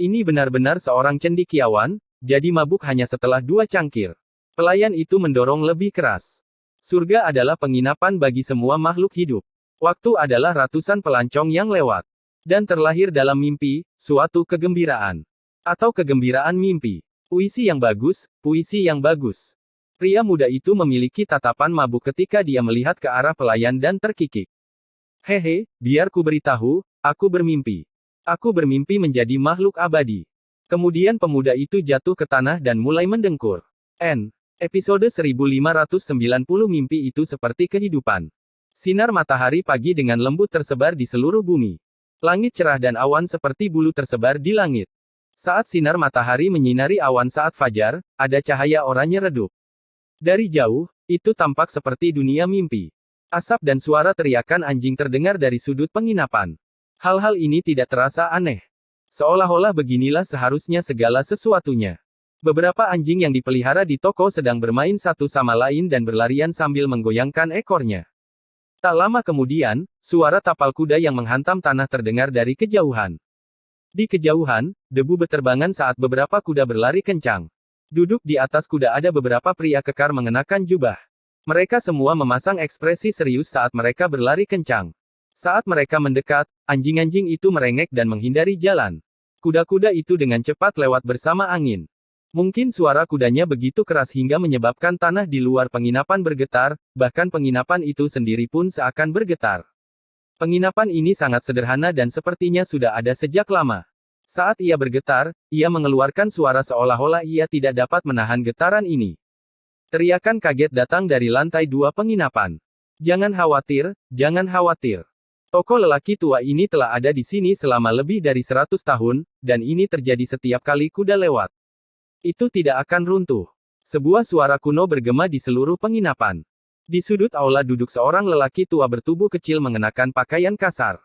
Ini benar-benar seorang cendekiawan, jadi mabuk hanya setelah 2 cangkir. Pelayan itu mendorong lebih keras. Surga adalah penginapan bagi semua makhluk hidup. Waktu adalah ratusan pelancong yang lewat. Dan terlahir dalam mimpi, suatu kegembiraan. Atau kegembiraan mimpi. Puisi yang bagus, puisi yang bagus. Pria muda itu memiliki tatapan mabuk ketika dia melihat ke arah pelayan dan terkikik. Hehe, biar ku beritahu, aku bermimpi. Aku bermimpi menjadi makhluk abadi. Kemudian pemuda itu jatuh ke tanah dan mulai mendengkur. Episode 1590 Mimpi itu seperti kehidupan. Sinar matahari pagi dengan lembut tersebar di seluruh bumi. Langit cerah dan awan seperti bulu tersebar di langit. Saat sinar matahari menyinari awan saat fajar, ada cahaya oranye redup. Dari jauh, itu tampak seperti dunia mimpi. Asap dan suara teriakan anjing terdengar dari sudut penginapan. Hal-hal ini tidak terasa aneh. Seolah-olah beginilah seharusnya segala sesuatunya. Beberapa anjing yang dipelihara di toko sedang bermain satu sama lain dan berlarian sambil menggoyangkan ekornya. Tak lama kemudian, suara tapal kuda yang menghantam tanah terdengar dari kejauhan. Di kejauhan, debu beterbangan saat beberapa kuda berlari kencang. Duduk di atas kuda ada beberapa pria kekar mengenakan jubah. Mereka semua memasang ekspresi serius saat mereka berlari kencang. Saat mereka mendekat, anjing-anjing itu merengek dan menghindari jalan. Kuda-kuda itu dengan cepat lewat bersama angin. Mungkin suara kudanya begitu keras hingga menyebabkan tanah di luar penginapan bergetar, bahkan penginapan itu sendiri pun seakan bergetar. Penginapan ini sangat sederhana dan sepertinya sudah ada sejak lama. Saat ia bergetar, ia mengeluarkan suara seolah-olah ia tidak dapat menahan getaran ini. Teriakan kaget datang dari lantai 2 penginapan. Jangan khawatir, jangan khawatir. Tokoh lelaki tua ini telah ada di sini selama lebih dari 100 tahun, dan ini terjadi setiap kali kuda lewat. Itu tidak akan runtuh. Sebuah suara kuno bergema di seluruh penginapan. Di sudut aula duduk seorang lelaki tua bertubuh kecil mengenakan pakaian kasar.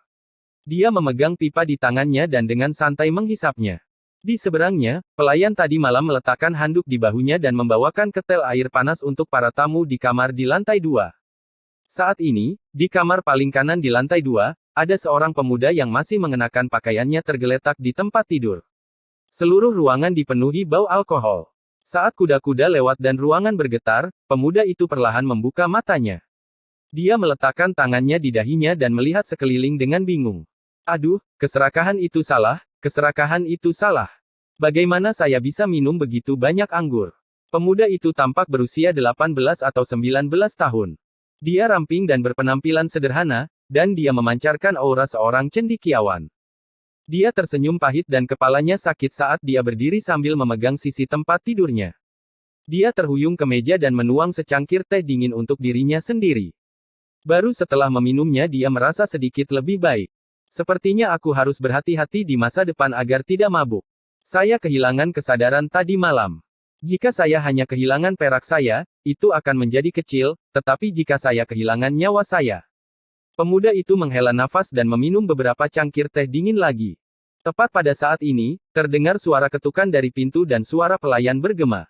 Dia memegang pipa di tangannya dan dengan santai menghisapnya. Di seberangnya, pelayan tadi malam meletakkan handuk di bahunya dan membawakan ketel air panas untuk para tamu di kamar di lantai 2. Saat ini, di kamar paling kanan di lantai 2, ada seorang pemuda yang masih mengenakan pakaiannya tergeletak di tempat tidur. Seluruh ruangan dipenuhi bau alkohol. Saat kuda-kuda lewat dan ruangan bergetar, pemuda itu perlahan membuka matanya. Dia meletakkan tangannya di dahinya dan melihat sekeliling dengan bingung. Aduh, keserakahan itu salah, keserakahan itu salah. Bagaimana saya bisa minum begitu banyak anggur? Pemuda itu tampak berusia 18 atau 19 tahun. Dia ramping dan berpenampilan sederhana, dan dia memancarkan aura seorang cendekiawan. Dia tersenyum pahit dan kepalanya sakit saat dia berdiri sambil memegang sisi tempat tidurnya. Dia terhuyung ke meja dan menuang secangkir teh dingin untuk dirinya sendiri. Baru setelah meminumnya dia merasa sedikit lebih baik. Sepertinya aku harus berhati-hati di masa depan agar tidak mabuk. Saya kehilangan kesadaran tadi malam. Jika saya hanya kehilangan perak saya, itu akan menjadi kecil, tetapi jika saya kehilangan nyawa saya. Pemuda itu menghela nafas dan meminum beberapa cangkir teh dingin lagi. Tepat pada saat ini, terdengar suara ketukan dari pintu dan suara pelayan bergema.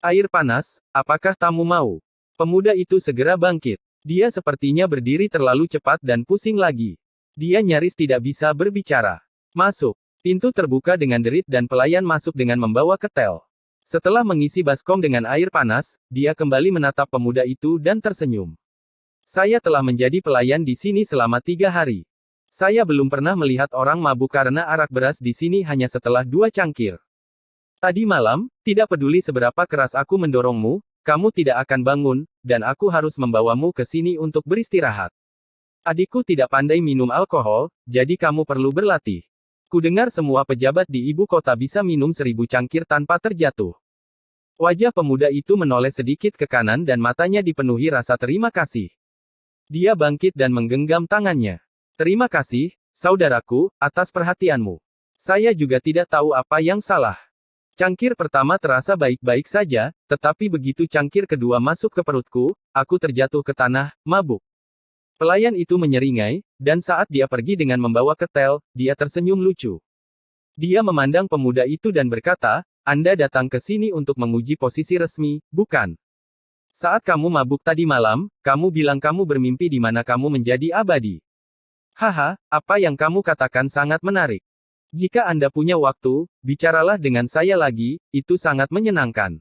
Air panas, apakah tamu mau? Pemuda itu segera bangkit. Dia sepertinya berdiri terlalu cepat dan pusing lagi. Dia nyaris tidak bisa berbicara. Masuk. Pintu terbuka dengan derit dan pelayan masuk dengan membawa ketel. Setelah mengisi baskom dengan air panas, dia kembali menatap pemuda itu dan tersenyum. Saya telah menjadi pelayan di sini selama 3 hari. Saya belum pernah melihat orang mabuk karena arak beras di sini hanya setelah 2 cangkir. Tadi malam, tidak peduli seberapa keras aku mendorongmu, kamu tidak akan bangun, dan aku harus membawamu ke sini untuk beristirahat. Adikku tidak pandai minum alkohol, jadi kamu perlu berlatih. Kudengar semua pejabat di ibu kota bisa minum 1000 cangkir tanpa terjatuh. Wajah pemuda itu menoleh sedikit ke kanan dan matanya dipenuhi rasa terima kasih. Dia bangkit dan menggenggam tangannya. Terima kasih, saudaraku, atas perhatianmu. Saya juga tidak tahu apa yang salah. Cangkir pertama terasa baik-baik saja, tetapi begitu cangkir kedua masuk ke perutku, aku terjatuh ke tanah, mabuk. Pelayan itu menyeringai, dan saat dia pergi dengan membawa ketel, dia tersenyum lucu. Dia memandang pemuda itu dan berkata, Anda datang ke sini untuk menguji posisi resmi, bukan? Saat kamu mabuk tadi malam, kamu bilang kamu bermimpi di mana kamu menjadi abadi. Haha, apa yang kamu katakan sangat menarik. Jika Anda punya waktu, bicaralah dengan saya lagi, itu sangat menyenangkan.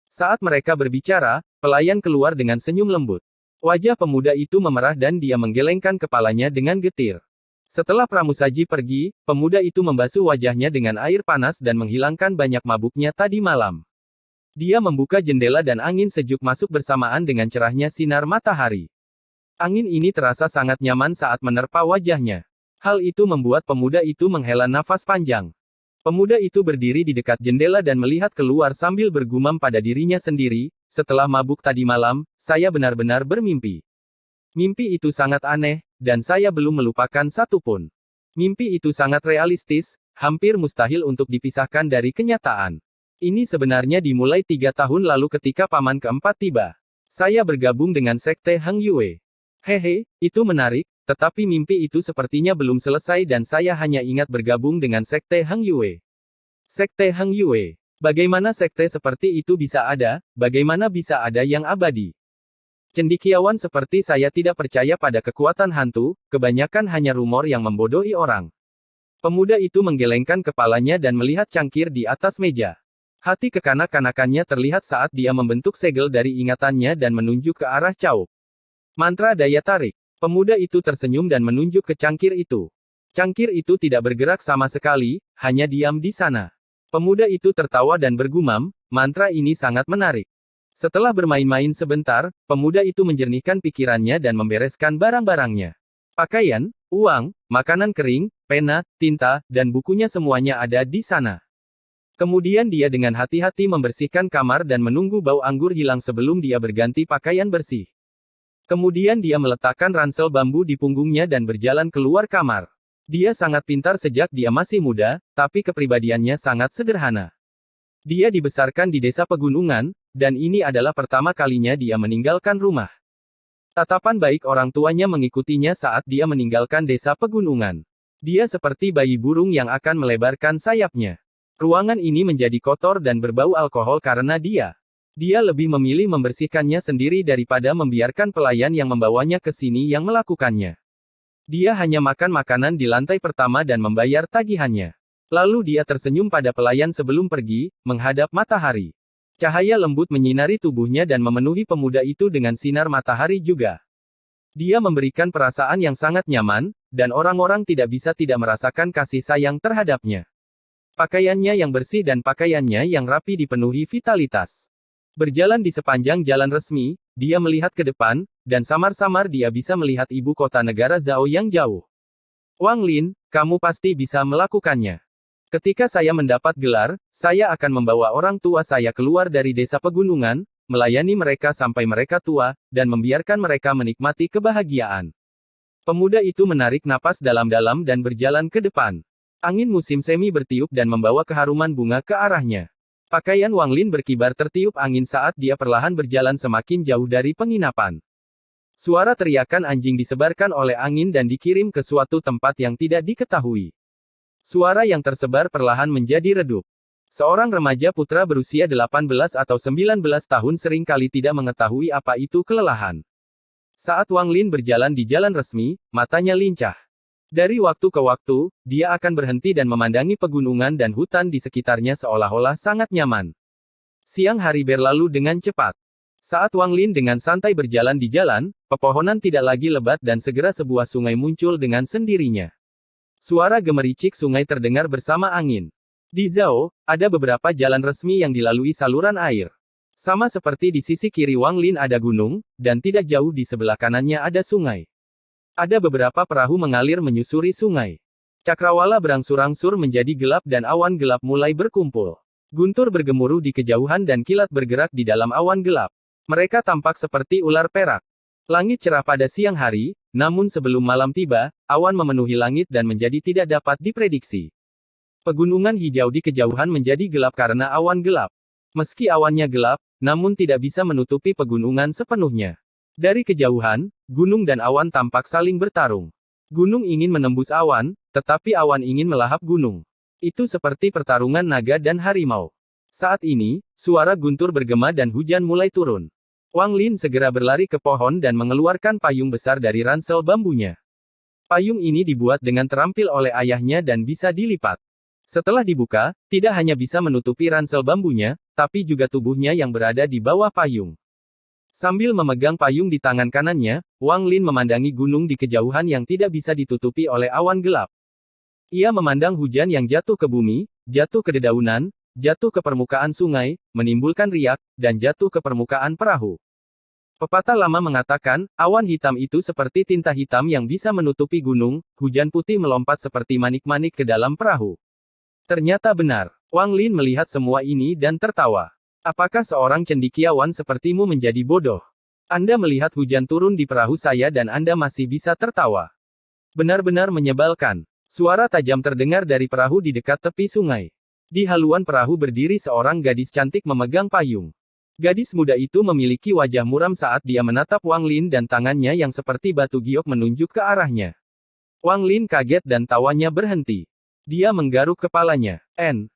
Saat mereka berbicara, pelayan keluar dengan senyum lembut. Wajah pemuda itu memerah dan dia menggelengkan kepalanya dengan getir. Setelah pramusaji pergi, pemuda itu membasuh wajahnya dengan air panas dan menghilangkan banyak mabuknya tadi malam. Dia membuka jendela dan angin sejuk masuk bersamaan dengan cerahnya sinar matahari. Angin ini terasa sangat nyaman saat menerpa wajahnya. Hal itu membuat pemuda itu menghela nafas panjang. Pemuda itu berdiri di dekat jendela dan melihat keluar sambil bergumam pada dirinya sendiri, setelah mabuk tadi malam, saya benar-benar bermimpi. Mimpi itu sangat aneh, dan saya belum melupakan satu pun. Mimpi itu sangat realistis, hampir mustahil untuk dipisahkan dari kenyataan. Ini sebenarnya dimulai 3 tahun lalu ketika paman keempat tiba. Saya bergabung dengan sekte Heng Yue. Hehe, itu menarik, tetapi mimpi itu sepertinya belum selesai dan saya hanya ingat bergabung dengan sekte Heng Yue. Sekte Heng Yue. Bagaimana sekte seperti itu bisa ada, bagaimana bisa ada yang abadi? Cendekiawan seperti saya tidak percaya pada kekuatan hantu, kebanyakan hanya rumor yang membodohi orang. Pemuda itu menggelengkan kepalanya dan melihat cangkir di atas meja. Hati kekanak-kanakannya terlihat saat dia membentuk segel dari ingatannya dan menunjuk ke arah caup. Mantra daya tarik. Pemuda itu tersenyum dan menunjuk ke cangkir itu. Cangkir itu tidak bergerak sama sekali, hanya diam di sana. Pemuda itu tertawa dan bergumam, mantra ini sangat menarik. Setelah bermain-main sebentar, pemuda itu menjernihkan pikirannya dan membereskan barang-barangnya. Pakaian, Uang, makanan kering, pena, tinta, dan bukunya semuanya ada di sana. Kemudian dia dengan hati-hati membersihkan kamar dan menunggu bau anggur hilang sebelum dia berganti pakaian bersih. Kemudian dia meletakkan ransel bambu di punggungnya dan berjalan keluar kamar. Dia sangat pintar sejak dia masih muda, tapi kepribadiannya sangat sederhana. Dia dibesarkan di desa pegunungan, dan ini adalah pertama kalinya dia meninggalkan rumah. Tatapan baik orang tuanya mengikutinya saat dia meninggalkan desa pegunungan. Dia seperti bayi burung yang akan melebarkan sayapnya. Ruangan ini menjadi kotor dan berbau alkohol karena dia lebih memilih membersihkannya sendiri daripada membiarkan pelayan yang membawanya ke sini yang melakukannya. Dia hanya makan makanan di lantai pertama dan membayar tagihannya. Lalu dia tersenyum pada pelayan sebelum pergi, menghadap matahari. Cahaya lembut menyinari tubuhnya dan memenuhi pemuda itu dengan sinar matahari juga. Dia memberikan perasaan yang sangat nyaman, dan orang-orang tidak bisa tidak merasakan kasih sayang terhadapnya. Pakaiannya yang bersih dan pakaiannya yang rapi dipenuhi vitalitas. Berjalan di sepanjang jalan resmi, dia melihat ke depan, dan samar-samar dia bisa melihat ibu kota negara Zhao yang jauh. Wang Lin, kamu pasti bisa melakukannya. Ketika saya mendapat gelar, saya akan membawa orang tua saya keluar dari desa pegunungan, melayani mereka sampai mereka tua, dan membiarkan mereka menikmati kebahagiaan. Pemuda itu menarik napas dalam-dalam dan berjalan ke depan. Angin musim semi bertiup dan membawa keharuman bunga ke arahnya. Pakaian Wang Lin berkibar tertiup angin saat dia perlahan berjalan semakin jauh dari penginapan. Suara teriakan anjing disebarkan oleh angin dan dikirim ke suatu tempat yang tidak diketahui. Suara yang tersebar perlahan menjadi redup. Seorang remaja putra berusia 18 atau 19 tahun seringkali tidak mengetahui apa itu kelelahan. Saat Wang Lin berjalan di jalan resmi, matanya lincah. Dari waktu ke waktu, dia akan berhenti dan memandangi pegunungan dan hutan di sekitarnya seolah-olah sangat nyaman. Siang hari berlalu dengan cepat. Saat Wang Lin dengan santai berjalan di jalan, pepohonan tidak lagi lebat dan segera sebuah sungai muncul dengan sendirinya. Suara gemericik sungai terdengar bersama angin. Di Zhao, ada beberapa jalan resmi yang dilalui saluran air. Sama seperti di sisi kiri Wang Lin ada gunung, dan tidak jauh di sebelah kanannya ada sungai. Ada beberapa perahu mengalir menyusuri sungai. Cakrawala berangsur-angsur menjadi gelap dan awan gelap mulai berkumpul. Guntur bergemuruh di kejauhan dan kilat bergerak di dalam awan gelap. Mereka tampak seperti ular perak. Langit cerah pada siang hari, namun sebelum malam tiba, awan memenuhi langit dan menjadi tidak dapat diprediksi. Pegunungan hijau di kejauhan menjadi gelap karena awan gelap. Meski awannya gelap, namun tidak bisa menutupi pegunungan sepenuhnya. Dari kejauhan, gunung dan awan tampak saling bertarung. Gunung ingin menembus awan, tetapi awan ingin melahap gunung. Itu seperti pertarungan naga dan harimau. Saat ini, suara guntur bergema dan hujan mulai turun. Wang Lin segera berlari ke pohon dan mengeluarkan payung besar dari ransel bambunya. Payung ini dibuat dengan terampil oleh ayahnya dan bisa dilipat. Setelah dibuka, tidak hanya bisa menutupi ransel bambunya, tapi juga tubuhnya yang berada di bawah payung. Sambil memegang payung di tangan kanannya, Wang Lin memandangi gunung di kejauhan yang tidak bisa ditutupi oleh awan gelap. Ia memandang hujan yang jatuh ke bumi, jatuh ke dedaunan, jatuh ke permukaan sungai, menimbulkan riak, dan jatuh ke permukaan perahu. Pepatah lama mengatakan, awan hitam itu seperti tinta hitam yang bisa menutupi gunung, hujan putih melompat seperti manik-manik ke dalam perahu. Ternyata benar. Wang Lin melihat semua ini dan tertawa. Apakah seorang cendekiawan sepertimu menjadi bodoh? Anda melihat hujan turun di perahu saya dan Anda masih bisa tertawa. Benar-benar menyebalkan. Suara tajam terdengar dari perahu di dekat tepi sungai. Di haluan perahu berdiri seorang gadis cantik memegang payung. Gadis muda itu memiliki wajah muram saat dia menatap Wang Lin dan tangannya yang seperti batu giok menunjuk ke arahnya. Wang Lin kaget dan tawanya berhenti. Dia menggaruk kepalanya.